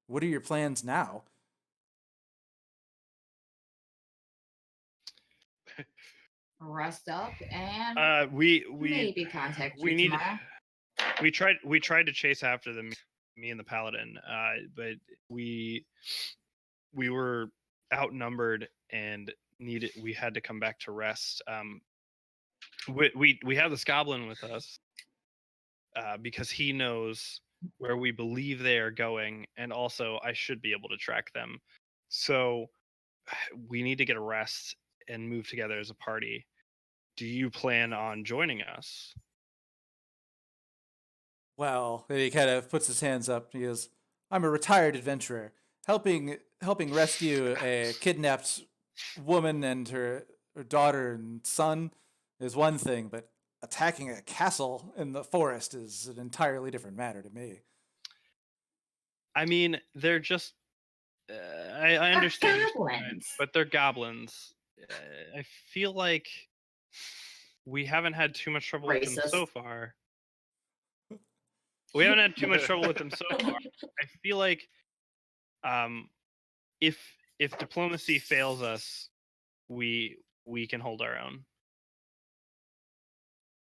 What are your plans now? Rest up and We maybe contact we you need tomorrow. we tried to chase after them, me and the paladin, but we were outnumbered and we had to come back to rest. We have this goblin with us because he knows where we believe they are going, and also I should be able to track them. So we need to get a rest and move together as a party. Do you plan on joining us? Well, and he kind of puts his hands up. He goes, "I'm a retired adventurer, helping rescue a kidnapped woman and her daughter and son is one thing, but attacking a castle in the forest is an entirely different matter to me." I mean, they're just. I understand, you're saying that, Goblins. but they're goblins. I feel like we haven't had too much trouble with them so Racist. far. We haven't had too much trouble with them so far. I feel like, if diplomacy fails us, we can hold our own.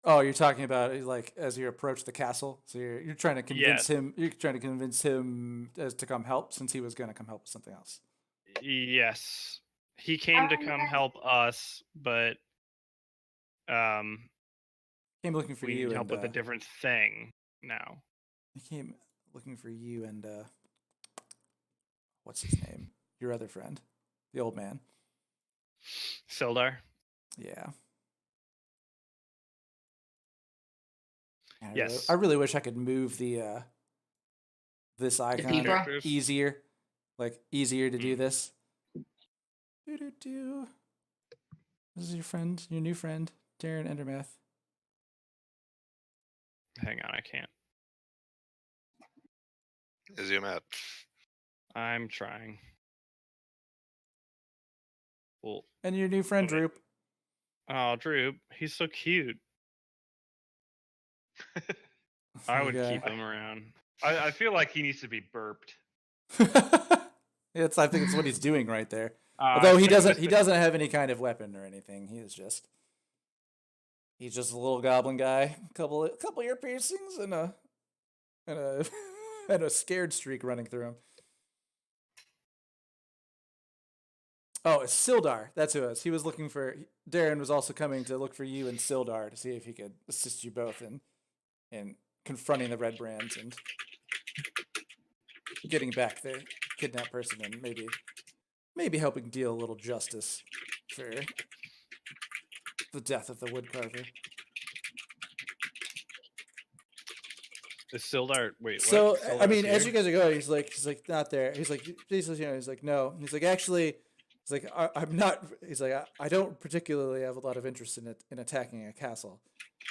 Oh, you're talking about like as you approach the castle. So you're trying to convince Yes. him. You're trying to convince him as to come help, since he was going to come help with something else. Yes, he came to come help us, but Came looking for we you need help and with a different thing now. he came looking for you and what's his name? Your other friend, the old man. Sildar. Yeah. Yes. I really wish I could move the this icon Zebra? easier, easier to do Mm. this. This is your friend, your new friend, Darren Endermath. Hang on, I can't. Zoom out. I'm trying. Well, And your new friend, Okay. Droop. oh, Drew, he's so cute. I would Okay. keep him around. I feel like he needs to be burped. I think it's what he's doing right there. I Although he think- doesn't have any kind of weapon or anything. He's just a little goblin guy. Couple ear piercings and a and a scared streak running through him. Oh, it's Sildar. That's who it was. He was looking for. Darren was also coming to look for you and Sildar to see if he could assist you both in confronting the Red Brands and getting back the kidnapped person and maybe helping deal a little justice for the death of the woodcarver. Is Sildar? Wait. So what? I Sildar's mean, as here? you guys are going, he's like not there. He's like Jesus, he's like no. He's like actually, he's like I'm not. He's like I don't particularly have a lot of interest in attacking a castle.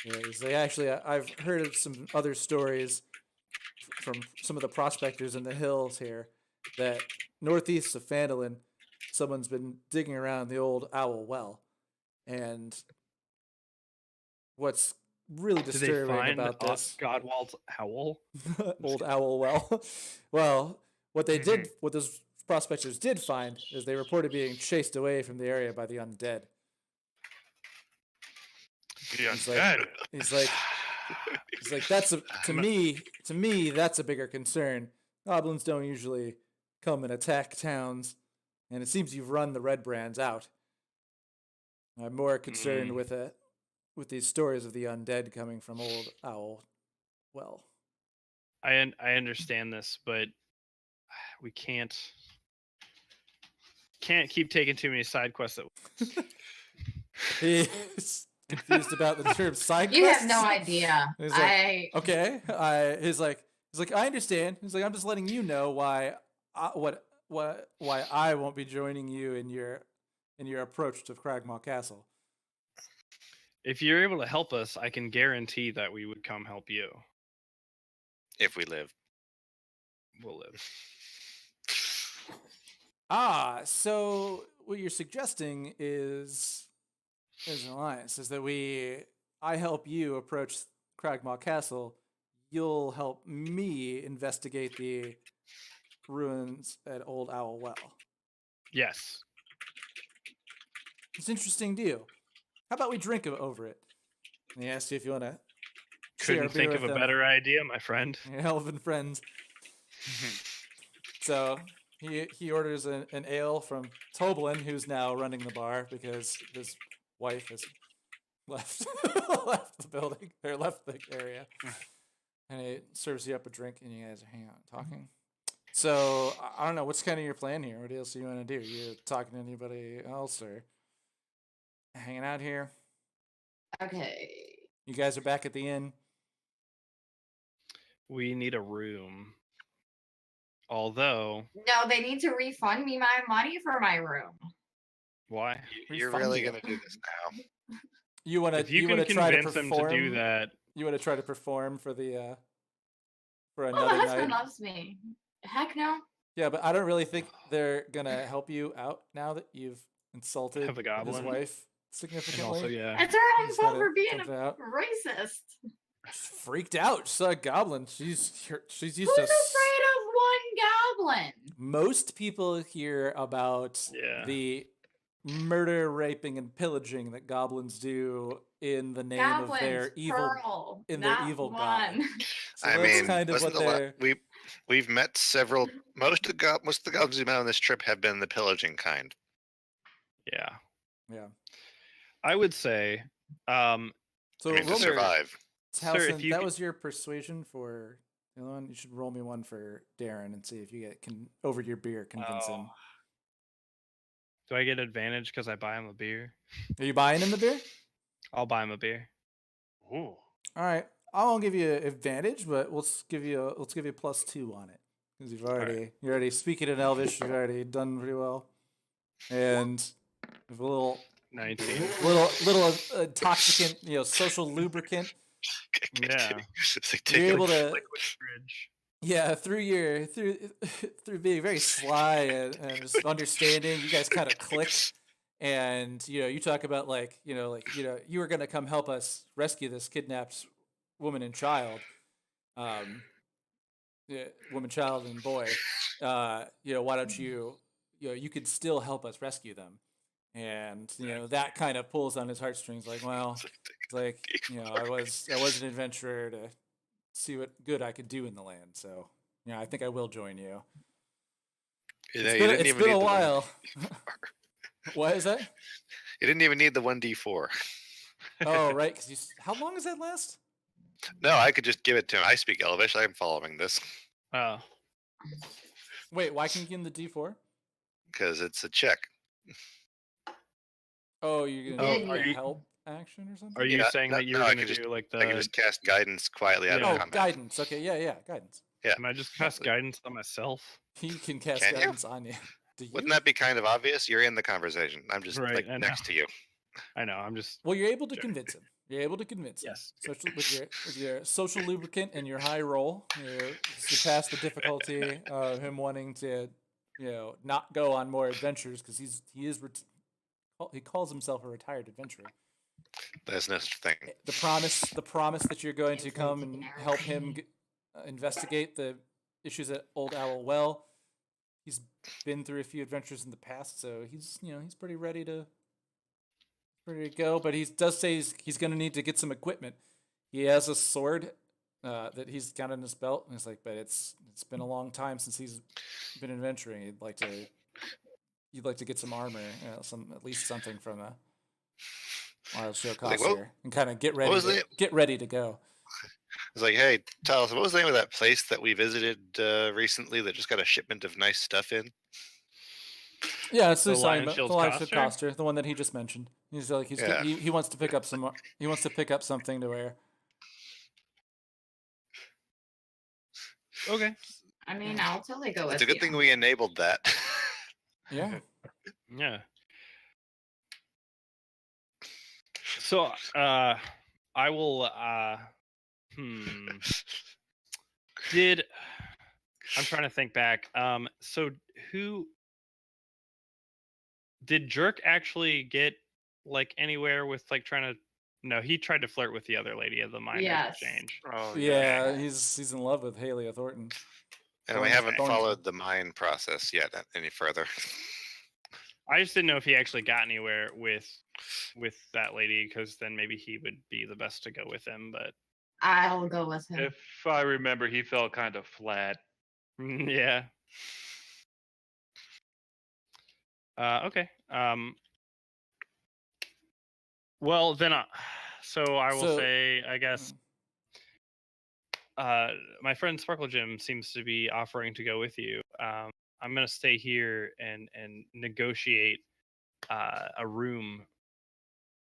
Yeah, he's like actually I've heard of some other stories from some of the prospectors in the hills here that northeast of Phandalin, someone's been digging around the old Owl Well, and what's really Did they disturbing find about this Godwald's owl? old Owl Well. Well, what those prospectors did find is they reported being chased away from the area by the undead. He's like that's to me that's a bigger concern. Goblins don't usually come and attack towns, and it seems you've run the Red Brands out. I'm more concerned with these stories of the undead coming from old Owl Well. I understand this, but we can't keep taking too many side quests. He's confused about the term side You quests. have no idea. He's like, okay. He's like, I understand. He's like, I'm just letting you know why why I won't be joining you in your approach to Cragmaw Castle. If you're able to help us, I can guarantee that we would come help you. If we live. We'll live. So what you're suggesting is an alliance. Is that I help you approach Cragmaw Castle, you'll help me investigate the ruins at Old Owl Well. Yes. It's an interesting deal. How about we drink over it? And he asks you if you want to Couldn't think of a better idea, my friend. Your elven friends. So he orders an ale from Toblin, who's now running the bar because his wife has left the building or left the area, and he serves you up a drink, and you guys are hanging out and talking. So I don't know, what's kind of your plan here? What else do you want to do? You talking to anybody else or hanging out here? Okay. You guys are back at the inn. We need a room. Although, No, they need to refund me my money for my room. why? You're Refund really you. going to do this now? You want to? If you want can to try to convince them perform? to do that, You want to try to perform for the for Oh, another my husband night? loves me. Heck no. Yeah, but I don't really think they're gonna help you out now that you've insulted Have a his goblin. wife and significantly. also, yeah. It's her own He's fault gotta for being dump it out. racist. She's freaked out. She saw a goblin. She's used Who's to. afraid of one goblin? Most people hear about Yeah. the murder, raping, and pillaging that goblins do in the name of Goblins, their evil plural, in their not evil one. god. So I that's mean, kind of wasn't what the they're. we've met several. Most of the goblins we've met on this trip have been the pillaging kind. Yeah. Yeah. I would say, So I mean, to roll me- survive. Sir, if Towson, you that could- was your persuasion for the other one. You should roll me one for Darren and see if you can over your beer convince him. do I get advantage because I buy him a beer? Are you buying him the beer? I'll buy him a beer. Ooh. All right, I won't give you advantage, but let's give you +2 on it because you're already speaking in Elvish. You've already done pretty well, and with a little 19. little intoxicant, social lubricant. Yeah. It's like You're taking able to. Liquid fridge. Yeah, through being very sly and just understanding, you guys kind of click, and you talk about you were gonna come help us rescue this kidnapped woman and child, woman, child, and boy. Why don't you could still help us rescue them, and that kind of pulls on his heartstrings. Like, well, it's like I was an adventurer to see what good I could do in the land. So, I think I will join you. It's been a while. What is that? You didn't even need the 1d4. Oh, right. Because how long does that last? No, I could just give it to him. I speak Elvish. I'm following this Oh. Wait, why can you give him the D4? because it's a check. Oh, you're gonna do are a you- help action or something? Are you Yeah, saying no, that you're no, I going could to just- do like I can the. just cast guidance quietly out Yeah. of Oh, combat. guidance. Okay, yeah, guidance. Can I just cast guidance on myself? You can cast Can you? guidance on you. Do you? Wouldn't that be kind of obvious? You're in the conversation. I'm just Right, like I next to you. I know. I'm just. Well, you're able to Sure. convince him. You're able to convince him. Yes. With your social lubricant and your high roll, you surpass the difficulty of him wanting to, not go on more adventures because he calls himself a retired adventurer. That's no such thing. The promise that you're going to come and help him investigate the issues at Old Owl Well. He's been through a few adventures in the past, so he's pretty ready to go. But he does say he's going to need to get some equipment. He has a sword that he's got in his belt, and he's like, but it's been a long time since he's been adventuring. He'd like to get some armor, at least something from a wild show Like, coster, and kind of get was ready to go. It's like, hey, tell us, what was the name of that place that we visited recently that just got a shipment of nice stuff in? Yeah, it's The the Lion the Shield's Lion Shield coster? coster, the one that he just mentioned. He's like Yeah. he wants to pick up some. He wants to pick up something to wear. Okay. I mean, I'll totally go with It's a good you. thing we enabled that. Yeah. Yeah. So, I will. Did I'm trying to think back. So who did Jerk actually get like anywhere with like trying to? No, he tried to flirt with the other lady of the mind Yes. exchange. Oh Yeah, he's in love with Halia Thornton. And we Thorns- haven't Thorns- followed the mine process yet any further. I just didn't know if he actually got anywhere with that lady, because then maybe he would be the best to go with him. But I'll go with him. If I remember, he felt kind of flat. yeah. Okay. Well, then, so I will So- say, I guess, my friend Sparkle Jim seems to be offering to go with you. I'm gonna stay here and negotiate a room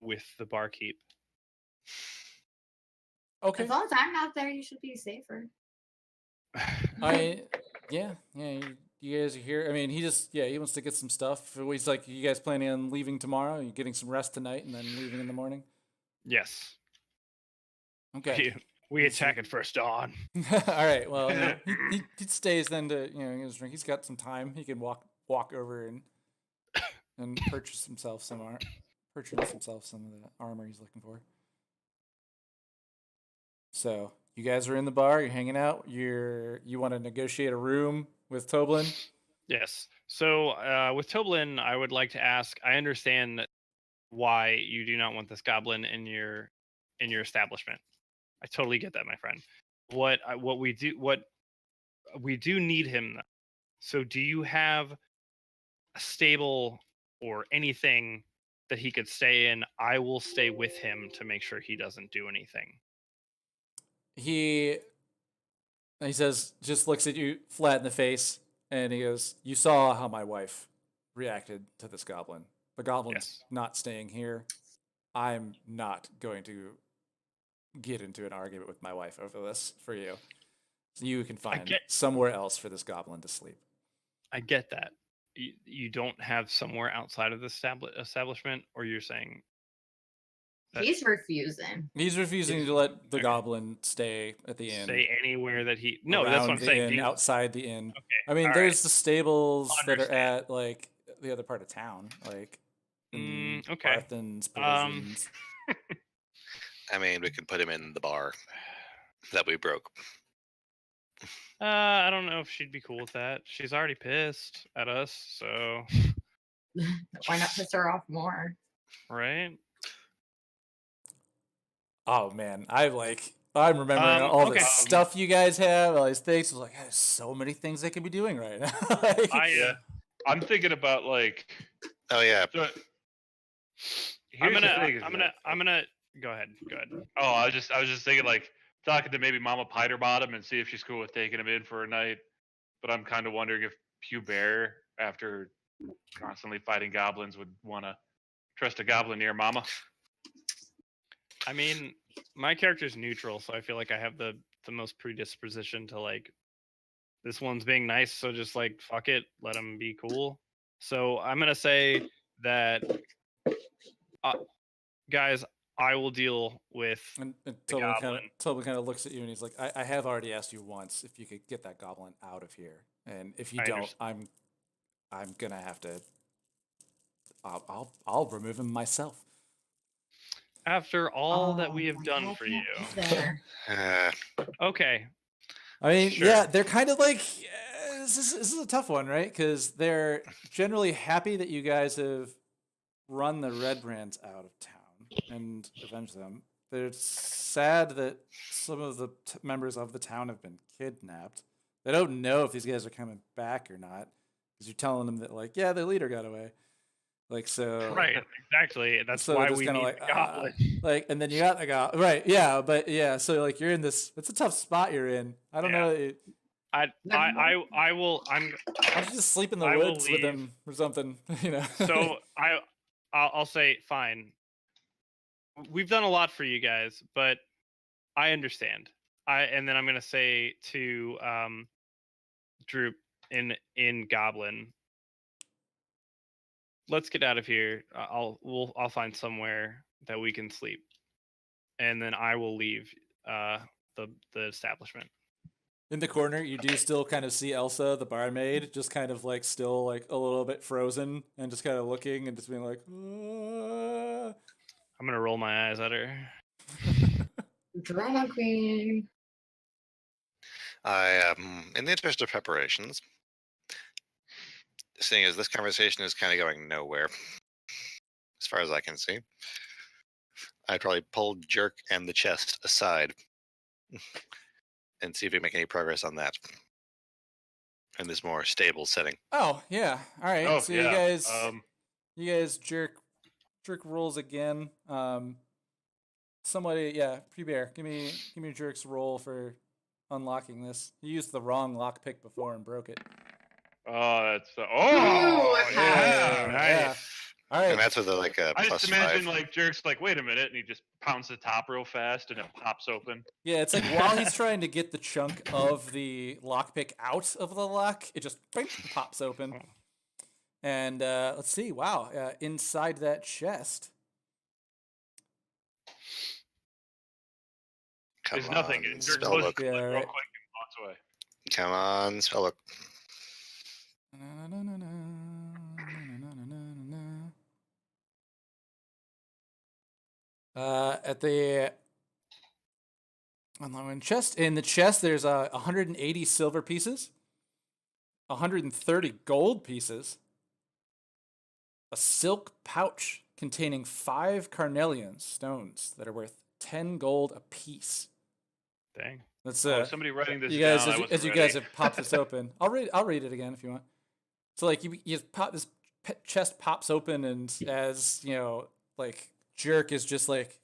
with the barkeep. Okay. As long as I'm not there, you should be safer. Yeah. You guys are here. I mean, he wants to get some stuff. He's like, you guys planning on leaving tomorrow? Are you getting some rest tonight and then leaving in the morning? Yes. Okay. We attack at first dawn. All right. Well, he stays then to get his drink. He's got some time. He can walk over and purchase himself some of the armor he's looking for. So you guys are in the bar. You're hanging out. You want to negotiate a room with Toblin? Yes. So with Toblin, I would like to ask. I understand why you do not want this goblin in your establishment. I totally get that, my friend. What we do need him though. So do you have a stable or anything that he could stay in? I will stay with him to make sure he doesn't do anything. He says, just looks at you flat in the face, and he goes, "You saw how my wife reacted to this goblin. The goblin's Yes. not staying here. I'm not going to get into an argument with my wife over this for you. So you can find somewhere else for this goblin to sleep." I get that. You don't have somewhere outside of the establishment, or you're saying He's refusing. He's refusing to let the goblin stay at the inn. stay anywhere that he. No, that's what I'm saying. Outside the inn. Okay. I mean, all there's right. the stables that are Understand. at like the other part of town, like okay. Barthen's, Pilsen's. I mean, we can put him in the bar that we broke. I don't know if she'd be cool with that. She's already pissed at us, so Why not piss her off more? right. Oh man, I'm remembering all the okay. stuff you guys have, all these things. I was like, there's so many things they could be doing right now. I'm thinking about like. Oh yeah. So, I'm gonna go ahead. Oh, I was just thinking like talking to maybe Mama Piter Bottom and see if she's cool with taking him in for a night. But I'm kind of wondering if Pew Bear, after constantly fighting goblins, would want to trust a goblin near Mama. I mean, my character's neutral, so I feel like I have the most predisposition to like this one's being nice, so just like fuck it, let him be cool. So I'm gonna say that, guys, I will deal with. And the Tobin kind of looks at you and he's like, I have already asked you once if you could get that goblin out of here, and if you don't, I'm gonna have to. I'll remove him myself. After all that we have done for you. Okay. I mean, Sure. yeah, they're kind of like, this is a tough one, right? Because they're generally happy that you guys have run the Red Brands out of town and avenged them. They're sad that some of the members of the town have been kidnapped. They don't know if these guys are coming back or not, because you're telling them that, like, yeah, their leader got away. Like, so. Right, exactly. That's So why they're just we kinda need like, the goblin. like, and then you got the goblin. Right, yeah, but yeah, so like you're in this, it's a tough spot you're in. I don't know. I will. Why don't you just sleep in the I will woods with him or something, you know? So I'll say fine. We've done a lot for you guys, but I understand. And then I'm gonna say to Droop in Goblin. Let's get out of here. I'll find somewhere that we can sleep, and then I will leave the establishment. In the corner, you do still kind of see Elsa, the barmaid, just kind of like still like a little bit frozen and just kind of looking and just being like, "Ah." I'm gonna roll my eyes at her. Drama queen. In the interest of preparations, seeing as this conversation is kind of going nowhere, as far as I can see, I'd probably pull Jerk and the chest aside and see if we make any progress on that in this more stable setting. Oh yeah, all right. Oh So yeah. you guys jerk rolls again. Somebody, yeah, Pre-Bear, give me Jerk's roll for unlocking this. You used the wrong lockpick before and broke it. Oh, that's Ooh, yeah. Yeah. All right. And that's with a I plus just imagine 5. like Jerk's like, wait a minute, and he just pounds the top real fast, and it pops open. Yeah, it's like while he's trying to get the chunk of the lockpick out of the lock, it just pops open. And let's see. Wow, inside that chest, There's nothing. On, Jerk spell closes book. it Yeah, real right. quick and walks away. Come on, spell book. At the chest, in the chest, there's 180 silver pieces, 130 gold pieces, a silk pouch containing 5 carnelian stones that are worth 10 gold apiece. Dang. That's Somebody writing this you guys, down. as you guys have popped this open. I'll read it again if you want. So like you pop this chest pops open, and as you know, like Jerk is just like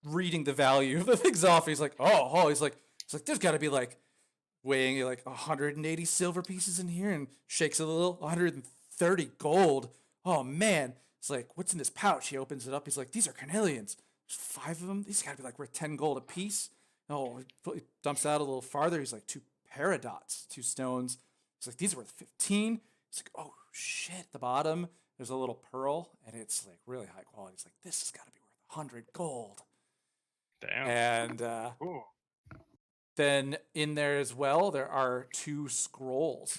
reading the value of the things off. He's like, he's like there's got to be like weighing like 180 silver pieces in here, and shakes a little. 130 gold. Oh man, it's like, what's in this pouch? He opens it up. He's like, these are carnelians. There's 5 of them. These got to be like worth 10 gold a piece. Oh, he dumps out a little farther. He's like, 2 paradots, 2 stones. He's like, these are worth 15. He's like, oh shit. At the bottom, there's a little pearl, and it's like really high quality. He's like, this has got to be worth 100 gold. Damn. And then in there as well, there are 2 scrolls.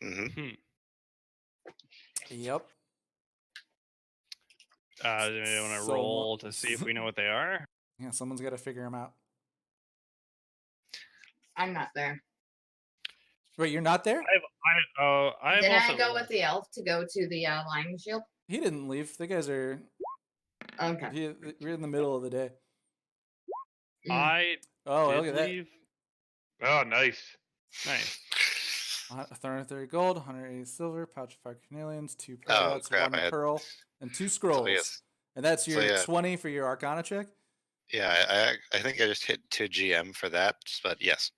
Mm-hmm. Yep. Do you want to So- roll to see if we know what they are? Yeah, someone's got to figure them out. I'm not there. Wait, you're not there? I Did also I go with the elf to go to the Lion Shield? He didn't leave. The guys are. Okay. We're in the middle of the day. I Oh, did look at that. leave. Oh, nice. Nice. 130 gold, 180 silver, pouch of 5 carnelians, 2 Oh, paradots, crap, 1 I had- pearl, and 2 scrolls. yes. And that's your yeah. 20 for your Arcana check. Yeah, I think I just hit 2 GM for that, but yes.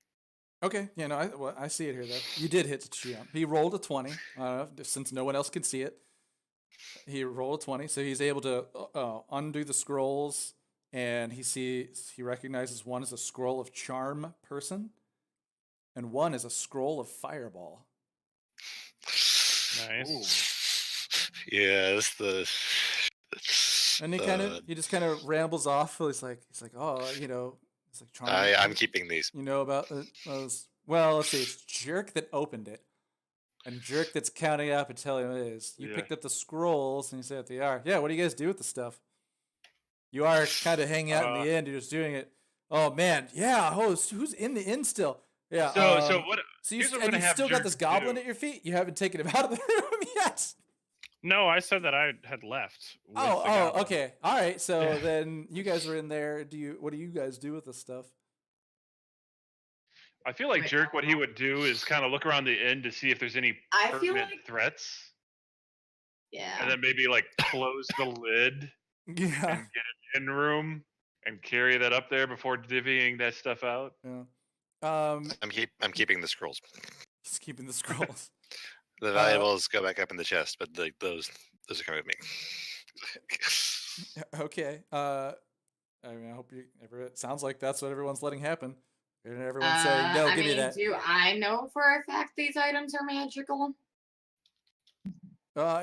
Okay, yeah, no, I see it here though. You did hit GM. He rolled a 20. Since no one else can see it, he rolled a 20, so he's able to undo the scrolls, and he recognizes one as a scroll of charm person, and one is a scroll of fireball. Nice. Yes, And he just kind of rambles off. He's like, oh, you know, it's like charm. I'm keeping these. You know about those? Well, let's see. It's Jerk that opened it, and Jerk that's counting up and telling him it is. You picked up the scrolls, and you say what they are. Yeah, what do you guys do with the stuff? You are kind of hanging out in the inn. You're just doing it. Oh man, yeah. Who's in the inn still? Yeah. So what? So you here's what and we're you gonna have still got Jerk this goblin do. at your feet. You haven't taken him out of the room yet. No, I said that I had left. With the Oh, goblin. okay. All right. So Yeah. then you guys were in there. What do you guys do with this stuff? I feel like Wait. Jerk, what he would do is kind of look around the inn to see if there's any I feel pertinent like, threats, yeah. and then maybe like close the lid Yeah. and get an in room and carry that up there before divvying that stuff out. Yeah. I'm keeping the scrolls. He's keeping the scrolls. The valuables go back up in the chest, but those are coming with me. Okay. I mean, I hope it sounds like that's what everyone's letting happen. And everyone's saying, no, give me that. Do I know for a fact these items are magical?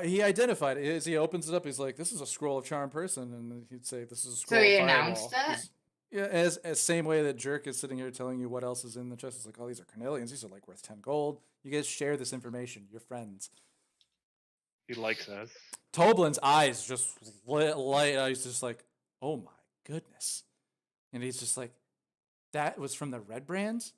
He identified it. As he opens it up, he's like, this is a scroll of charm person. And he'd say, this is a So scroll he of fireball. announced it? Yeah, as same way that Jerk is sitting here telling you what else is in the chest. It's like, oh, these are carnelians. These are like worth 10 gold. You guys share this information. You're friends. He likes us. Toblin's eyes just lit light. He's just like, oh my goodness. And he's just like, that was from the Red Brands?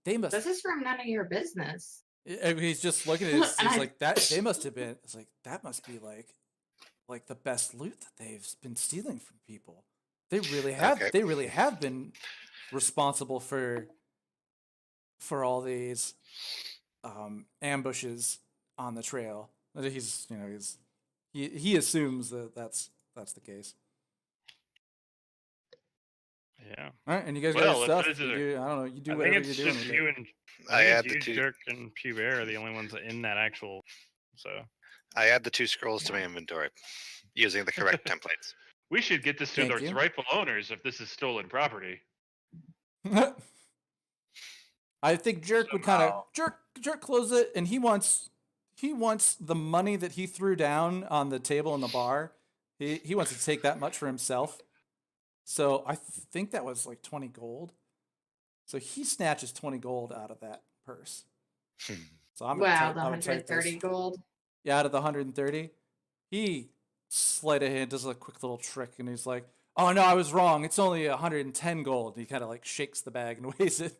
They must. This is from none of your business. He's just looking at it. He's like, that. They must have been. It's like, that must be like the best loot that they've been stealing from people. They really have. Okay. They really have been responsible for all these ambushes on the trail. He assumes that that's the case. Yeah. All right, and you guys Well, got if your it stuff. is I don't know. You do I whatever think you're it's doing. just with you it. and I think add it's the you, two. Dirk, and Pubert are the only ones in that actual. So I add the 2 scrolls to my inventory using the correct templates. We should get this to Thank its you. rightful owners if this is stolen property. I think Jerk would kind of Jerk close it, and he wants the money that he threw down on the table in the bar. He wants to take that much for himself. So I think that was like 20 gold. So he snatches 20 gold out of that purse. So I'm gonna Wow, the I'm gonna type this. 130 gold. Yeah, out of the 130, he sleight of hand does a quick little trick, and he's like, "Oh no, I was wrong. It's only 110 gold." And he kind of like shakes the bag and weighs it.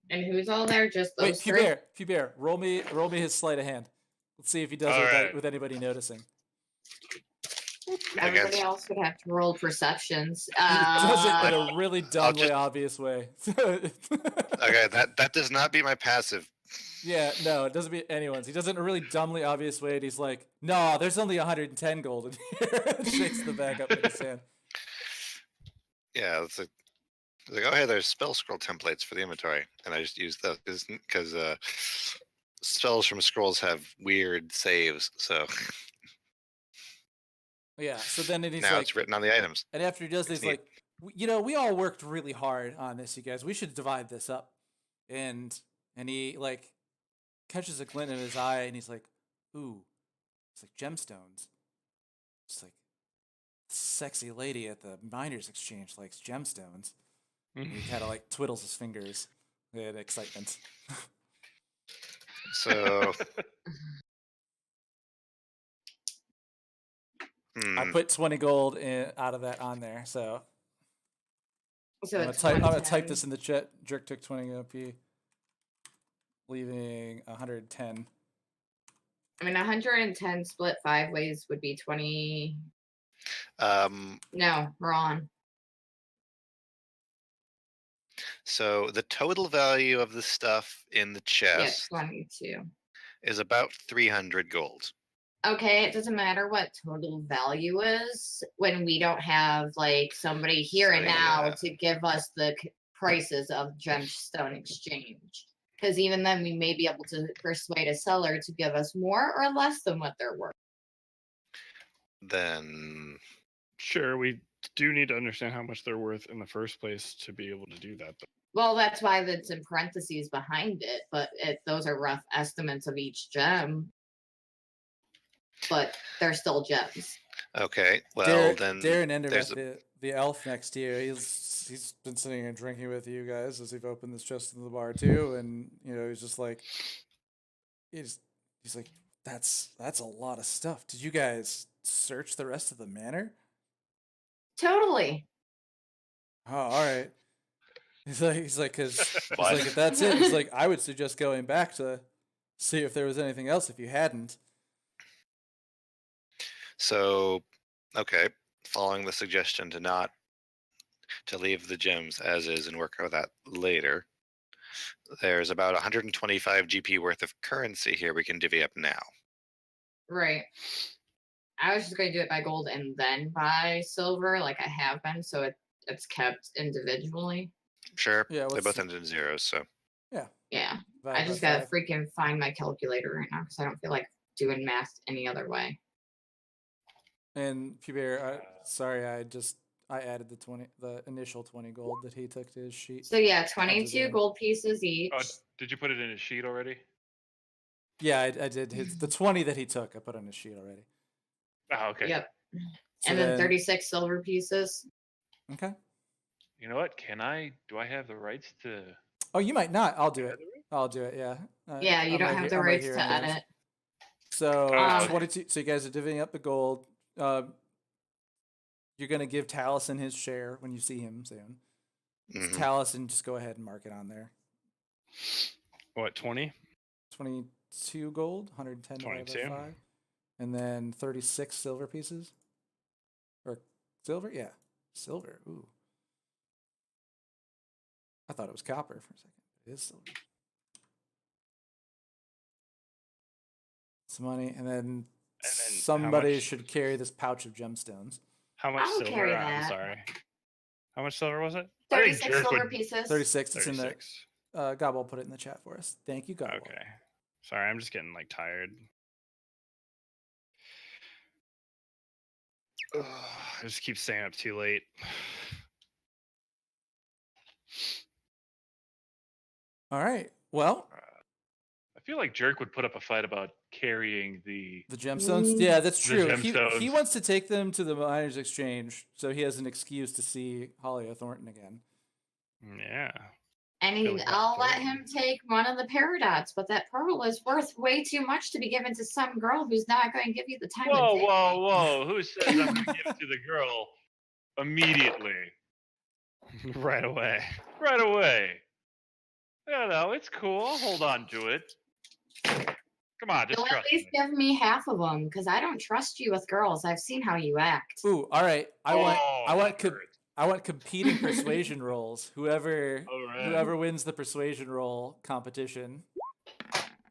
And who's all there? Just Wait, those three? Pubert, roll me his sleight of hand. Let's see if he does All it right. with anybody noticing. Everybody Against- else would have to roll perceptions. He does it in Uh, a really dumbly just- obvious way. Okay, that does not beat my passive. Yeah, no, it doesn't be anyone's. He does it in a really dumbly obvious way, and he's like, "No, there's only 110 gold in here." And shakes the bag up in his hand. Yeah, it's like, oh hey, there's spell scroll templates for the inventory, and I just use those because spells from scrolls have weird saves. So Yeah, so then he's now like, it's written on the items. and after he does this, It's he's like, we all worked really hard on this, you guys. We should divide this up. And he like catches a glint in his eye, and he's like, ooh, it's like gemstones. It's like sexy lady at the miners exchange likes gemstones. And he kind of like twiddles his fingers in excitement. So I put 20 gold out of that on there, so so I'm it's gonna type 110. this in the chat. Jerk took 20 OP, leaving 110. I mean, 110 split 5 ways would be 20. No, wrong. So the total value of the stuff in the Yeah, chest 22. is about 300 gold. Okay, it doesn't matter what total value is when we don't have like somebody here So, and now yeah. to give us the prices of gemstone exchange. Because even then, we may be able to persuade a seller to give us more or less than what they're worth. Then sure, we do need to understand how much they're worth in the first place to be able to do that. But Well, that's why that's in parentheses behind it, but those are rough estimates of each gem. But they're still gems. okay, well then Darren there's Endermeth, the elf next to you, he's been sitting here drinking with you guys as you've opened this chest in the bar too, and he's just like, he's like, that's a lot of stuff. Did you guys search the rest of the manor? Totally. Oh, all right. He's like, because What? if that's it, he's like, I would suggest going back to see if there was anything else if you hadn't. So, okay, following the suggestion to leave the gems as is and work on that later, there's about 125 GP worth of currency here we can divvy up now. Right. I was just going to do it by gold and then by silver, like I have been, so it's kept individually. Sure, Yeah, they what's both the- ended in zeros, so Yeah. Divided I by just gotta 5. freaking find my calculator right now because I don't feel like doing math any other way. And Pubert, sorry, I added the initial 20 gold that he took to his sheet. So yeah, Adds it 22 in. gold pieces each. Oh, did you put it in a sheet already? Yeah, I did the 20 that he took. I put on his sheet already. Oh, okay. Yep. So And then 36 silver pieces. Okay. You know what? Do I have the rights to? Oh, you might not. I'll do it. I'll do it. Yeah. Yeah, you I'm don't right have here- the I'm right rights here to anyways. edit. So okay. 22. So you guys are divvying up the gold. You're gonna give Taliesin his share when you see him soon. Mhm. Taliesin, just go ahead and mark it on there. What, 20? 22 gold, 110 divided 22. by 5, and then 36 silver pieces. Or silver? Yeah, silver. Ooh, I thought it was copper for a second. It is silver. Some money, and then how somebody much- should carry this pouch of gemstones. How much I'll silver? carry I'm that. sorry. How much silver was it? I think 36 Jerk silver would- pieces. 36. It's in the 36. Gobble put it in the chat for us. Thank you, Gobble. Okay. Sorry, I'm just getting like tired. Ugh, I just keep staying up too late. All right. Well, I feel like Jerk would put up a fight about carrying the. the gemstones. Yeah, that's The true. He gemstones. wants to take them to the miners' exchange, so he has an excuse to see Holly Thornton again. Yeah. And Feel like I'll that's let him take one of the paradots, but that pearl is worth way too much to be given to some girl who's not going to give you the time Whoa, of day. whoa! Who says I'm going to give it to the girl immediately? Right away. Right away. No, it's cool. I'll hold on to it. Come on, just You'll at trust least me. give me half of them, because I don't trust you with girls. I've seen how you act. Ooh, all right. I that want hurts. I want competing persuasion rolls. Whoever All right. whoever wins the persuasion roll competition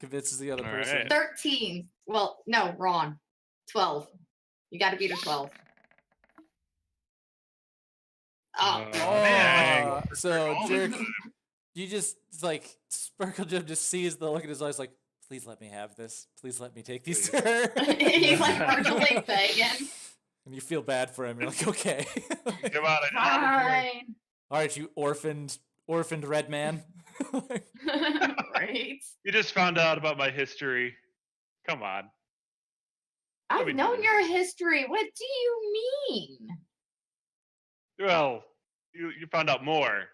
convinces the other All person. right. 13. Well, no, wrong. 12. You got to beat a 12. Oh, man. So All the Jerk, time. you just like Sparkle Jim just sees the look in his eyes, like, please let me have this. Please let me take these. Please. to her." he's like virtually begging. And you feel bad for him. You're like, okay. Come on, I just want Fine. All right, you orphaned red man. Right. You just found out about my history. Come on. Let me I've do known this. your history. What do you mean? Well, you found out more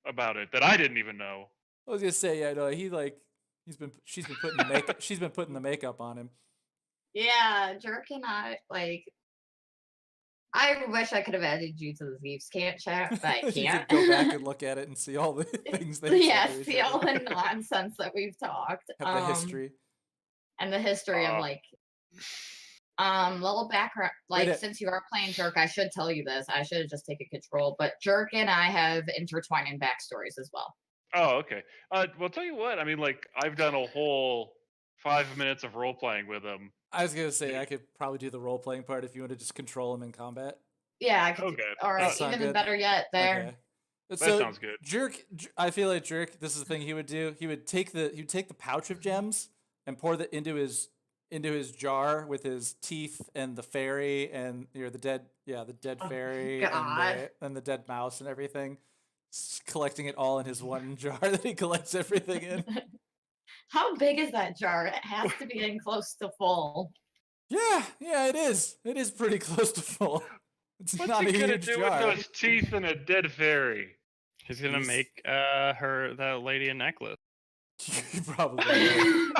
about it that I didn't even know. I was gonna say, yeah, no, she's been putting the makeup she's been putting the makeup on him. Yeah, Jerk and I, like, I wish I could have added you to the Thieves Camp chat, but I You can't. could go back and look at it and see all the things they Yeah, said to each see all other. the nonsense that we've talked. Have the history. And the history of, like, little background, like, Wait, since you are playing Jerk, I should tell you this. I should have just taken control, but Jerk and I have intertwining backstories as well. Oh, okay. Well, tell you what. I mean, like, I've done a whole 5 minutes of role playing with him. I was gonna say I could probably do the role playing part if you want to just control him in combat. Yeah, I could. Okay. Or That sound even good? better yet, there. Okay. That So sounds good. I feel like Jerk. This is the thing he would do. He would take the pouch of gems and pour that into his jar with his teeth and the fairy and the dead fairy God. and the dead mouse and everything, collecting it all in his one jar that he collects everything in. How big is that jar? It has to be in close to full. Yeah, it is. It is pretty close to full. It's What's not he a gonna huge do jar. with those teeth and a dead fairy? He's gonna He's- make that lady a necklace. You probably will.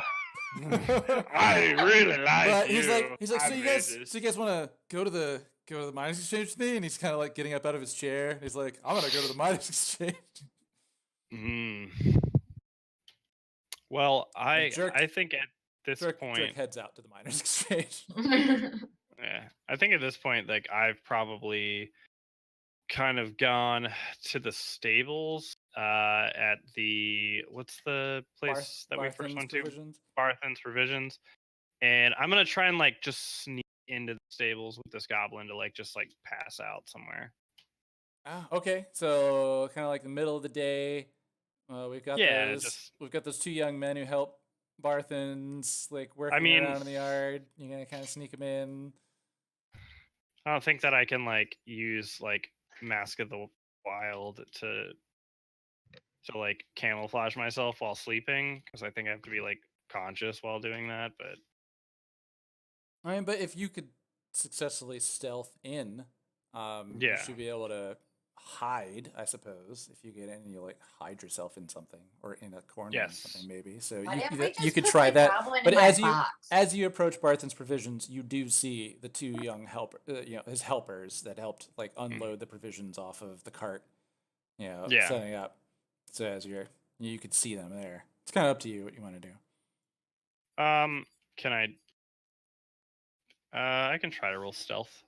I really like But you. he's like, I so you made guys, this." want to go to the miners exchange with me? And he's kind of like getting up out of his chair. He's like, I'm gonna go to the miners exchange. Mm. Well, I Jerk- think at this Jerk point, heads out to the miners exchange. yeah, I think at this point, like I've probably kind of gone to the stables at what's the place that we first Barthen's went to? Provisions. Barthen's Provisions. And I'm gonna try and like just sneak into the stables with this goblin to like just like pass out somewhere. Ah, okay. So kind of like the middle of the day. We've got those two young men who help Barthen's like working around in the yard. You're gonna kind of sneak them in. I don't think that I can like use like Mask of the Wild to like camouflage myself while sleeping, because I think I have to be like conscious while doing that. But I mean, but if you could successfully stealth in, you Yeah. should be able to hide, I suppose, if you get in and you like hide yourself in something or in a corner or something, Yes. maybe. So What if we you just could put try the that. goblin But in my as box? you approach Barthen's provisions, you do see the two young his helpers that helped like unload the provisions off of the cart, Yeah. setting up. So as you could see them there. It's kind of up to you what you want to do. Can I can try to roll stealth.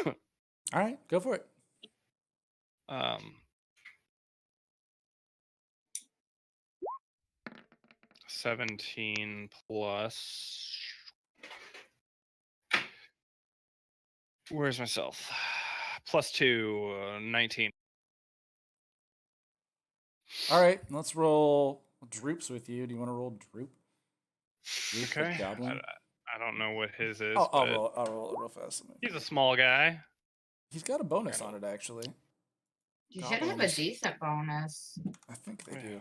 All right, go for it. 17 plus. Where's myself? +2, 19. All right, let's roll Droops with you. Do you want to roll Droop? Droop the Okay. goblin. I don't know what his is. I'll but roll it real fast. He's a small guy. He's got a bonus on it, actually. You should have a Goblins. decent bonus. I think they do.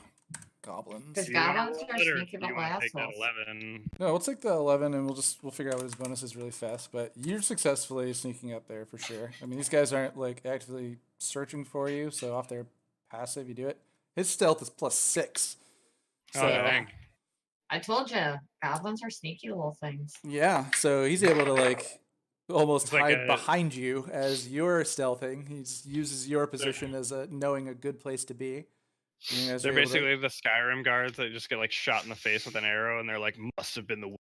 Goblins. Because Do you wanna goblins roll are it, or sneaky do you little want to take that assholes. 11? No, we'll take the 11 and we'll figure out what his bonus is really fast. But you're successfully sneaking up there for sure. I mean, these guys aren't like actively searching for you, so off their passive, you do it. His stealth is +6. Oh, So, dang. I told you, goblins are sneaky little things. yeah, so he's able to like almost It's like hide a- behind you as you're stealthing. He just uses your position as knowing a good place to be. You guys They're are able to- basically the Skyrim guards that just get like shot in the face with an arrow, and they're like, must have been the.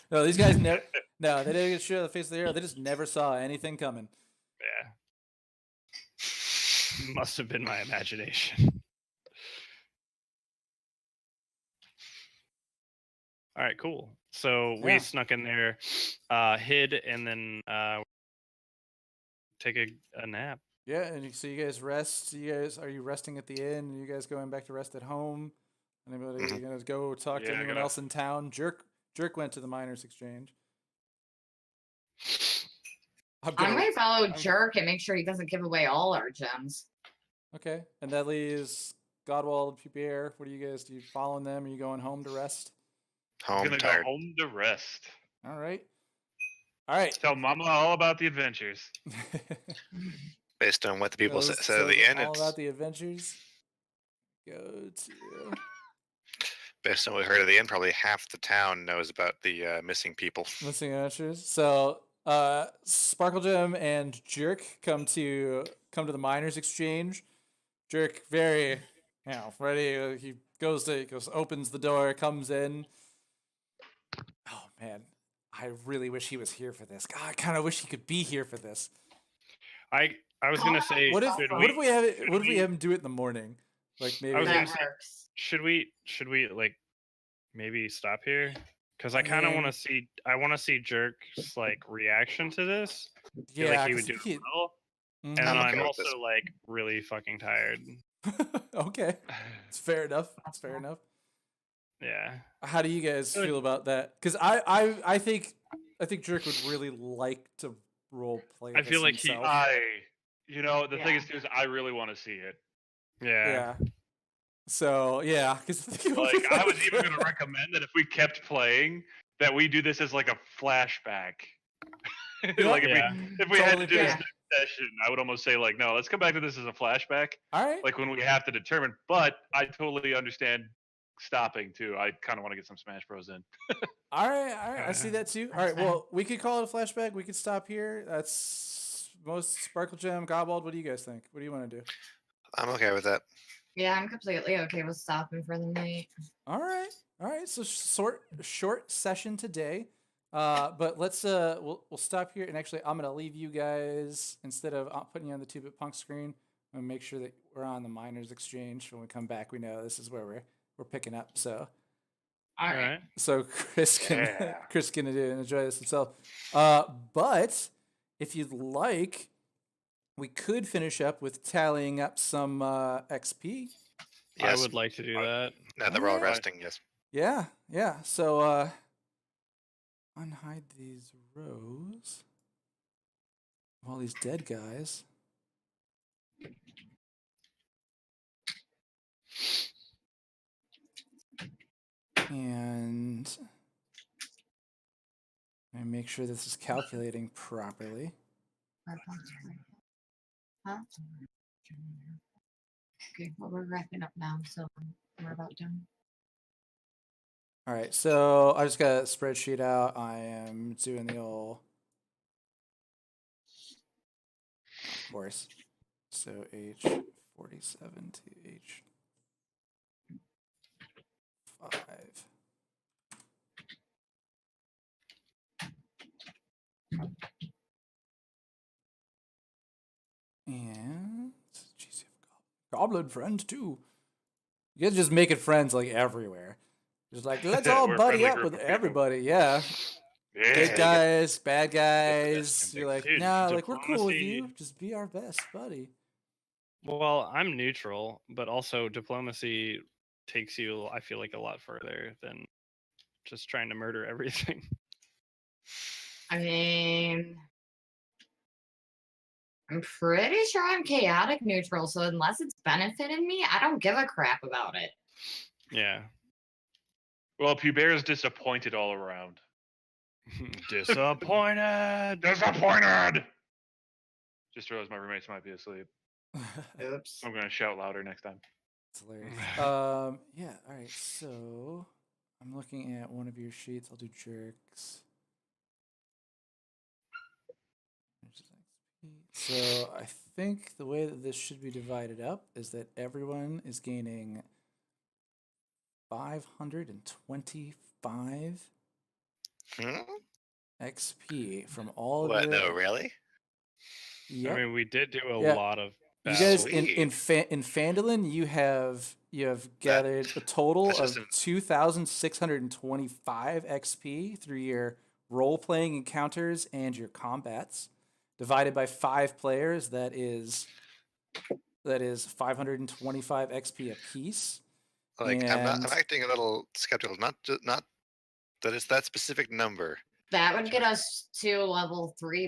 No, these guys never. No, they didn't get shot in the face of the arrow. They just never saw anything coming. Yeah. Must have been my imagination. All right, cool. So we Yeah. snuck in there, hid, and then take a nap. Yeah, and so you guys rest. Are you resting at the inn? Are you guys going back to rest at home? Anybody Mhm. gonna go talk to Yeah, I anyone gotta- else in town? Jerk went to the miners' exchange. I'm gonna follow Jerk and make sure he doesn't give away all our gems. Okay, and that leaves Godwald and Pierre. What do you guys do? You following them? Are you going home to rest? I'm Home gonna tired. go home to rest. All right. All right. Tell Mama all about the adventures. Based on what the people Those said at the end, all it's about the adventures. Go to. based on what we heard at the end. Probably half the town knows about the missing people. Missing adventures. So, Sparkle Gem and Jerk come to the miners' exchange. Jerk very, ready. He goes opens the door, comes in. Oh man, I really wish he was here for this. God, I kind of wish he could be here for this. I was gonna say, What if should what if we have it? should What if we we- have him do it in the morning? Like maybe. I was gonna That say, works. should we like maybe stop here? Because I kind of want to see. I want to see Jerk's like reaction to this. I feel Yeah, like he would 'cause do well. Mhm. And I'm I'm okay with this. also like really fucking tired. Okay, it's fair enough. It's fair enough. Yeah. How do you guys Good. feel about that? Because I think Jerk would really like to role play. I feel this like he- himself. The thing is, too, is I really want to see it. Yeah. So yeah, because Like, I was even going to recommend that if we kept playing, that we do this as like a flashback. Like Yeah. if we had Totally to do this fair. next session, I would almost say like, no, let's come back to this as a flashback. All right. Like when we have to determine. But I totally understand stopping too. I kind of want to get some Smash Bros in. All right. I see that too. All right. Well, we could call it a flashback. We could stop here. That's most Sparkle Gem, Godwald. What do you guys think? What do you want to do? I'm okay with that. Yeah, I'm completely okay with stopping for the night. All right. So short session today. But let's we'll stop here, and actually I'm gonna leave you guys instead of putting you on the 2-bit punk screen. I'm gonna make sure that we're on the miners exchange when we come back. We know this is where we're picking up. So All All right. right. so Chris can Yeah. Chris can enjoy this himself. But if you'd like, we could finish up with tallying up some XP. Yes. I would like to do that. Now that we're all Alright. resting, yes. Yeah. So unhide these rows. all these dead guys. And I make sure this is calculating properly. Huh? Okay, well, we're wrapping up now, so we're about done. All right, so I just got a spreadsheet out. I am doing the old, of course. So H47 to H5. And geez, goblin friend too. You guys just making friends like everywhere. Just like let's all We're a buddy friendly up group with of people. everybody. Yeah, Yeah. good guys, bad guys. You're like, Dude, nah, like we're cool with diplomacy- you. Just be our best buddy. Well, I'm neutral, but also diplomacy takes you, I feel like, a lot further than just trying to murder everything. I mean, I'm pretty sure I'm chaotic neutral, so unless it's benefiting me, I don't give a crap about it. Yeah. Well, Puber's disappointed all around. Disappointed. Disappointed. Just realized my roommates might be asleep. Oops. I'm gonna shout louder next time. It's hilarious. Yeah. All right. So I'm looking at one of your sheets. I'll do jerks. So I think the way that this should be divided up is that everyone is gaining 525 Hmm? XP from all of What? your. No, really? Yep. I mean, we did do a Yeah. lot of You battles. guys in Phandalin, you have gathered a total that's just of 2,625 XP through your role playing encounters and your combats, divided by 5 players. That is 525 XP apiece. Like, I'm And acting a little skeptical. Not that it's that specific number. That would get us to level 3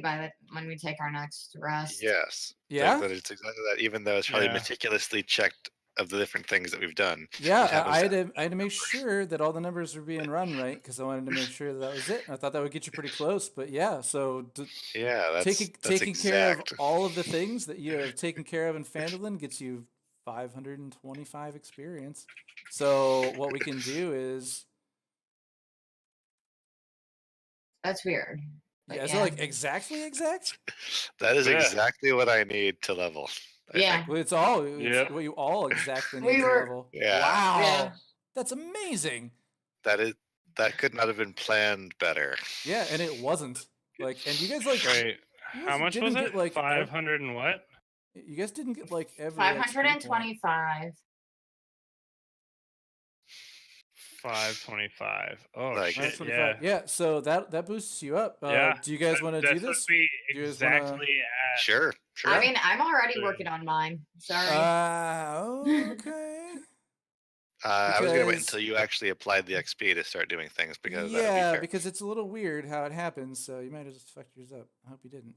when we take our next rest. Yes. yeah, That it's exactly that. Even though it's probably Yeah. meticulously checked of the different things that we've done. yeah, have I those had to make sure that all the numbers were being run right because I wanted to make sure that was it. I thought that would get you pretty close, but yeah. So Yeah, that's taking care of exact. all of the things that you have taken care of in Phandalin gets you 525 experience. So what we can do is That's weird. you But guys yeah. are like exactly exact. That is Yeah. exactly what I need to level. I Yeah. think. Well, it's what you all exactly need to were- level. Yeah. Wow, Yeah. that's amazing. That could not have been planned better. Yeah, and it wasn't like, and you guys like, Wait, you how guys much didn't was get, it? like, 500 and what? You guys didn't get like every XP point. 525. 525. Oh Like- shit! 525. Yeah. Yeah, so that boosts you up. Yeah. Do you guys want to do That's this? what we Do you guys wanna- exactly at. Sure. I mean, I'm already working on mine. Sorry. Okay. I was gonna wait because- until you actually applied the XP to start doing things because that would be Yeah, fair. because it's a little weird how it happens. So you might have just fucked yours up. I hope you didn't.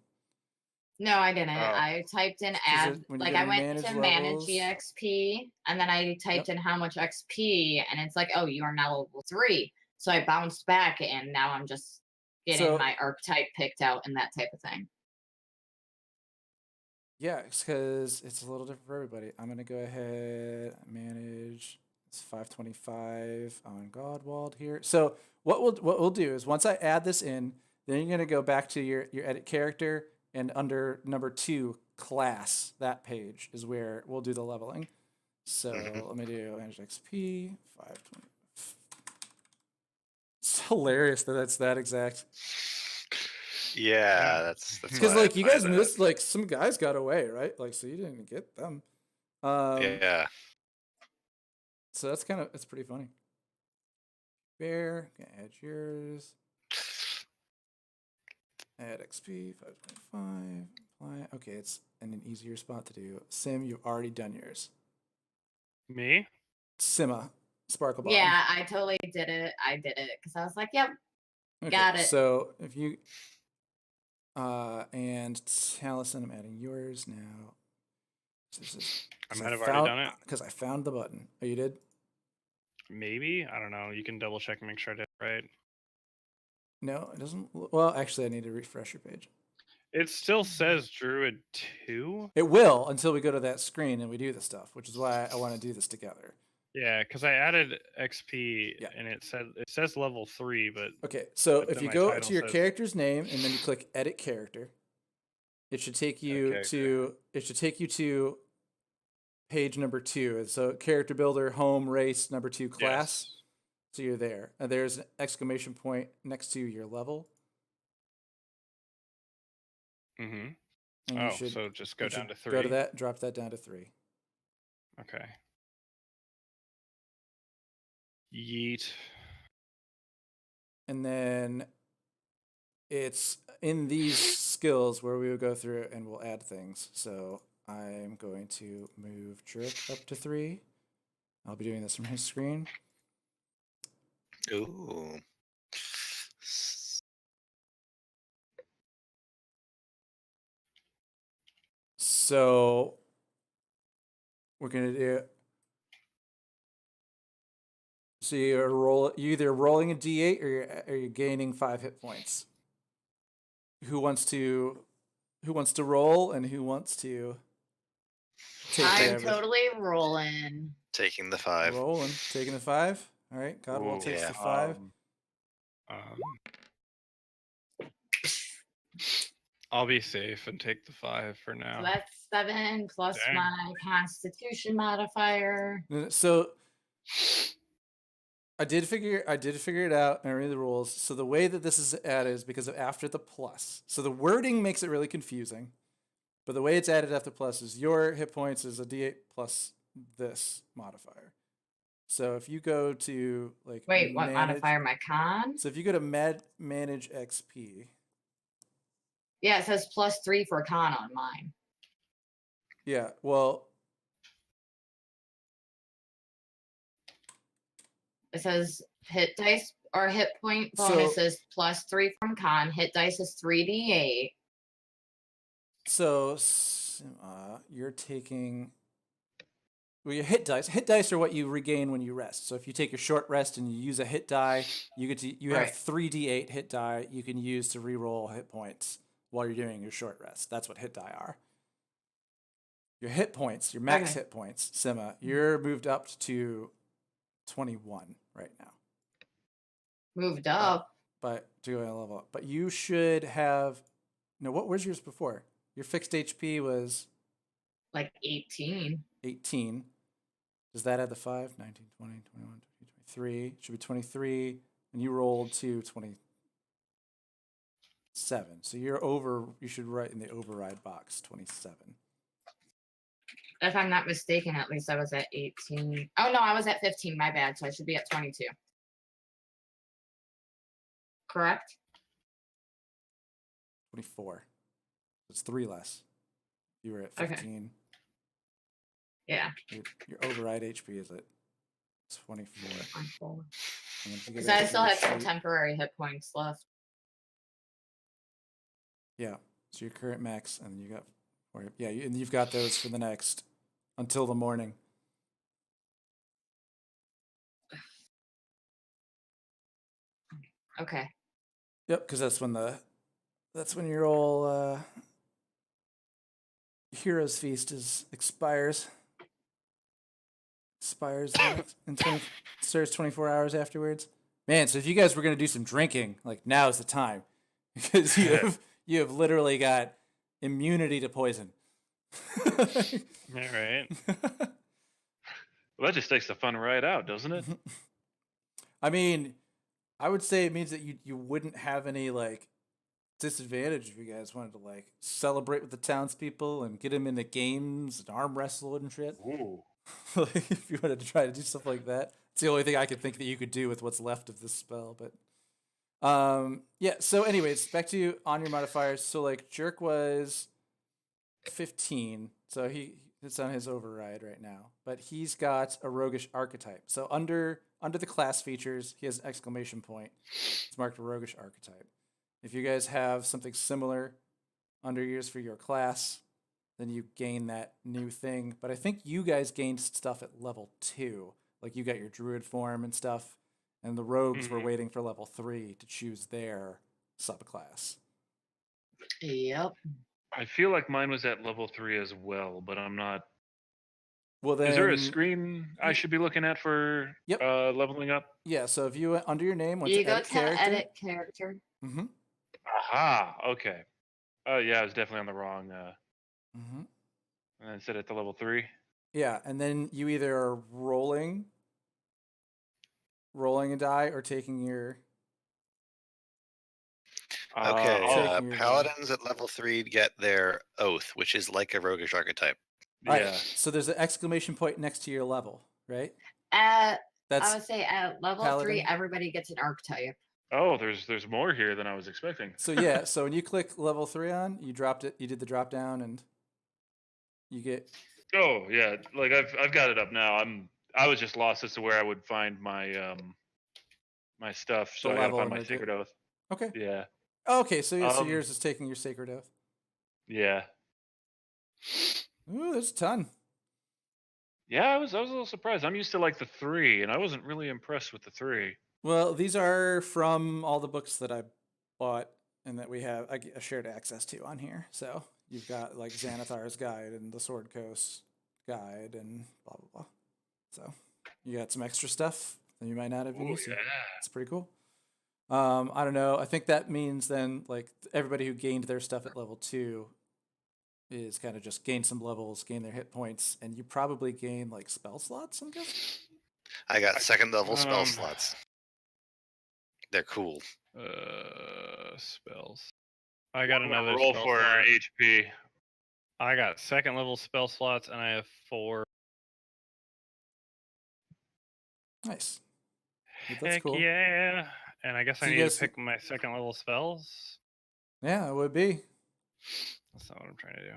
No, I didn't. Oh. I typed in 'Cause add, when you like go I to went manage to manage levels- the XP, and then I typed in how much XP, and it's like, oh, you are now level 3. So I bounced back, and now I'm just getting So- my archetype picked out and that type of thing. Yeah, because it's a little different for everybody. I'm gonna go ahead manage. It's 525 on Godwald here. So what we'll do is once I add this in, then you're gonna go back to your edit character and under number 2 class. That page is where we'll do the leveling. So let me do manage XP 520. It's hilarious that that's that exact. Yeah, that's Because why I like you find guys that. missed, like some guys got away, right? Like so you didn't get them. Yeah. So it's pretty funny. Bear, gonna add yours. Add XP 525. Apply. Okay, it's in an easier spot to do. Sim, you've already done yours. Me? Sima, Sparkle Bomb. Yeah, I totally did it. I did it because I was like, yep. Okay, got it. So if you And Taliesin, I'm adding yours now. I might have already done it. Because I found the button. Oh, you did? Maybe, I don't know. You can double check and make sure I did it right. No, it doesn't. Well, actually, I need to refresh your page. It still says Druid 2. It will until we go to that screen and we do the stuff, which is why I want to do this together. Yeah, because I added XP Yeah. and it says level 3, but Okay, so but if then you my go title to your says- character's name and then you click Edit Character, it should take you to page number 2. And so character builder, home, race, number 2, class. Yes. So you're there. And there's an exclamation point next to your level. Mm-hmm. And Oh, you should so just go down to 3. Go to that, drop that down to 3. Okay. Yeet. And then it's in these skills where we will go through and we'll add things. So I'm going to move Jerk up to 3. I'll be doing this from his screen. Ooh. So we're gonna do. So you either rolling a d8 or you're gaining 5 hit points. Who wants to roll and who wants to take I'm whatever? totally rolling. Taking the 5. Rolling, taking the 5. All right, Godwall Ooh, takes yeah. the 5. I'll be safe and take the 5 for now. So that's 7 plus Dang. my Constitution modifier. So I did figure it out and I read the rules. So the way that this is added is because of after the plus. So the wording makes it really confusing. But the way it's added after plus is your hit points is a d8 plus this modifier. So if you go to like Wait, what manage, modifier? My con? So if you go to manage XP. Yeah, it says +3 for con on mine. Yeah, well, it says hit dice or hit point So- bonus is +3 from con. Hit dice is 3d8. so you're taking. Well, your hit dice. Hit dice are what you regain when you rest. So if you take your short rest and you use a hit die, you have Right. 3d8 hit die you can use to reroll hit points while you're doing your short rest. That's what hit die are. Your hit points, your max Okay. hit points, Sima, you're moved up to 21 right now. Moved up. But to go a level up. But you should have what was yours before? Your fixed HP was Like 18. 18. Does that add the 5? 19, 20, 21, 22, 23. It should be 23. And you rolled to 27. So you're over. You should write in the override box 27. If I'm not mistaken, at least I was at 18. Oh, no, I was at 15. My bad. So I should be at 22. Correct? 24. It's 3 less. You were at Okay. 15. Yeah. Your override HP is at 24. And if you go Because back I to still your have some sheet- temporary hit points left. Yeah. So your current max, and you got, and you've got those for the next until the morning. Okay. Yep, because that's when your old Heroes Feast expires. In 20, starts 24 hours afterwards. Man, so if you guys were gonna do some drinking, like now's the time, because you have literally got immunity to poison. Yeah, right. Well, that just takes the fun right out, doesn't it? I mean, I would say it means that you wouldn't have any like disadvantage if you guys wanted to like celebrate with the townspeople and get them into games and arm wrestle and shit. Ooh. Like, if you wanted to try to do stuff like that, it's the only thing I could think that you could do with what's left of this spell. But yeah. So, anyways, back to on your modifiers. So, like, Jerk was 15, so it's on his override right now. But he's got a roguish archetype. So under the class features, he has an exclamation point. It's marked a roguish archetype. If you guys have something similar, under years for your class, then you gain that new thing. But I think you guys gained stuff at level 2. Like you got your druid form and stuff, and the rogues were waiting for level 3 to choose their subclass. Yep. I feel like mine was at level 3 as well, but I'm not. Well, then Is there a screen I should be looking at for Yep. leveling up? Yeah, so if you under your name went You to go edit to character, edit character. mm-hmm, Aha. Okay. Oh yeah, I was definitely on the wrong. mm-hmm. And I said at the level 3. Yeah, and then you either are rolling a die or taking your Okay, Taking your paladins at level 3 get their oath, which is like a roguish archetype. All Yeah. right, so there's an exclamation point next to your level, right? I That's would say at level 3, paladin. everybody gets an archetype. Oh, there's more here than I was expecting. So yeah, so when you click level 3 on, you dropped it, you did the drop down, and you get. Oh yeah, like I've got it up now. I was just lost as to where I would find my my stuff, so The I gotta level find and my the sacred oath. Okay. Yeah. Okay, so yeah, so Um, yours is taking your sacred oath. Yeah. Ooh, there's a ton. Yeah, I was a little surprised. I'm used to like the 3, and I wasn't really impressed with the 3. Well, these are from all the books that I bought and that we have a shared access to on here. So you've got like Xanathar's guide and the Sword Coast guide and blah blah blah. So you got some extra stuff that you might not have been Oh used to. yeah. It's pretty cool. I don't know. I think that means then like everybody who gained their stuff at level 2 is kind of just gain some levels, gain their hit points, and you probably gain like spell slots, I'm guessing. I got second level spell Um, slots. They're cool. Spells. I got I'm gonna another roll spell for slot. HP. I got second level spell slots, and I have 4. Nice. That's Heck cool. yeah! And I guess So I you need guys- to pick my second level spells. Yeah, it would be. That's not what I'm trying to do.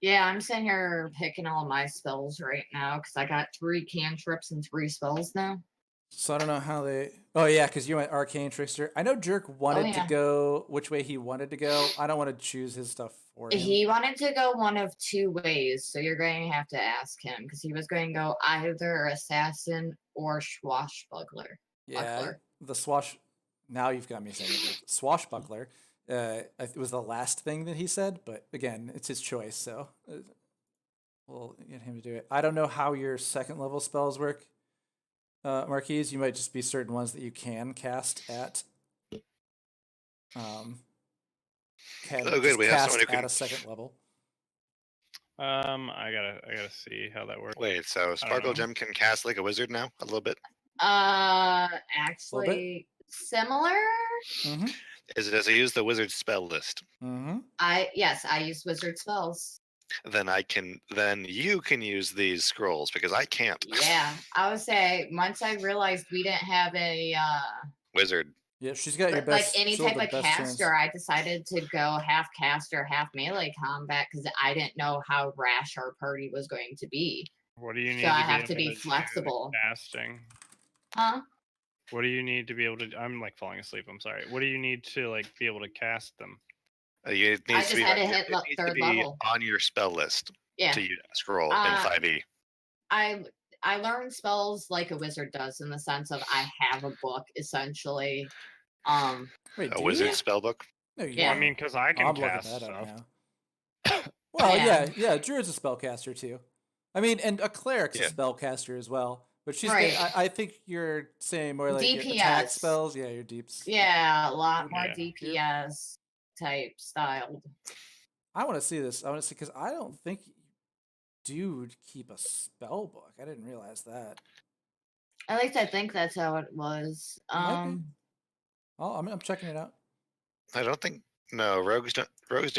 Yeah, I'm sitting here picking all my spells right now because I got 3 cantrips and 3 spells now. So I don't know how they. Oh yeah, because you went arcane trickster. I know Jerk wanted to yeah. go which way he wanted to go. I don't want to choose his stuff for him. He wanted to go one of 2 ways, so you're going to have to ask him because he was going to go either assassin or swashbuckler. Yeah, buckler. the swash. Now you've got me saying it. Like, swashbuckler. It was the last thing that he said, but again, it's his choice, so we'll get him to do it. I don't know how your second level spells work, Marquise. You might just be certain ones that you can cast at. Oh, good, we have cast someone who can- at a second level. I gotta see how that works. Wait, so Sparkle Gem can cast like a wizard now? A little bit? Actually, similar. Mm-hmm. Does it use the wizard spell list? Mm-hmm. I use wizard spells. Then you can use these scrolls because I can't. Yeah, I would say once I realized we didn't have a Wizard. Yeah, she's got your like best. any she'll type have of the best chance. caster, I decided to go half caster, half melee combat because I didn't know how rash our party was going to be. What do you need? So to I be have able to be do the flexible. casting. Huh? What do you need to be able to? I'm like falling asleep. I'm sorry. What do you need to like be able to cast them? It I needs just to be, had to on, hit it needs to third be level. on your spell list Yeah. to use a scroll in 5e. I learned spells like a wizard does in the sense of I have a book essentially. Wait, A do wizard you? spell book? No, you Yeah. Well, I don't. mean, because I can I'm looking cast that up stuff. now. Well, Yeah. yeah, Druid's a spellcaster too. I mean, and a cleric's Yeah. a spellcaster as well. But she's. Right. I think you're saying more like your attack DPS. spells. Yeah, your deeps. Yeah, a lot more Yeah. DPS type styled. I want to see this. I want to see because I don't think dude keep a spell book. I didn't realize that. At least I think that's how it was. might be. Oh, I'm checking it out. I don't think. No, rogues don't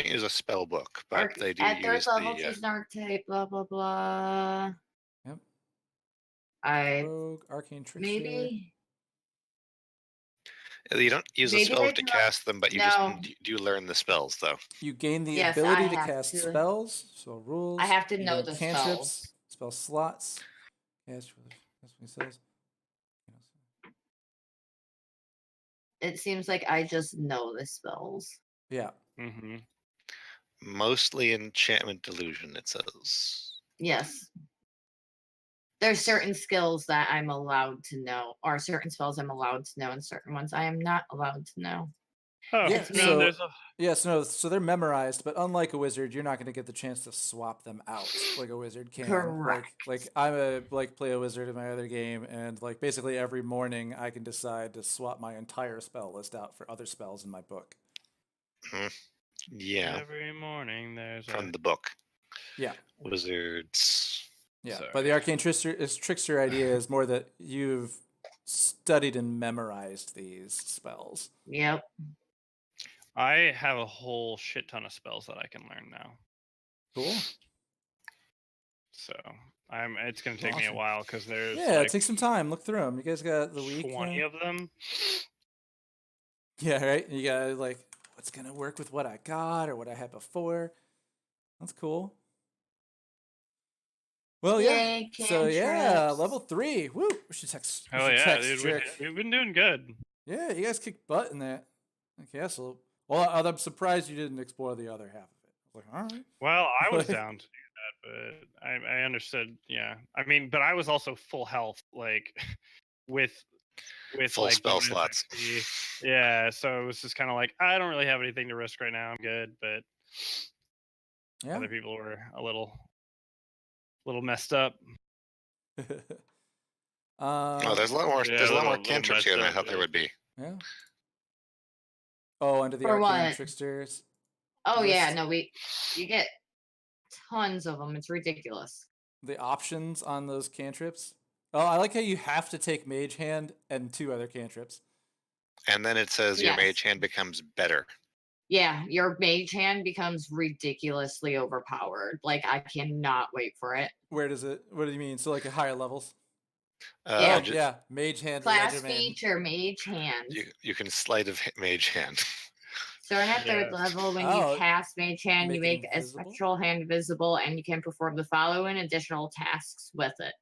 use a spell book, but they do at third use level, the. choose an archetype, blah blah blah. Yep. I Rogue, arcane trickster. maybe You don't use a maybe spell they book to do- cast them, but you no. just do learn the spells though. You gain the Yes, ability I to have cast to. spells. So rules. I have to you know learn the cantrips, spells. spell slots. Cast. That's what he says. It seems like I just know the spells. Yeah. Mm-hmm. Mostly enchantment delusion, it says. Yes. There's certain skills that I'm allowed to know, or certain spells I'm allowed to know, and certain ones I am not allowed to know. Oh, Yeah, It's no, me. there's a Yes, no, so they're memorized, but unlike a wizard, you're not going to get the chance to swap them out like a wizard can. Correct. Like I'm play a wizard in my other game, and like basically every morning I can decide to swap my entire spell list out for other spells in my book. Yeah, every morning there's from a the book. Yeah, Wizards. yeah. Sorry. But the arcane trickster idea is more that you've studied and memorized these spells. Yep. I have a whole shit ton of spells that I can learn now. Cool. So it's gonna take me a Awesome. while because there's Yeah, like take some time, look through them. You guys got the week. 20 of them. Yeah, right. You got like what's gonna work with what I got or what I had before. That's cool. Well, yeah. Yay, So yeah, cantrips. level 3. Woo! We should text. We Oh should yeah, text dude, Strick. we've been doing good. Yeah, you guys kicked butt in that castle. Well, I'm surprised you didn't explore the other half of it. I was like, all right. Well, I was Like- down to do that, but I understood. Yeah, I mean, but I was also full health, like with Full like spell bonus slots. XP. Yeah, so it was just kind of like I don't really have anything to risk right now. I'm good, but Yeah. other people were a little messed up. Oh, there's a lot more. Yeah, there's a lot more little cantrips here than I messed up, thought there yeah. would be. Yeah. Oh, under the For arcane what? tricksters. Oh yeah, list. no, you get tons of them. It's ridiculous. The options on those cantrips. Oh, I like how you have to take Mage Hand and 2 other cantrips. And then it says your Yes. mage hand becomes better. Yeah, your mage hand becomes ridiculously overpowered. Like I cannot wait for it. Where does it? What do you mean? So like at higher levels? Yeah. Ju- Yeah, Mage Hand Class regimen. feature mage hand. You can sleight of mage hand. Starting at third Yes. level, when Oh, you cast mage hand, you make it make a invisible? spectral hand visible, and you can perform the following additional tasks with it.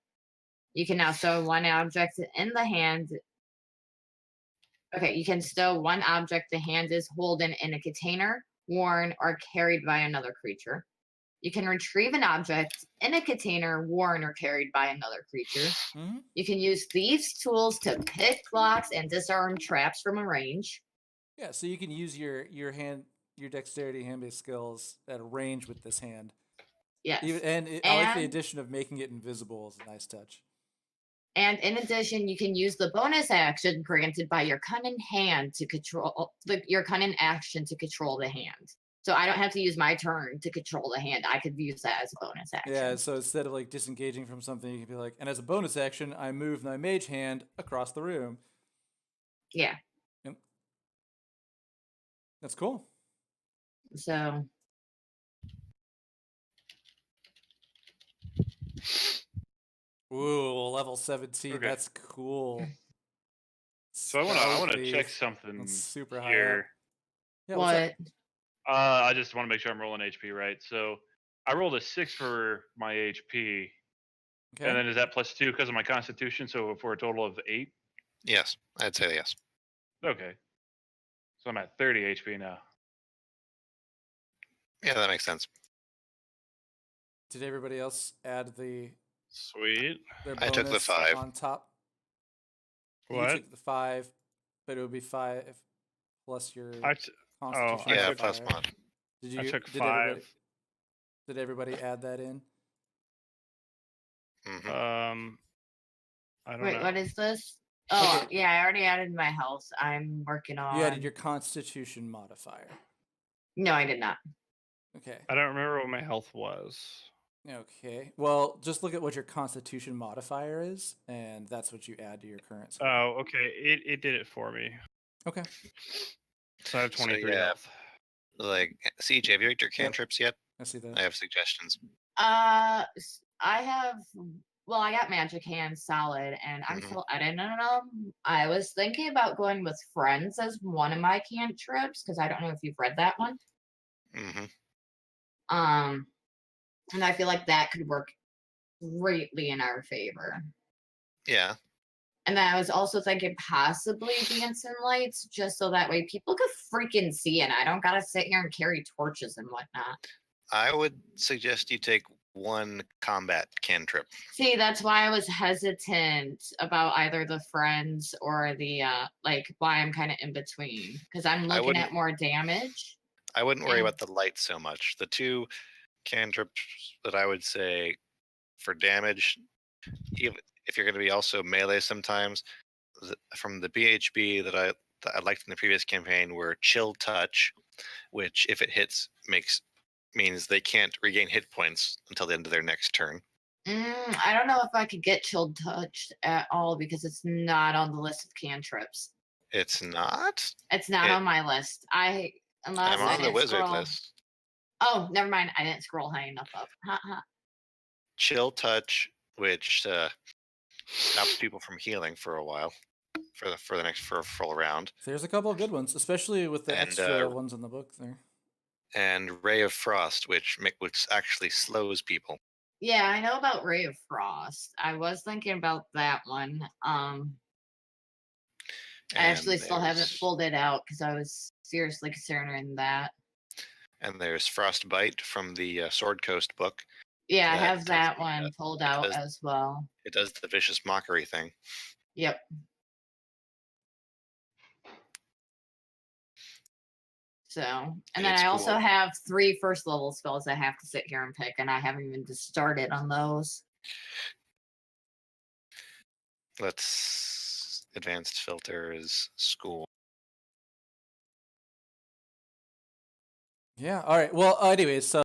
You can now stow one object in the hand. Okay, you can stow one object the hand is holding in a container, worn, or carried by another creature. You can retrieve an object in a container, worn, or carried by another creature. Mhm. You can use these tools to pick locks and disarm traps from a range. Yeah, so you can use your dexterity hand-based skills at a range with this hand. Yes. I like the And- addition of making it invisible is a nice touch. And in addition, you can use the bonus action granted by your cunning hand to control your cunning action to control the hand. So I don't have to use my turn to control the hand. I could use that as a bonus action. Yeah, so instead of like disengaging from something, you can be like, and as a bonus action, I move my mage hand across the room. Yeah. Yep. That's cool. So Ooh, level 17. Okay. That's cool. So I want to Spell check thief. something That's super high here. up. Yeah, what's up? what? I just want to make sure I'm rolling HP right. So I rolled a 6 for my HP, Okay. and then is that +2 because of my Constitution? So for a total of 8. Yes, I'd say yes. Okay. So I'm at 30 HP now. Yeah, that makes sense. Did everybody else add their Sweet. bonus I took the 5. on top? You What? took the 5, but it would be 5 plus your I t- Constitution. I Yeah, took- plus modifier. 1. Did you? I took did 5. Did everybody add that in? Hmm. I don't Wait, know. what is this? Oh, Okay. yeah, I already added my health. I'm working on. You added your Constitution modifier. No, I did not. Okay. I don't remember what my health was. Okay. Well, just look at what your Constitution modifier is, and that's what you add to your current score. Oh, okay. It did it for me. Okay. So I have So, 23 yeah. health. Like, CJ, have you rigged your cantrips yet? I see that. I have suggestions. I have. Well, I got magic hand solid, and I'm Mhm. still editing them. I was thinking about going with friends as one of my cantrips because I don't know if you've read that one. Hmm. And I feel like that could work greatly in our favor. Yeah. And then I was also thinking possibly dancing lights, just so that way people could freaking see and I don't gotta sit here and carry torches and whatnot. I would suggest you take one combat cantrip. See, that's why I was hesitant about either the friends or the like why I'm kind of in between because I'm looking wouldn't- at more damage. I wouldn't worry Yeah. about the light so much. The two cantrips that I would say for damage, even if you're going to be also melee sometimes, from the BHB that I liked in the previous campaign were Chill Touch, which if it hits means they can't regain hit points until the end of their next turn. I don't know if I could get chilled touched at all because it's not on the list of cantrips. It's not. It's not on my list. Unless I'm I on the didn't wizard scroll. list. Oh, never mind. I didn't scroll high enough up. Chill Touch, which stops people from healing for a while, for a full round. There's a couple of good ones, especially with the And, extra ones in the book there. And Ray of Frost, which actually slows people. Yeah, I know about Ray of Frost. I was thinking about that one. I actually still haven't pulled it out because I was seriously considering that. And there's Frostbite from the Sword Coast book. Yeah, I have that one pulled out as well. It does the vicious mockery thing. Yep. So, and then I also have 3 first level spells I have to sit here and pick, and I haven't even just started on those. Let's advanced filters, school. Yeah. All right. Well, anyways, so